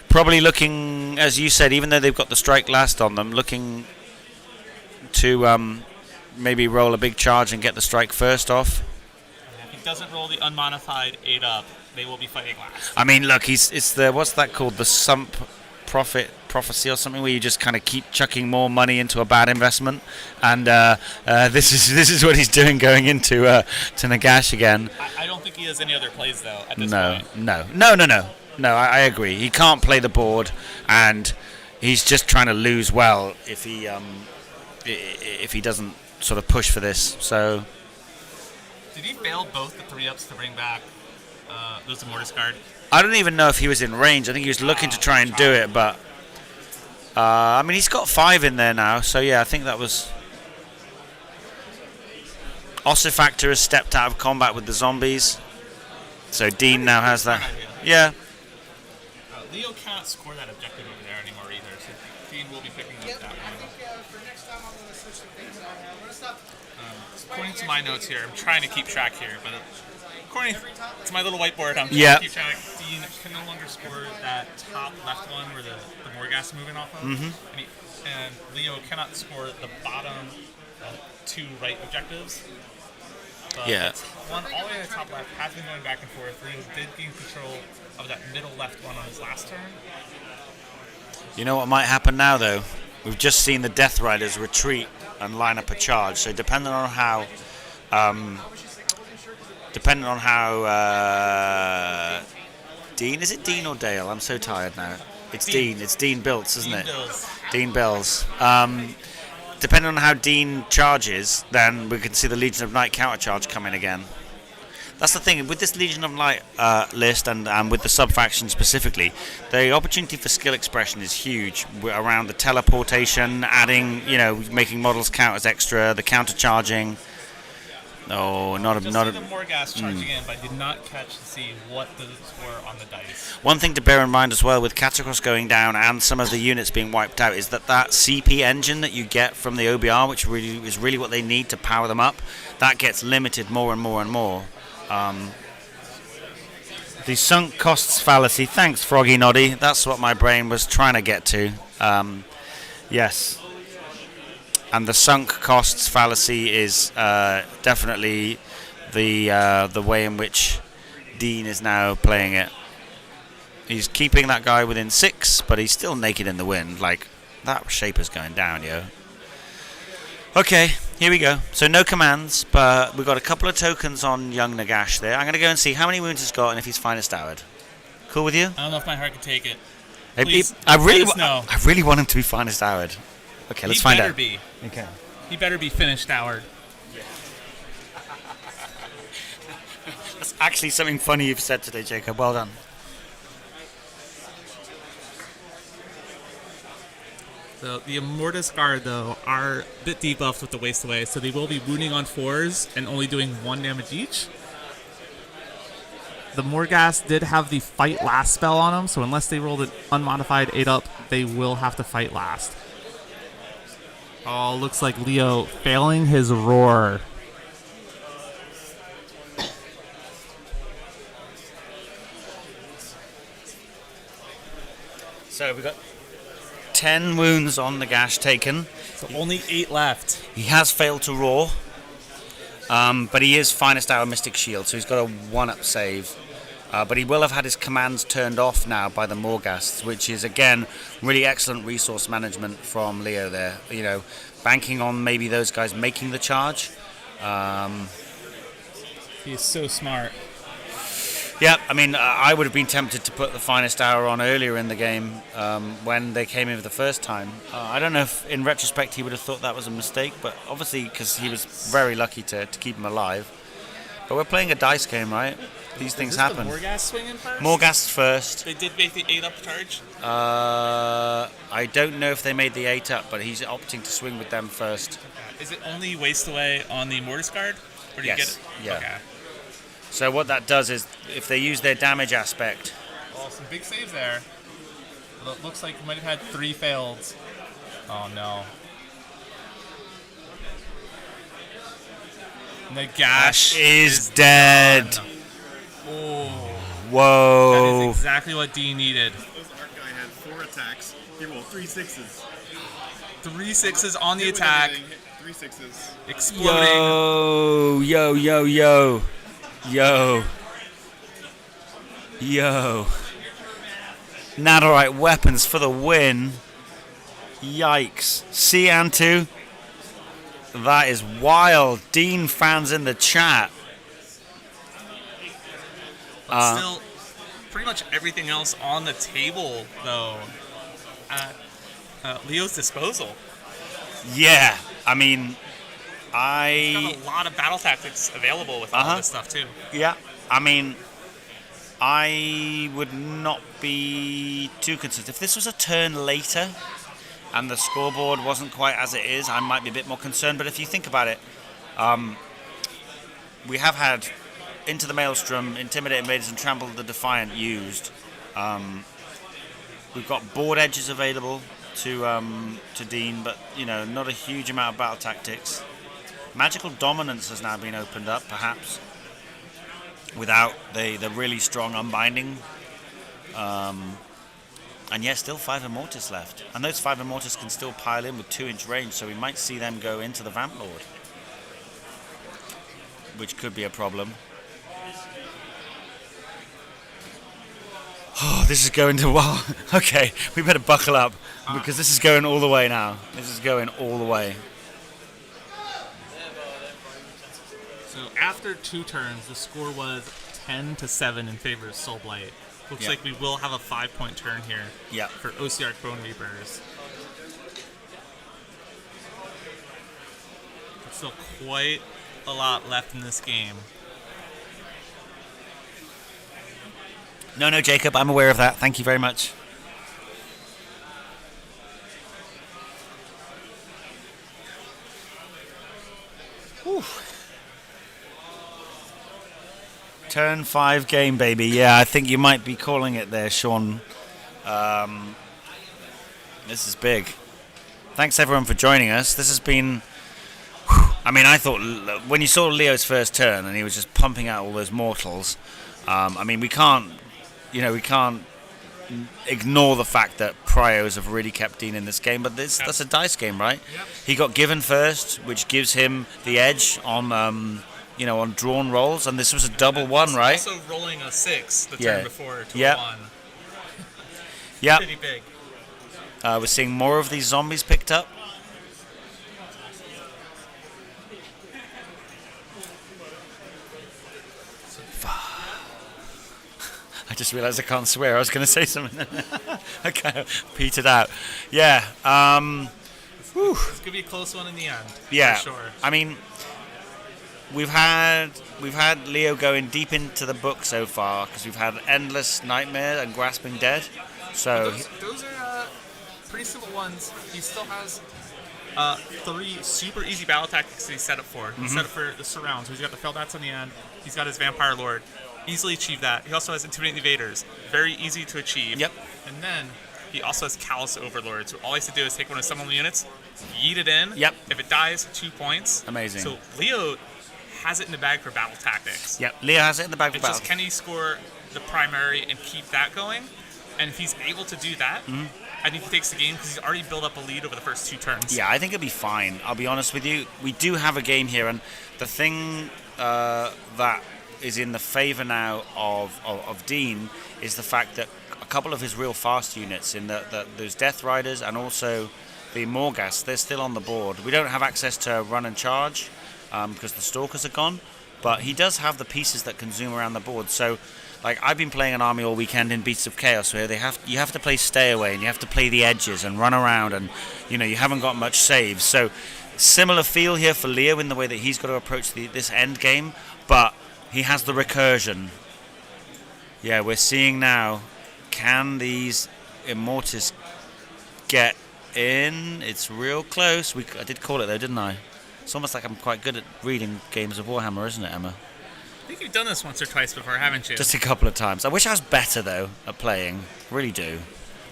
Probably looking, as you said, even though they've got the strike last on them, looking to maybe roll a big charge and get the strike first off. If he doesn't roll the unmodified 8-up, they will be fighting last. I mean, look, it's the what's that called? The sump prophecy or something, where you just kind of keep chucking more money into a bad investment, and this is what he's doing going into to Nagash again. I don't think he has any other plays though at this point. No. I agree. He can't play the board, and he's just trying to lose well if he doesn't sort of push for this. So. Did he fail both the 3-ups to bring back those Immortus card? I don't even know if he was in range. I think he was looking to try and do it, but I mean, he's got 5 in there now, so yeah, I think that was. Ossifactor has stepped out of combat with the zombies, so Dean now has that. Yeah. Leo cannot score that objective over there anymore either, so Dean will be picking up that one. According to my notes here, I'm trying to keep track here, but according to my little whiteboard, I'm trying to keep track. Dean can no longer score that top left one where the Morghast is moving off of, and Leo cannot score the bottom 2 right objectives. But one all the way to the top left has been going back and forth. Leo did gain control of that middle left one on his last turn. You know what might happen now, though? We've just seen the Death Riders retreat and line up a charge. So depending on how, Dean, is it Dean or Dale? I'm so tired now. It's Dean. It's Dean Biltz, isn't it? Dean Bills. Depending on how Dean charges, then we can see the Legion of Night countercharge come in again. That's the thing with this Legion of Light list and with the sub-faction specifically, the opportunity for skill expression is huge around the teleportation, adding, making models count as extra, the counter-charging. Oh, not a... the Morghast charging in, but I did not catch to see what those were on the dice. One thing to bear in mind as well with Katakros going down and some of the units being wiped out is that CP engine that you get from the OBR, which is really what they need to power them up, that gets limited more and more and more. The sunk costs fallacy. Thanks, Froggy Noddy. That's what my brain was trying to get to. Yes. And the sunk costs fallacy is definitely the way in which Dean is now playing it. He's keeping that guy within 6, but he's still naked in the wind. Like, that Shaper's going down, yo. Okay, here we go. So no commands, but we've got a couple of tokens on young Nagash there. I'm going to go and see how many wounds he's got and if he's finest houred. Cool with you? I don't know if my heart can take it. I really want him to be finest houred. Okay, let's find out. He better be. Okay. He better be finished houred. That's actually something funny you've said today, Jacob. Well done. So the Immortus Guard, though, are a bit debuffed with the Waste Away, so they will be wounding on 4s and only doing 1 damage each. The Morghast did have the Fight Last spell on them, so unless they rolled an unmodified 8-up, they will have to fight last. Oh, looks like Leo failing his roar. So we've got 10 wounds on Nagash taken. So only 8 left. He has failed to roar, but he is finest hour Mystic Shield, so he's got a 1-up save. But he will have had his commands turned off now by the Morghasts, which is, again, really excellent resource management from Leo there. Banking on maybe those guys making the charge. He is so smart. Yeah, I mean, I would have been tempted to put the finest hour on earlier in the game when they came in for the first time. I don't know if, in retrospect, he would have thought that was a mistake, but obviously because he was very lucky to keep him alive. But we're playing a dice game, right? These things Is this happen. the Morghast swinging first? Morghast first. They did make the 8-up charge. I don't know if they made the 8 up, but he's opting to swing with them first. Is it only waste away on the Mortis card? Or do you get Yes. it? Yeah. Okay. So what that does is, if they use their damage aspect, Well, some big saves there. Looks like you might have had 3 failed. Oh no. Nagash is dead. done. Oh, Whoa. that is exactly what Dean needed. Those Arc guy had 4 attacks. He rolled 3 6s. 3 6s on the Hit with attack, everything, hit 3 6s. exploding. Yo. Nadarite weapons for the win. Yikes. See, Antu? That is wild. Dean fans in the chat. But still, pretty much everything else on the table, though, at Leo's disposal. Yeah. I mean, Got a lot of battle tactics available with all this stuff, too. Yeah, I mean, I would not be too concerned. If this was a turn later and the scoreboard wasn't quite as it is, I might be a bit more concerned. But if you think about it, we have had Into the Maelstrom, Intimidate Invaders, and Trample the Defiant used. We've got board edges available to Dean, but not a huge amount of battle tactics. Magical Dominance has now been opened up, perhaps, without the really strong unbinding. And yes, still 5 Immortus left. And those 5 Immortus can still pile in with 2-inch range, so we might see them go into the Vamp Lord, which could be a problem. Oh, this is going to... Wow. Okay, we better buckle up, because this is going all the way now. This is going all the way. So after 2 turns, the score was 10-7 in favor of Soul Blight. Looks like we will have a 5-point turn here for OC Bone Reapers. There's still quite a lot left in this game. No, Jacob, I'm aware of that. Thank you very much. Whew. Turn 5 game, baby. Yeah, I think you might be calling it there, Sean. This is big. Thanks, everyone, for joining us. This has been... I mean, I thought when you saw Leo's first turn and he was just pumping out all those mortals, I mean, we can't ignore the fact that Prios have really kept Dean in this game, but that's a dice game, right? Yep. He got given first, which gives him the edge on on drawn rolls, and this was a double one, right? Also rolling a 6 the turn before to Yep. a 1. Yep. Pretty big. We're seeing more of these zombies picked up. I just realised I can't swear. I was going to say something. I kind of petered out. Yeah. It's going to be a close one in the end. Yeah. For sure. I mean, we've had Leo going deep into the book so far because we've had Endless Nightmare and Grasping Dead. So Those are pretty simple ones. He still has 3 super easy battle tactics that he's set up for. He's set up for the surrounds. He's got the Feldats on the end. He's got his Vampire Lord. Easily achieve that. He also has Intimidate the Invaders. Very easy to achieve. Yep. And then he also has Callous Overlord. So all he has to do is take one of his summon units, yeet it in. Yep. If it dies, 2 points. Amazing. So Leo has it in the bag for battle tactics. Yep, Leo has it in the bag for It's battle. just can he score the primary and keep that going? And if he's able to do that, I think he takes the game because he's already built up a lead over the first 2 turns. Yeah, I think it'll be fine. I'll be honest with you. We do have a game here, and the thing that is in the favour now of Dean is the fact that a couple of his real fast units, in those Death Riders and also the Morghast, they're still on the board. We don't have access to run and charge because the Stalkers are gone, but he does have the pieces that can zoom around the board. So, like, I've been playing an army all weekend in Beasts of Chaos where you have to play Stay Away and you have to play the edges and run around, and you haven't got much saves. So similar feel here for Leo in the way that he's got to approach this end game, but he has the recursion Yeah, we're seeing now. Can these Immortus get in? It's real close. I did call it though, didn't I? It's almost like I'm quite good at reading games of Warhammer, isn't it, Emma? I think you've done this once or twice before, haven't you? Just a couple of times. I wish I was better though at playing. Really do.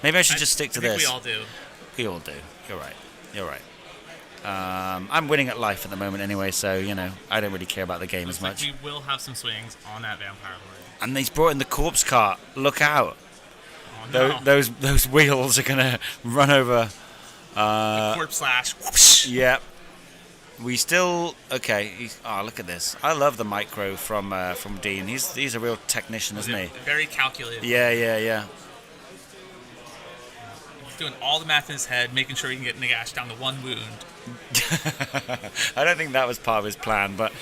Maybe I should just stick to I think this. we all do. We all do. You're right. You're right. I'm winning at life at the moment anyway, so I don't really care about the game Looks as much. like we will have some swings on that Vampire Lord. And he's brought in the corpse cart. Look out! Oh no. Those wheels are gonna run over. Corpse slash. Whoosh. Yep. We still okay. Look at this! I love the micro from Dean. He's a real technician, isn't he? Very calculated. Yeah. He's doing all the math in his head, making sure he can get Nagash down to one wound. I don't think that was part of his plan, but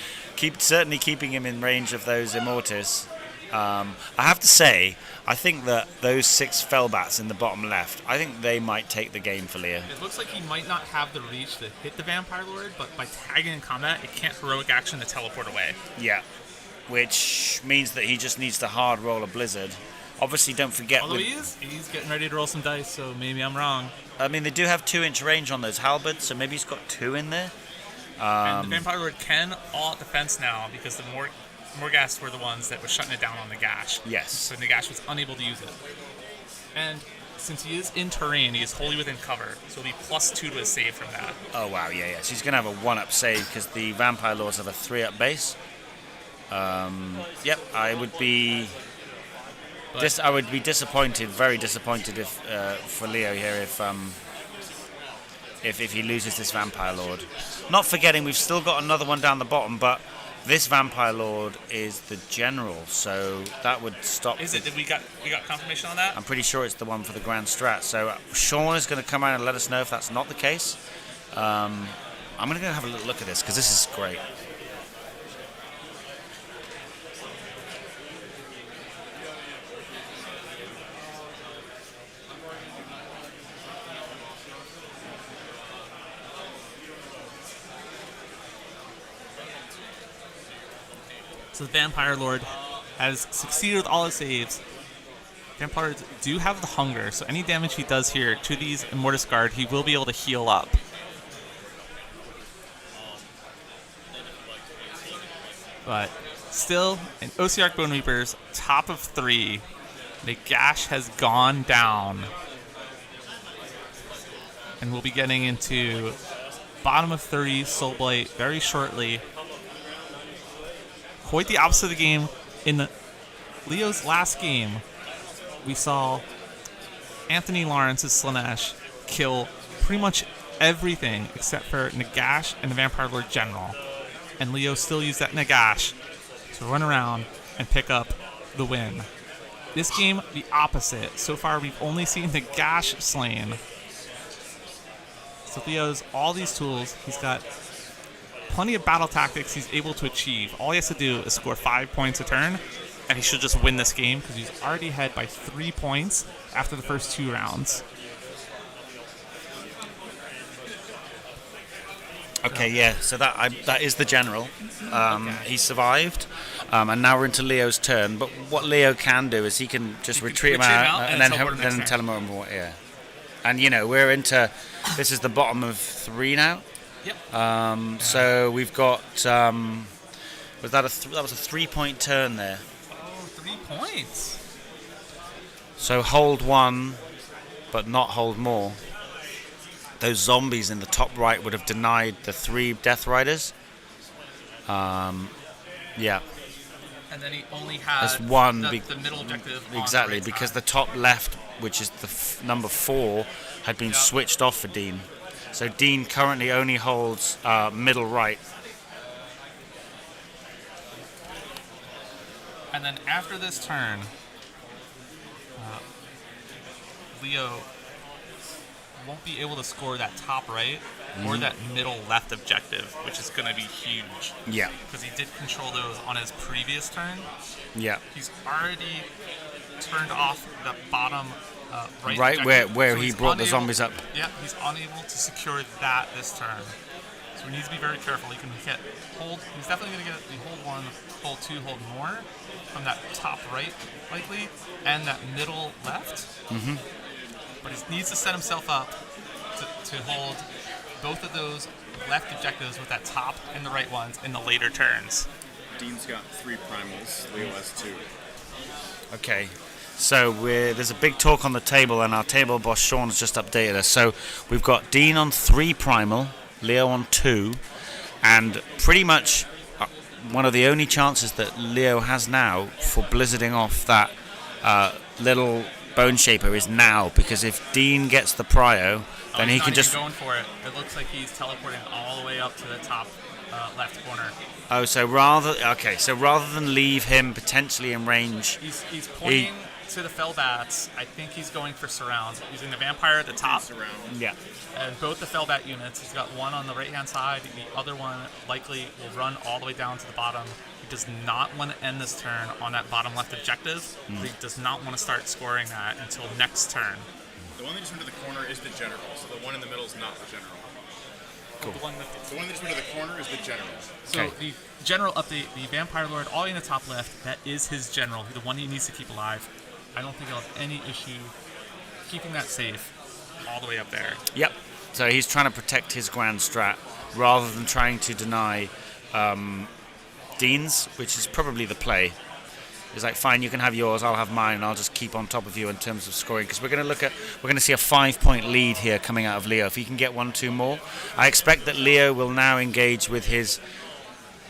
certainly keeping him in range of those Immortus. I have to say, I think that those 6 Fellbats in the bottom left, I think they might take the game for Leah. It looks like he might not have the reach to hit the Vampire Lord, but by tagging in combat, it can't heroic action to teleport away. Yeah, which means that he just needs to hard roll a Blizzard. Obviously, don't forget. Although he's getting ready to roll some dice, so maybe I'm wrong. I mean, they do have 2-inch range on those halberds, so maybe he's got 2 in there. And the Vampire Lord can all-out defense now because the Morghast were the ones that were shutting it down on Nagash. Yes. So Nagash was unable to use it. And since he is in terrain, he is wholly within cover, so he'll be +2 to his save from that. Oh, wow, yeah. So he's going to have a 1-up save because the Vampire Lords have a 3-up base. Yep, I would be disappointed, very disappointed if for Leo here if he loses this Vampire Lord. Not forgetting we've still got another one down the bottom, but this Vampire Lord is the general, so that would stop. Is it? Did we got confirmation on that? I'm pretty sure it's the one for the Grand Strat. So Sean is going to come out and let us know if that's not the case. I'm going to go have a little look at this because this is great. So the Vampire Lord has succeeded with all his saves. Vampires do have the hunger, so any damage he does here to these Immortus Guard, he will be able to heal up. But still, in OCR Bone Reapers, top of 3, Nagash has gone down. And we'll be getting into bottom of 30 Soulblight very shortly. Quite the opposite of the game. In Leo's last game, we saw Anthony Lawrence's Slanesh kill pretty much everything except for Nagash and the Vampire Lord General. And Leo still used that Nagash to run around and pick up the win. This game, the opposite. So far, we've only seen Nagash slain. So Leo's all these tools. He's got plenty of battle tactics he's able to achieve. All he has to do is score 5 points a turn, and he should just win this game because he's already ahead by 3 points after the first 2 rounds. Okay, yeah. So that is the general. He survived, and now we're into Leo's turn. But what Leo can do is he can just retreat him out and then tell him what. Yeah. And we're into. This is the bottom of 3 now. Yep. So we've got. Was that that was a 3-point turn there? Oh, 3 points. So hold 1, but not hold more. Those zombies in the top right would have denied the 3 Death Riders. Yeah. And then he only has That's one. The middle objective. Exactly, on the right because side. the top left, which is the number 4, had been switched off for Dean. So Dean currently only holds middle right. And then after this turn, Leo won't be able to score that top right or that middle left objective, which is going to be huge. Yeah. Because he did control those on his previous turn. Yeah. He's already turned off the bottom right Right objective. where So he he's brought the unable- zombies up. Yeah, he's unable to secure that this turn. So So he needs to be very careful. He can hit hold. He's definitely going to get the hold 1, hold 2, hold more from that top right, likely, and that middle left. Mm-hmm. But he needs to set himself up to hold both of those left objectives with that top and the right ones in the later turns. Dean's got 3 primals, Leo has 2. Okay. So there's a big talk on the table, and our table boss Sean has just updated us. So we've got Dean on 3 primal, Leo on 2, and pretty much one of the only chances that Leo has now for blizzarding off that little Bone Shaper is now, because if Dean gets the prio, then he can just going for it. It looks like he's teleporting all the way up to the top left corner. Oh, so rather than leave him potentially in range, He's pointing to the Fellbats. I think he's going for surround, using the vampire at the top. Surround. yeah. And both the Fellbat units, he's got one on the right-hand side. The other one likely will run all the way down to the bottom. He does not want to end this turn on that bottom left objective. But he does not want to start scoring that until next turn. The one that just went to the corner is the general, so the one in the middle is not the general. Cool. The one The one that just went to the corner is the general. So Okay. the general update, the Vampire Lord, all in the top left, that is his general, the one he needs to keep alive. I don't think he'll have any issue keeping that safe all the way up there. Yep. So he's trying to protect his grand strat rather than trying to deny Dean's, which is probably the play. It's like, fine, you can have yours, I'll have mine, and I'll just keep on top of you in terms of scoring. Because we're going to see a 5-point lead here coming out of Leo. If he can get 1-2 more, I expect that Leo will now engage with his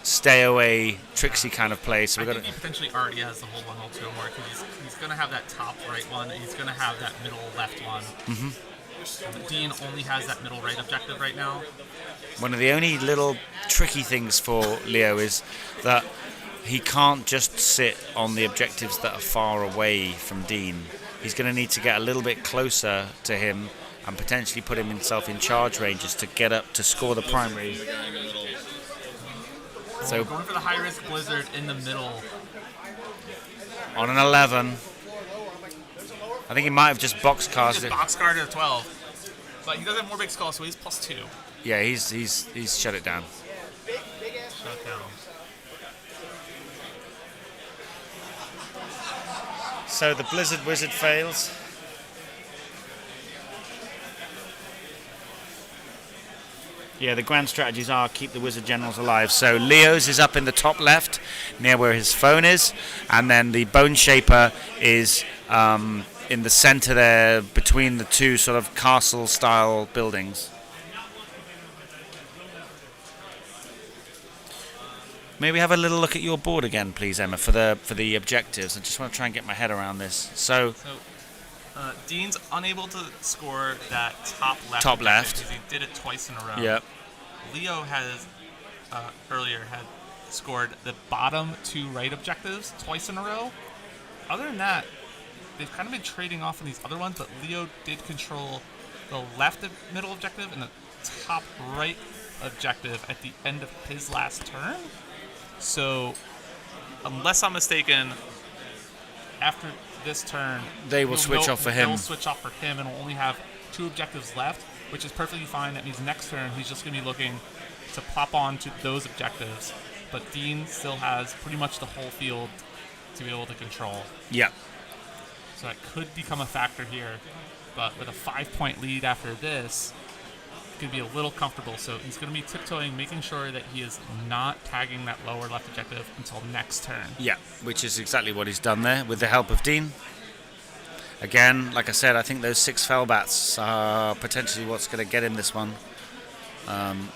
stay away, tricksy kind of play. So I we're think he potentially already has the hold 1, hold 2 more, because he's going to have that top right one, and he's going to have that middle left one. Mm-hmm. Dean only has that middle right objective right now. One of the only little tricky things for Leo is that he can't just sit on the objectives that are far away from Dean. He's going to need to get a little bit closer to him and potentially put himself in charge ranges to get up to score the primary. So Going for the high risk blizzard in the middle. on an 11, I think he might have just box cast Just it. boxcard at 12. But he does have more big skull, so he's +2. Yeah, he's shut it down. Shut down. So the Blizzard Wizard fails. Yeah, the grand strategies are keep the Wizard Generals alive. So Leo's is up in the top left, near where his phone is, and then the Bone Shaper is in the center there, between the two sort of castle-style buildings. Maybe have a little look at your board again, please, Emma, for the objectives. I just want to try and get my head around this. So Dean's unable to score that top left. Top objective left. because he did it twice in a row. Yep. Leo has earlier had scored the bottom 2 right objectives twice in a row. Other than that, they've kind of been trading off on these other ones, but Leo did control the left middle objective and the top right objective at the end of his last turn. So, unless I'm mistaken, after this turn, They will switch off for him. They'll switch off for him, and will only have 2 objectives left, which is perfectly fine. That means next turn he's just going to be looking to pop on to those objectives. But Dean still has pretty much the whole field to be able to control. Yeah. So that could become a factor here. But with a 5-point lead after this, it could be a little comfortable. So he's going to be tiptoeing, making sure that he is not tagging that lower left objective until next turn. Yeah, which is exactly what he's done there with the help of Dean. Again, like I said, I think those 6 Fellbats are potentially what's going to get him this one. And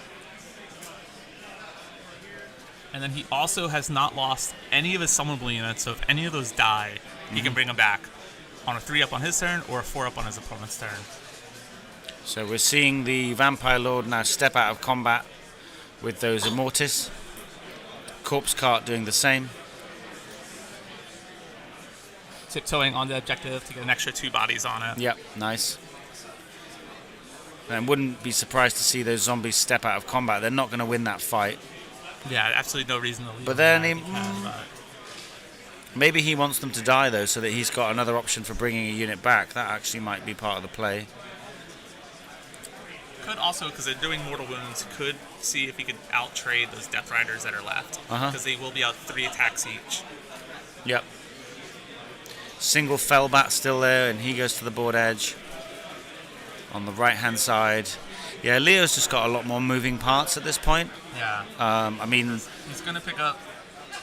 then he also has not lost any of his summonable units, so if any of those die, he can bring them back on a 3-up on his turn or a 4-up on his opponent's turn. So we're seeing the Vampire Lord now step out of combat with those Immortis. Corpse Cart doing the same. Tiptoeing on the objective to get an extra 2 bodies on it. Yep, nice. And wouldn't be surprised to see those zombies step out of combat. They're not going to win that fight. Yeah, absolutely no reason to leave. But then him he- back. He can, but Maybe he wants them to die, though, so that he's got another option for bringing a unit back. That actually might be part of the play. could also, because they're doing Mortal Wounds, could see if he could out-trade those Death Riders that are left. Because they will be out 3 attacks each. Yep. Single Fellbat still there, and he goes to the board edge. On the right-hand side. Yeah, Leo's just got a lot more moving parts at this point. Yeah. I mean, He's going to pick up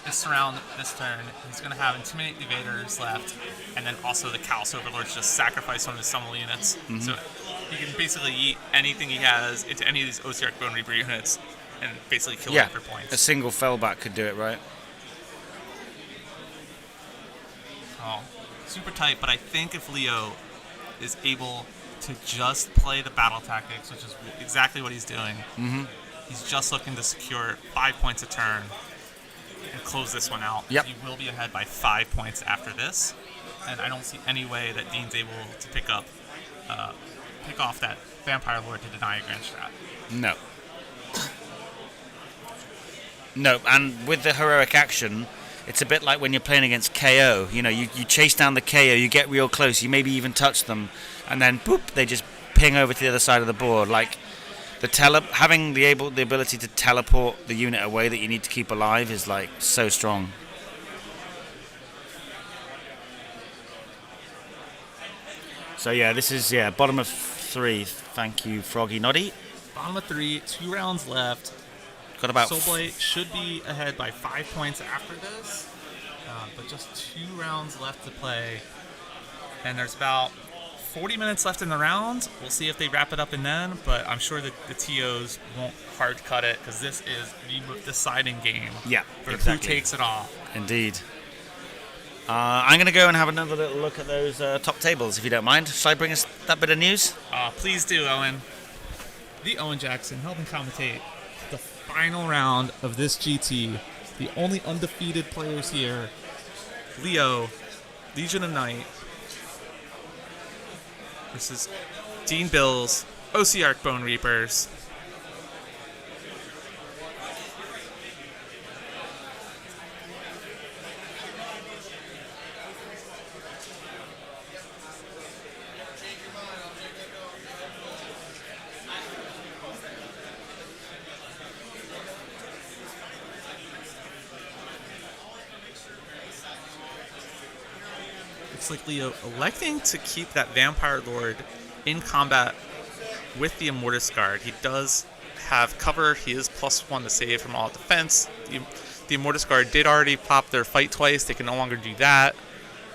this surround this turn. He's going to have Intimidate Evaders left, and then also the Chaos Overlords just sacrifice one of his summonable units. So he can basically eat anything he has into any of these OCR Bone Reaper units and basically kill them for points. a single Fellbat could do it, right? Oh, super tight, but I think if Leo is able to just play the battle tactics, which is exactly what he's doing, he's just looking to secure 5 points a turn and close this one out. Yep. He will be ahead by 5 points after this, and I don't see any way that Dean's able to pick off that Vampire Lord to deny a Grand Strat. No. No, and with the heroic action, it's a bit like when you're playing against KO. You know, you chase down the KO, you get real close, you maybe even touch them, and then boop, they just ping over to the other side of the board. Like having the ability to teleport the unit away that you need to keep alive is like so strong. So yeah, this is bottom of 3. Thank you, Froggy Noddy. Bottom of 3, 2 rounds left. Got about Soulblight should be ahead by 5 points after this, but just 2 rounds left to play. And there's about 40 minutes left in the round. We'll see if they wrap it up in then, but I'm sure that the TOs won't hard cut it because this is the deciding game for who takes it all. Indeed. I'm going to go and have another little look at those top tables, if you don't mind. Shall I bring us that bit of news? Please do, Owen. The Owen Jackson helping commentate the final round of this GT. The only undefeated players here: Leo, Legion of Night, versus Dean Bills, OC Bone Reapers. Looks like Leo electing to keep that Vampire Lord in combat with the Immortus Guard. He does have cover. He is +1 to save from all defense. The Immortus Guard did already pop their fight twice. They can no longer do that.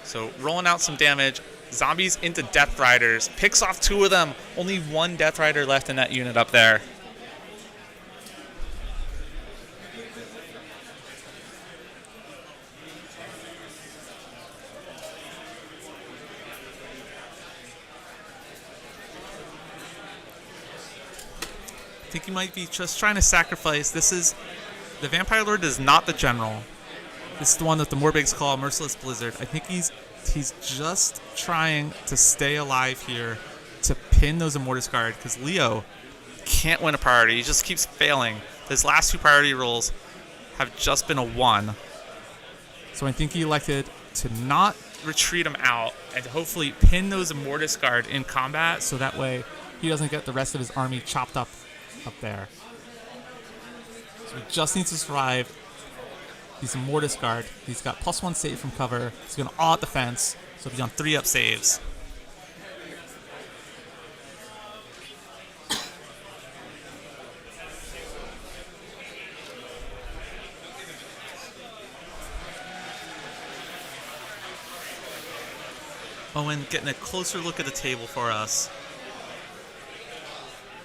So rolling out some damage. Zombies into Death Riders. Picks off 2 of them. Only 1 Death Rider left in that unit up there. I think he might be just trying to sacrifice. This is the Vampire Lord is not the general. This is the one that the Morbigs call Merciless Blizzard. I think he's just trying to stay alive here to pin those Immortus Guard because Leo can't win a priority. He just keeps failing. His last 2 priority rolls have just been a 1. So I think he elected to not retreat him out and to hopefully pin those Immortus Guard in combat so that way he doesn't get the rest of his army chopped up there. So he just needs to survive these Immortus Guard. He's got +1 save from cover. He's going to all out defense, so he's on 3 up saves. Owen getting a closer look at the table for us.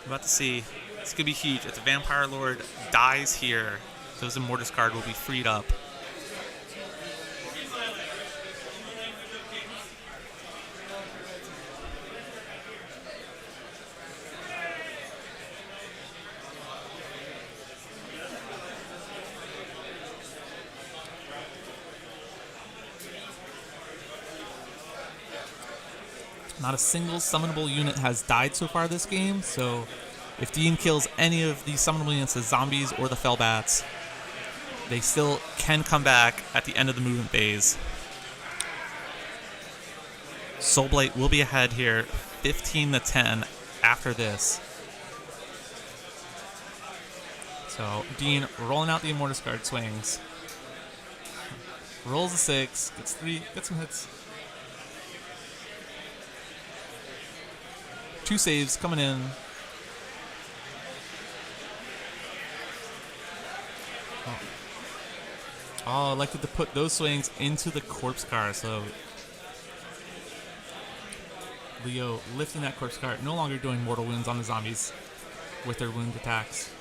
We're about to see. It's going to be huge. If the Vampire Lord dies here, those Immortus Guard will be freed up. Not a single summonable unit has died so far this game, so if Dean kills any of these summonable units, the zombies or the Fellbats, they still can come back at the end of the movement phase. Soulblight will be ahead here, 15-10 after this. So Dean rolling out the Immortus card swings. Rolls a 6, gets 3, gets some hits. 2 saves coming in. Oh, elected to put those swings into the corpse card. So Leo lifting that corpse card, no longer doing mortal wounds on the zombies with their wound attacks.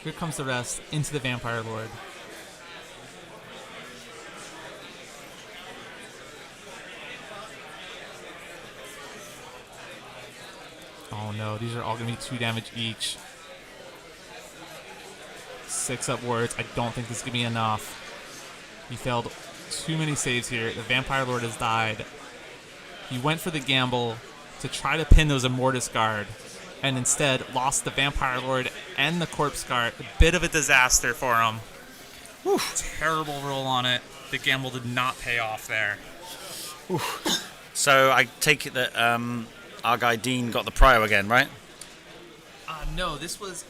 Here comes the rest into the Vampire Lord. Oh no, these are all going to be 2 damage each. 6 upwards. I don't think this is going to be enough. He failed too many saves here. The Vampire Lord has died. He went for the gamble to try to pin those Immortus Guard, and instead lost the Vampire Lord and the Corpse Guard. A bit of a disaster for him. Whew. Terrible roll on it. The gamble did not pay off there. So I take it that our guy Dean got the prio again, right? No, this was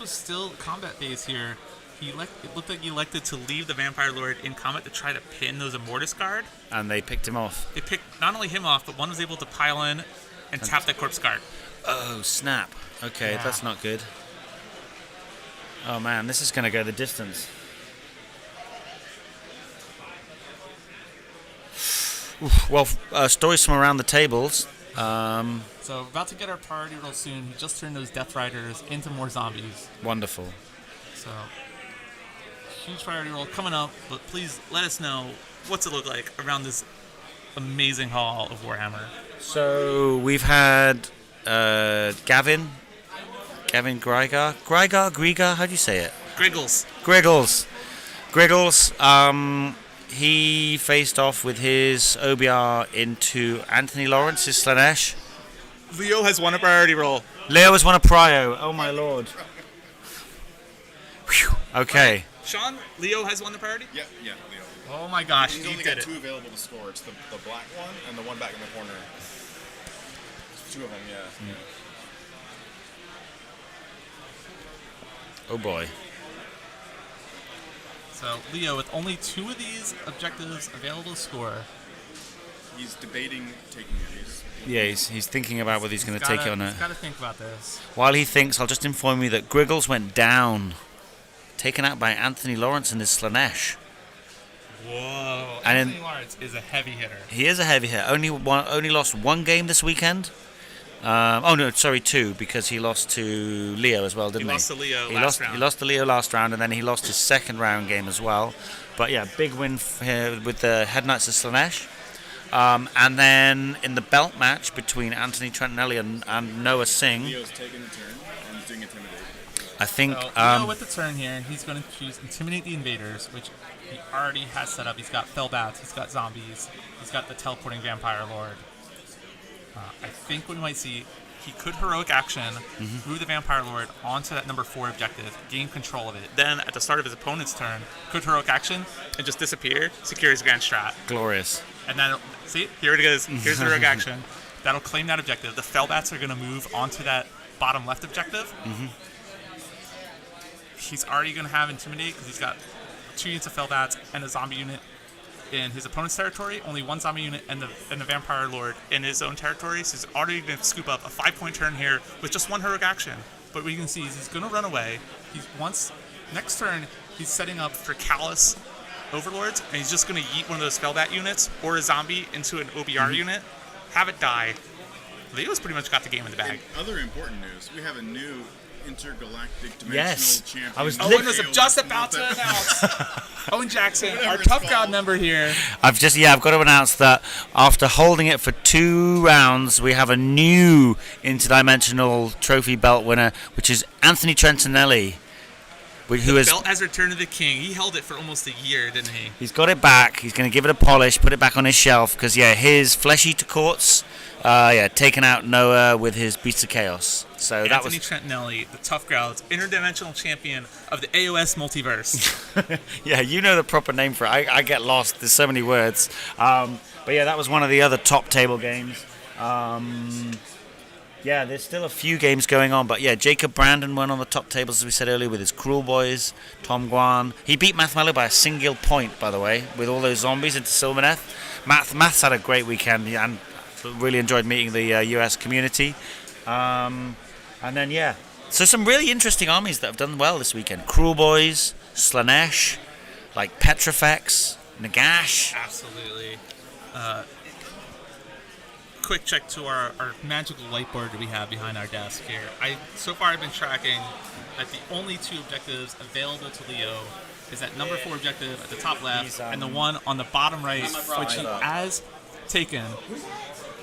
still combat phase here. It looked like he elected to leave the Vampire Lord in combat to try to pin those Immortus Guard. And they picked him off. They picked not only him off, but one was able to pile in and tap that Corpse Guard. Oh, snap. Okay, Yeah. that's not good. Oh, man, this is going to go the distance. Oof, well, stories from around the tables. So about to get our priority roll soon. He just turned those Death Riders into more zombies. Wonderful. So huge priority roll coming up, but please let us know what's it look like around this amazing hall of Warhammer. So we've had Gavin Grigar, how do you say it? Griggles. Griggles. He faced off with his OBR into Anthony Lawrence's Slanesh. Leo has won a priority roll. Leo has won a prio. Oh my lord. Whew. Okay. Sean, Leo has won the priority? Yeah, Leo. Oh my gosh, He's he only did got it. 2 available to score. It's the black one and the one back in the corner. 2 of them, yeah. Oh boy. So Leo, with only 2 of these objectives available to score, He's debating taking it. Yeah, he's thinking about whether he's going to take it or not. He's got to think about this. While he thinks, I'll just inform you that Griggles went down, taken out by Anthony Lawrence and his Slanesh. Whoa! And Anthony Lawrence is a heavy hitter. He is a heavy hitter. Only lost 1 game this weekend. 2 because he lost to Leo as well, didn't he? He lost to Leo He round. lost to Leo last round, and then he lost his second round game as well. But yeah, big win here with the Head Knights of Slanesh. And then in the belt match between Anthony Trentinelli and Noah Singh, Leo's taking the turn and he's doing Intimidate. I think So Leo with the turn here, he's going to choose Intimidate the Invaders, which he already has set up. He's got Fellbats, he's got Zombies, he's got the Teleporting Vampire Lord. I think what we might see, he could Heroic Action, move the Vampire Lord onto that number 4 objective, gain control of it. Then at the start of his opponent's turn, could Heroic Action and just disappear, secure his Grand Strat. glorious. And then, see, here it is. Here's the Heroic Action. That'll claim that objective. The Fellbats are going to move onto that bottom left objective. He's already going to have Intimidate because he's got 2 units of Fellbats and a zombie unit in his opponent's territory. Only 1 zombie unit and the Vampire Lord in his own territory. So he's already going to scoop up a 5-point turn here with just 1 Heroic Action. But what you can see is he's going to run away. Next turn, he's setting up for Callous Overlords, and he's just going to yeet one of those Spellbat units or a zombie into an OBR unit, have it die. Leo's pretty much got the game in the bag. And other important news, we have a new intergalactic dimensional Yes. champion. I was Owen was AoS just about to Multi- announce. Owen Jackson, our it's tough crowd called. member here. I've got to announce that after holding it for 2 rounds, we have a new interdimensional trophy belt winner, which is Anthony Trentinelli, who has Belt has returned to the king. He held it for almost a year, didn't he? he's got it back. He's going to give it a polish, put it back on his shelf because his Flesh Eater Courts, taken out Noah with his Beasts of Chaos. So that Anthony was Trentinelli, the tough crowds, interdimensional champion of the AoS multiverse. you know the proper name for it. I get lost. There's so many words. But yeah, that was one of the other top table games. Yeah, there's still a few games going on, but yeah, Jacob Brandon won on the top tables, as we said earlier, with his Cruel Boys, Tom Guan. He beat Math Mello by a single point, by the way, with all those zombies into Sylvaneth. Math's had a great weekend and really enjoyed meeting the US community. And then, yeah, so some really interesting armies that have done well this weekend. Cruel Boys, Slanesh, like Petrifex, Nagash. Absolutely. Quick check to our magical whiteboard that we have behind our desk here. So far I've been tracking that the only 2 objectives available to Leo is that number 4 objective at the top left and the one on the bottom right, which he has taken.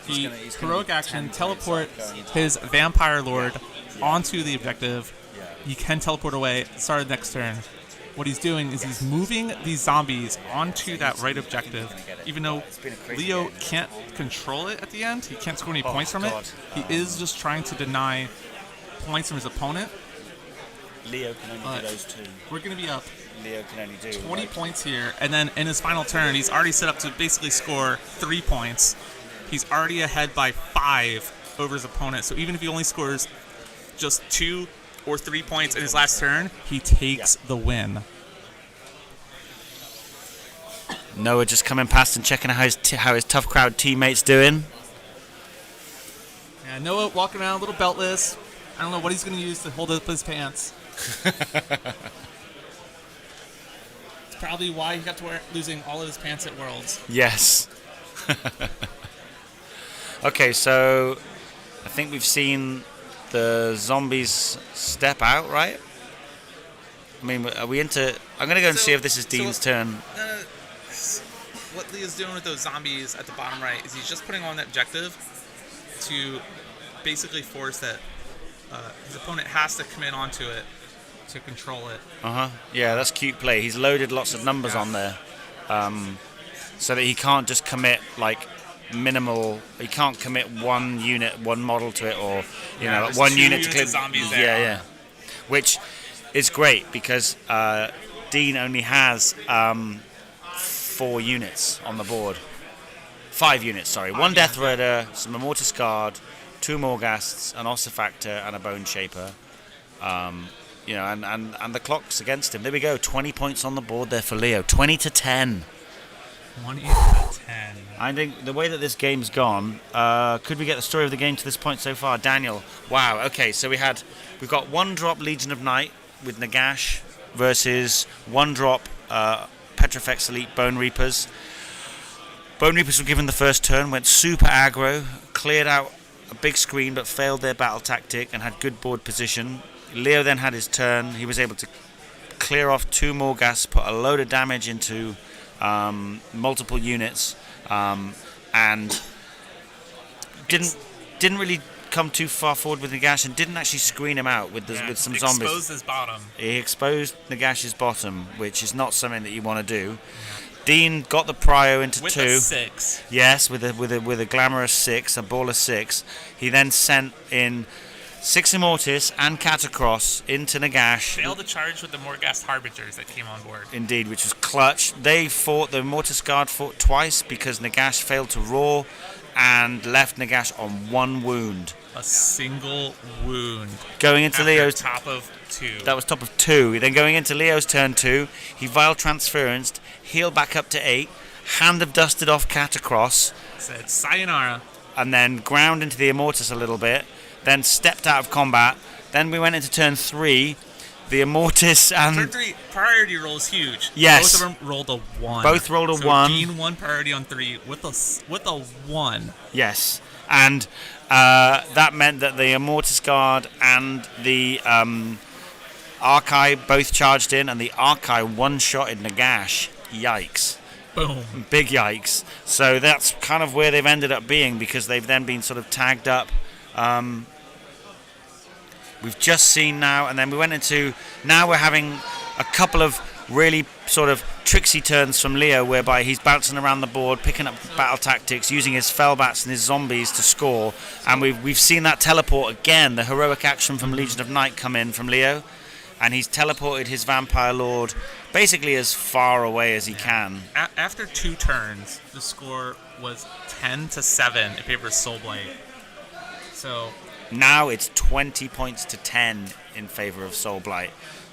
He heroic action teleport his Vampire Lord onto the objective. He can teleport away at the start of the next turn. What he's doing is he's moving these zombies onto that right objective. Even though Leo can't control it at the end, he can't score any points from it, he is just trying to deny points from his opponent. Leo can only do those 2. We're going to be up Leo can only do 20 points here, and then in his final turn, he's already set up to basically score 3 points. He's already ahead by 5 over his opponent, so even if he only scores just 2 or 3 points in his last turn, he takes the win. Noah just coming past and checking how his tough crowd teammates doing. Yeah, Noah walking around a little beltless. I don't know what he's going to use to hold up his pants. It's probably why he got to losing all of his pants at Worlds. Yes. Okay, so I think we've seen the zombies step out, right? I mean, are we into... I'm going to go and see if this is Dean's turn. What Leo's doing with those zombies at the bottom right is he's just putting on that objective to basically force that his opponent has to come in onto it to control it. Yeah, that's cute play. He's loaded lots of numbers on there, so that he can't just commit like minimal. He can't commit one unit, one model to it, or one unit to clear. Zombies there. Yeah. Which is great because Dean only has 4 units on the board. 5 units, sorry. 1 Death Raider, some Immortus Guard, 2 Morghasts, an Ossifactor, and a Bone Shaper. And the clock's against him. There we go. 20 points on the board there for Leo. 20 to 10. 20 to 10. I think the way that this game's gone, could we get the story of the game to this point so far? Daniel, wow. Okay, so we've got 1-drop Legion of Night with Nagash versus 1-drop Petrifex Elite Bone Reapers. Bone Reapers were given the first turn, went super aggro, cleared out a big screen but failed their battle tactic and had good board position. Leo then had his turn. He was able to clear off 2 Morghasts, put a load of damage into multiple units, and didn't really come too far forward with Nagash and didn't actually screen him out with some zombies. Exposed his bottom. He exposed Nagash's bottom, which is not something that you want to do. Dean got the prio into with 2. A 6. Yes, with a glamorous 6, a ball of 6. He then sent in 6 Immortis and Catacross into Nagash. Failed to charge with the Morghast Harbingers that came on board. Indeed, which was clutch. The Immortus Guard fought twice because Nagash failed to roar and left Nagash on 1 wound. A single wound. Going into Leo's top of 2. That was top of 2. Then going into Leo's turn 2, he Vile Transferenced, healed back up to 8, Hand of Dusted off Catacross. Said sayonara. And then ground into the Immortus a little bit. Then stepped out of combat. Then we went into turn 3. The Immortus and... Turn 3, priority roll is huge. Yes. Both of them rolled a 1. Both rolled a so 1. Dean 1 priority on 3 with a 1. Yes. And that meant that the Immortus Guard and the Archive both charged in, and the Archive one-shotted Nagash. Yikes. Boom. Big yikes. So that's kind of where they've ended up being, because they've then been sort of tagged up. We've just seen now, and then we went into... Now we're having a couple of really sort of tricksy turns from Leo, whereby he's bouncing around the board, picking up battle tactics, using his Fellbats and his zombies to score. And we've seen that teleport again, the heroic action from Legion of Night come in from Leo. And he's teleported his Vampire Lord basically as far away as he can. After 2 turns, the score was 10 to 7 in favor of Soulblight. So Now it's 20 points to 10 in favor of Soul Blight.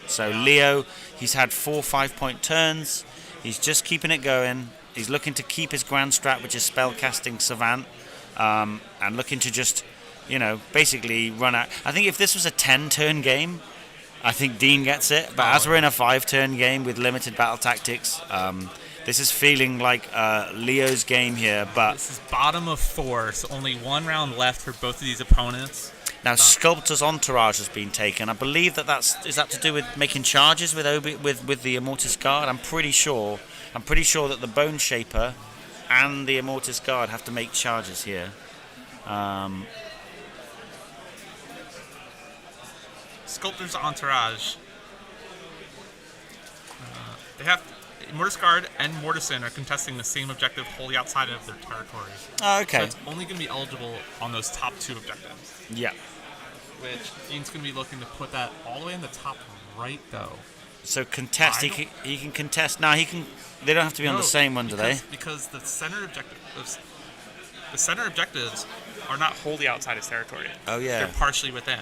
So Leo, he's had 4 5-point turns. He's just keeping it going. He's looking to keep his grand strat, which is spellcasting Savant, and looking to just, basically run out. I think if this was a 10-turn game, I think Dean gets it. But as we're in a 5-turn game with limited battle tactics, this is feeling like Leo's game here. But This is bottom of 4, so only 1 round left for both of these opponents. now Sculptor's Entourage has been taken. I believe is that to do with making charges with with the Immortus Guard. I'm pretty sure that the Bone Shaper and the Immortus Guard have to make charges here. Sculptor's Entourage. They have Mortis Guard and Mortison are contesting the same objective wholly outside of their territory. Oh, So okay. it's only going to be eligible on those top 2 objectives. Yeah. Which Dean's going to be looking to put that all the way in the top right, though. So contest. I He can contest. Now he can. They don't have to be on the same one, do they? Because the center objectives are not wholly outside his territory. Oh yeah. They're partially within.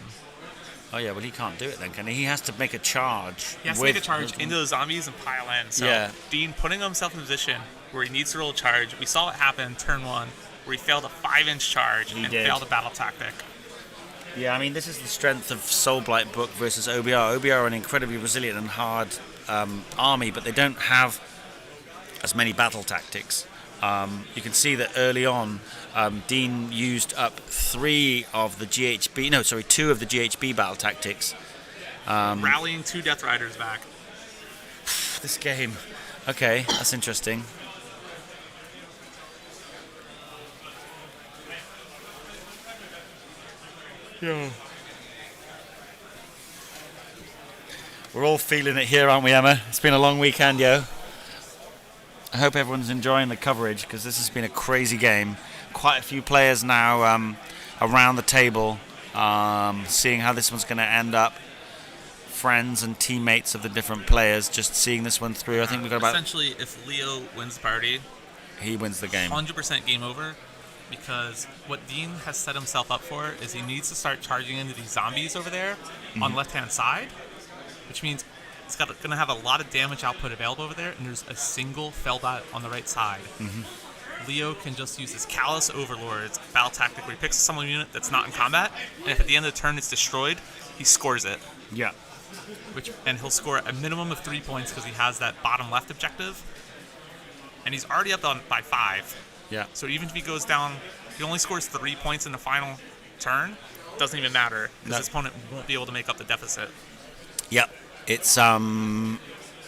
Oh yeah. Well, he can't do it then, can he? He has to make a charge. He has to make a charge into the zombies and pile in. So Yeah. Dean putting himself in a position where he needs to roll a charge. We saw it happen turn 1, where he failed a 5-inch charge and did. failed a battle tactic. Yeah, I mean, this is the strength of Soul Blight Book versus OBR. OBR are an incredibly resilient and hard army, but they don't have as many battle tactics. You can see that early on, Dean used up 2 of the GHB battle tactics. Rallying 2 Death Riders back. This game. Okay, that's interesting. Yeah. We're all feeling it here, aren't we, Emma? It's been a long weekend, yo. I hope everyone's enjoying the coverage because this has been a crazy game. Quite a few players now around the table, seeing how this one's going to end up. Friends and teammates of the different players just seeing this one through. I think we've got about... Essentially, if Leo wins the party, He wins the game. 100% game over. Because what Dean has set himself up for is he needs to start charging into these zombies over there on the left-hand side, which means it's going to have a lot of damage output available over there, and there's a single fell dot on the right side. Leo can just use his Callous Overlord's battle tactic where he picks someone unit that's not in combat, and if at the end of the turn it's destroyed, he scores it. Yeah. And he'll score a minimum of 3 points because he has that bottom left objective, and he's already up by 5. Yeah. So even if he goes down, if he only scores 3 points in the final turn, doesn't even matter because his opponent won't be able to make up the deficit. Yep. It's I'm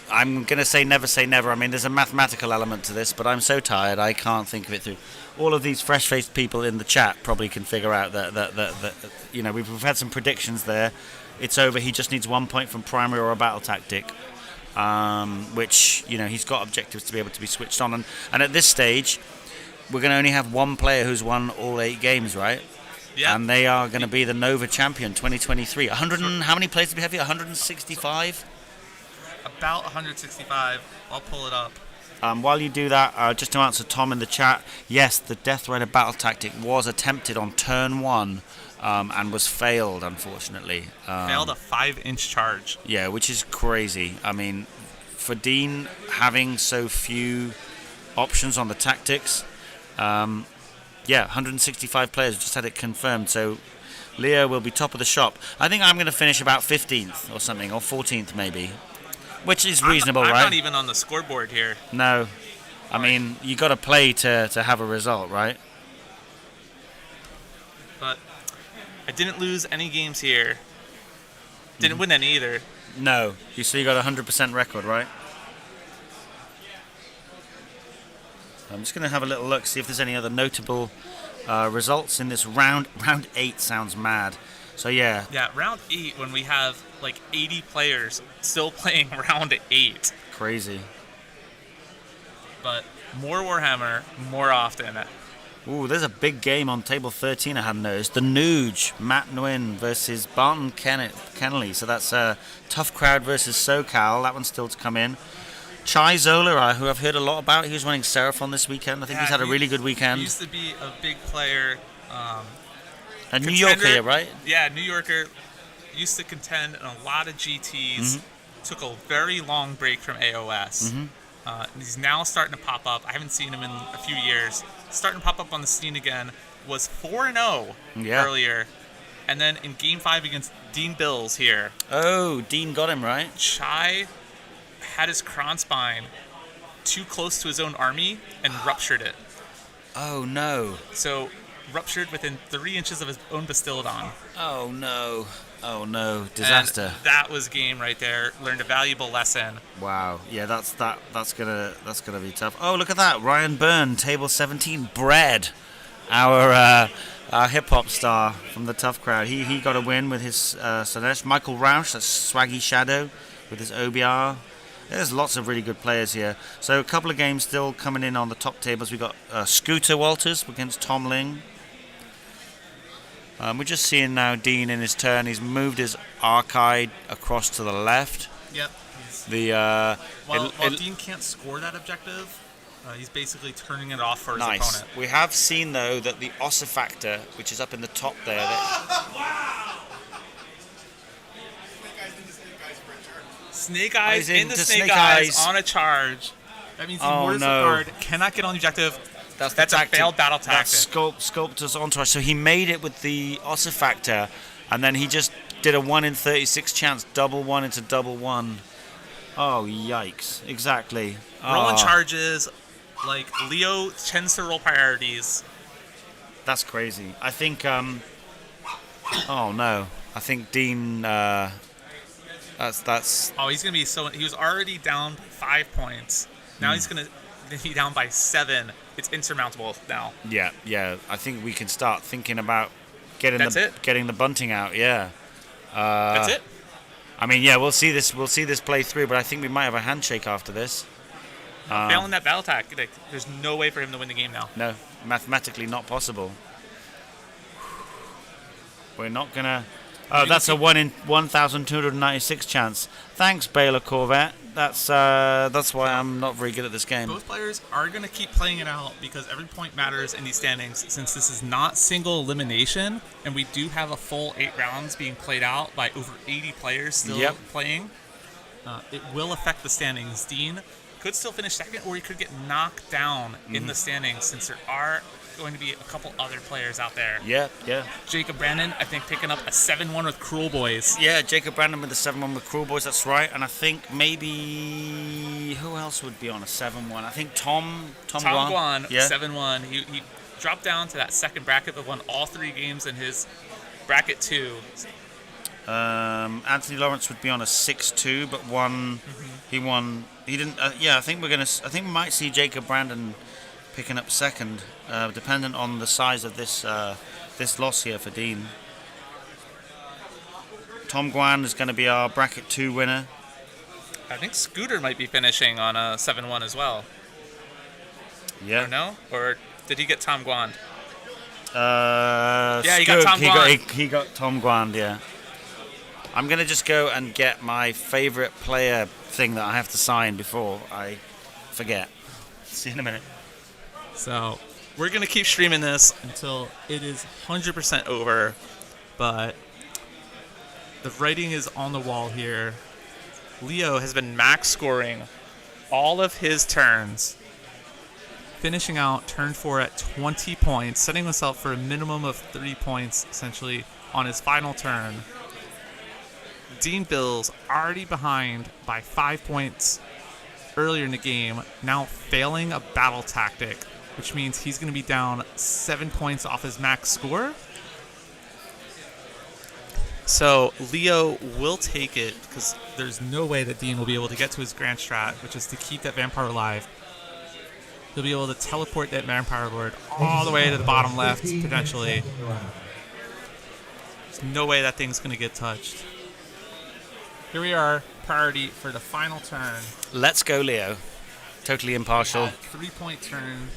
gonna say never. I mean, there's a mathematical element to this, but I'm so tired I can't think of it through. All of these fresh-faced people in the chat probably can figure out that we've had some predictions there. It's over. He just needs 1 point from primary or a battle tactic, which he's got objectives to be able to be switched on, and at this stage, we're going to only have one player who's won all 8 games, right? Yeah. And they are going to be the Nova Champion 2023. How many players do we have here? 165? About 165. I'll pull it up. While you do that, just to answer Tom in the chat, yes, the Death Rider battle tactic was attempted on turn 1 and was failed, unfortunately. Failed a 5-inch charge. Yeah, which is crazy. I mean, for Dean having so few options on the tactics, 165 players just had it confirmed. So Leo will be top of the shop. I think I'm going to finish about 15th or something, or 14th maybe, which is reasonable, I'm right? not even on the scoreboard here. No. I mean, you got to play to have a result, right? But I didn't lose any games here. Didn't win any either. No. So you got a 100% record, right? I'm just going to have a little look, see if there's any other notable results in this round. Round 8 sounds mad. So yeah. Yeah, round 8 when we have like 80 players still playing round 8. Crazy. But more Warhammer, more often. Ooh, there's a big game on table 13 I hadn't noticed. The Nuge, Matt Nguyen versus Barton Kennelly. So that's Tough Crowd versus SoCal. That one's still to come in. Chai Zola, who I've heard a lot about, he was running Seraphon this weekend. I think he's had a really good weekend. He used to be a big player. A New contender. Yorker, right? Yeah, New Yorker. Used to contend in a lot of GTs. Took a very long break from AoS. He's now starting to pop up. I haven't seen him in a few years. Starting to pop up on the scene again. Was 4-0 earlier. And then in Game 5 against Dean Bills here. Oh, Dean got him, right? Chai had his Kron spine too close to his own army and ruptured it. Oh, no. So, ruptured within 3 inches of his own Bastildon. Oh, no. Oh, no. Disaster. And that was game right there. Learned a valuable lesson. Wow. Yeah, that's gonna be tough. Oh, look at that. Ryan Byrne, table 17, Bread. Our hip hop star from the Tough Crowd. He got a win with his Slanesh. Michael Rausch, that's Swaggy Shadow, with his OBR. There's lots of really good players here. So a couple of games still coming in on the top tables. We've got Scooter Walters against Tom Ling. We're just seeing now Dean in his turn. He's moved his Archide across to the left. Yep. While Dean can't score that objective, he's basically turning it off for his Nice. opponent. We have seen, though, that the Ossifactor, which is up in the top there, Snake Eyes He's into into Snake Snake Eyes Eyes. on a charge. That means he Oh, mortars no. the card, cannot get on the objective. That's a failed battle That's tactic. Sculptor's Entourage. So he made it with the Ossifactor, and then he just did a 1 in 36 chance, double 1 into double 1. Oh, yikes. Exactly. Rolling Ah, charges, like Leo tends to roll priorities. That's crazy. I think, oh, no. I think Dean, that's... Oh, he's going to be so... He was already down 5 points. Now he's going to be down by 7. It's insurmountable now. Yeah. I think we can start thinking about getting the bunting out, yeah. That's it. I mean, yeah, we'll see this play through, but I think we might have a handshake after this. Failing that battle attack, like, there's no way for him to win the game now. No, mathematically not possible. We're not gonna. Oh, that's a 1 in 1,296 chance. Thanks, Baylor Corvette. That's why I'm not very good at this game. Both players are going to keep playing it out because every point matters in these standings. Since this is not single elimination, and we do have a full 8 rounds being played out by over 80 players still playing, it will affect the standings. Dean could still finish second, or he could get knocked down in the standings since there are going to be a couple other players out there. Yeah. Jacob Brandon, I think, picking up a 7-1 with Cruel Boys. Yeah, Jacob Brandon with the 7-1 with Cruel Boys, that's right. And I think maybe... Who else would be on a 7-1? I think Tom Guan, yeah. 7-1. He dropped down to that second bracket but won all 3 games in his bracket 2. Anthony Lawrence would be on a 6-2, but won. He won. He didn't. I think we might see Jacob Brandon picking up second, dependent on the size of this loss here for Dean. Tom Guan is going to be our bracket 2 winner. I think Scooter might be finishing on a 7-1 as well. Yeah. Or no? Or did he get Tom Guan? Yeah, he got Tom Guan. He got Tom Guan, yeah. I'm going to just go and get my favorite player thing that I have to sign before I forget. See you in a minute. So, we're going to keep streaming this until it is 100% over. But the writing is on the wall here. Leo has been max scoring all of his turns, finishing out turn 4 at 20 points, setting himself for a minimum of 3 points, essentially, on his final turn. Dean Bills already behind by 5 points earlier in the game, now failing a battle tactic, which means he's going to be down 7 points off his max score. So Leo will take it because there's no way that Dean will be able to get to his grand strat, which is to keep that vampire alive. He'll be able to teleport that vampire lord all the way to the bottom left, potentially. There's no way that thing's going to get touched. Here we are, priority for the final turn. Let's go, Leo. Totally impartial. 3-point turn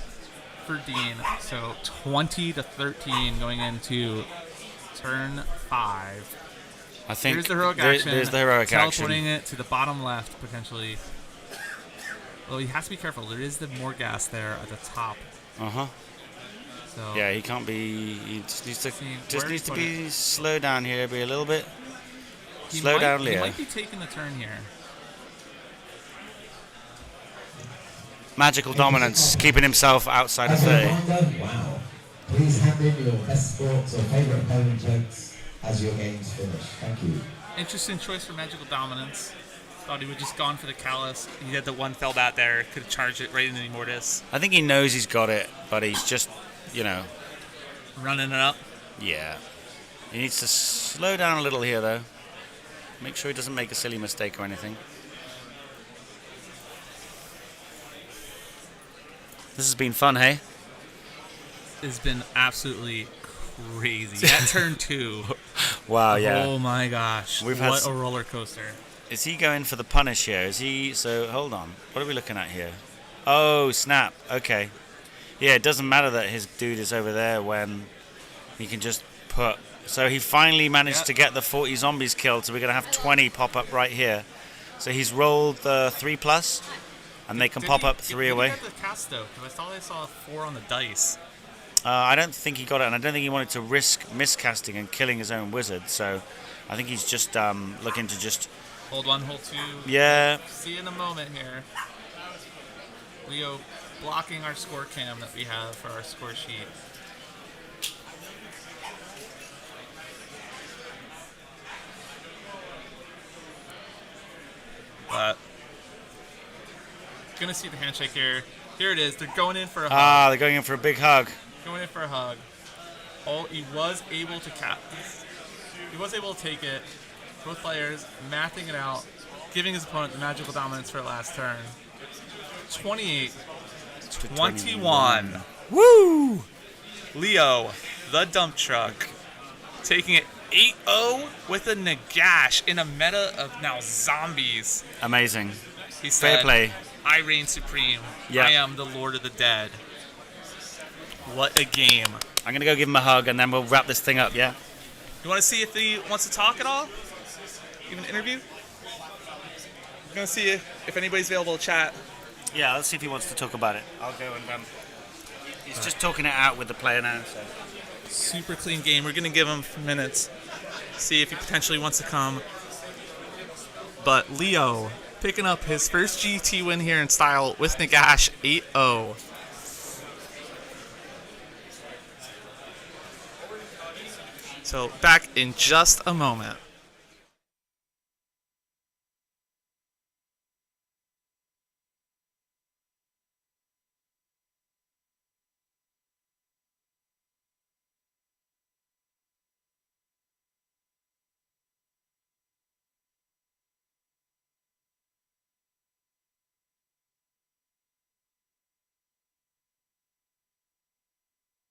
for Dean. So 20-13 going into turn 5. I think Here's the heroic action. There's the heroic teleporting action. it to the bottom left, potentially. Well, he has to be careful. There is the Morghast there at the top. Uh-huh. So Yeah, he can't be. He just where needs to put be slow down here. Be a little bit. he Slow might, down, He Leo. might be taking the turn here. Magical dominance, keeping himself outside of 30. Wow. Please hand in your best sports or favourite opponent jokes as your game's finished. Thank you. Interesting choice for magical dominance. Thought he would just gone for the callus. He had the one fell bat there. Could have charged it right into the Mortis. I think he knows he's got it, but he's just, Running it up. yeah. He needs to slow down a little here, though. Make sure he doesn't make a silly mistake or anything. This has been fun, hey? It's been absolutely crazy. At turn 2. Wow, yeah. Oh my gosh. We've had what a roller coaster. Is he going for the punish here? Is he... So, hold on. What are we looking at here? Oh, snap. Okay. Yeah, it doesn't matter that his dude is over there when he can just put... So he finally managed to get the 40 zombies killed, so we're going to have 20 pop up right here. So he's rolled the 3+, and they can pop up 3 away. Did he get the cast though? Because I thought I saw a 4 on the dice. I don't think he got it, and I don't think he wanted to risk miscasting and killing his own wizard, so I think he's just looking to just... Hold 1, hold 2. Yeah. See you in a moment here. Leo blocking our score cam that we have for our score sheet. But gonna see the handshake here. Here it is. They're going in for a hug. Ah, they're going in for a big hug. Going in for a hug. Oh, he was able to He was able to take it. Both players mathing it out, giving his opponent the magical dominance for the last turn. 28-21. Woo! Leo, the dump truck, taking it 8-0 with a Nagash in a meta of now zombies. Amazing. He said, Fair play. I reign supreme. Yeah. I am the Lord of the Dead. What a game. I'm going to go give him a hug, and then we'll wrap this thing up, yeah? You want to see if he wants to talk at all? Give an interview? We're going to see if anybody's available to chat. Yeah, let's see if he wants to talk about it. I'll go and... he's just talking it out with the player now, so... Super clean game. We're going to give him minutes. See if he potentially wants to come. But Leo picking up his first GT win here in style with Nagash 8-0. So back in just a moment.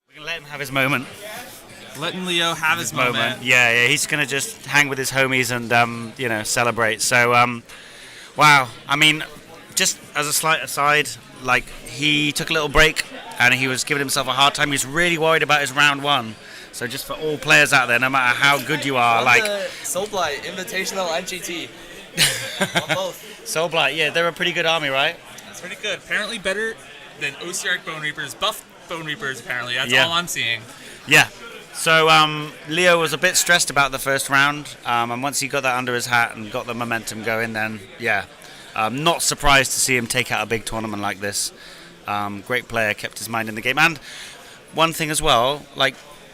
We're going to let him have his moment. Letting Leo have his moment. Yeah, he's going to just hang with his homies and, celebrate. So, wow. I mean, just as a slight aside, he took a little break and he was giving himself a hard time. He was really worried about his round 1. So just for all players out there, no matter how good you are, Soulblight, Invitational, and GT. On both. Soulblight, yeah, they're a pretty good army, right? It's pretty good. Apparently better than OCR Bone Reapers, buff Bone Reapers, apparently. That's Yeah. all I'm seeing. Yeah. So Leo was a bit stressed about the first round, and once he got that under his hat and got the momentum going, then not surprised to see him take out a big tournament like this. Great player, kept his mind in the game. And one thing as well,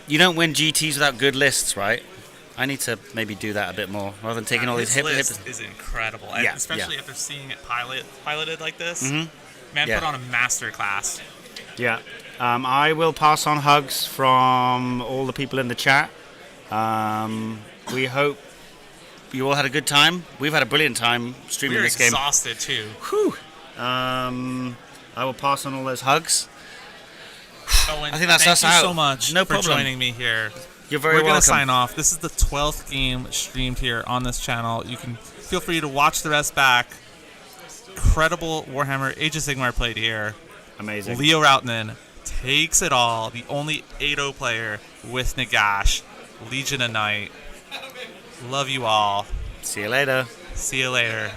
you don't win GTs without good lists, right? I need to maybe do that a bit more rather than taking all these hip. His list is incredible, Yeah, especially after seeing it piloted like this. Mhm. Man, Yeah. put on a master class. Yeah. I will pass on hugs from all the people in the chat. We hope you all had a good time. We've had a brilliant time streaming We're this game. exhausted too. Whew. I will pass on all those hugs. Owen, I think that's thank us you out. so much No for problem. joining me here. You're very We're welcome. gonna sign off. This is the 12th game streamed here on this channel. You can feel free to watch the rest back. Incredible Warhammer Age of Sigmar played here. Amazing. Leo Routinen takes it all. The only 8-0 player with Nagash. Legion of Night. Love you all. See you later. See you later.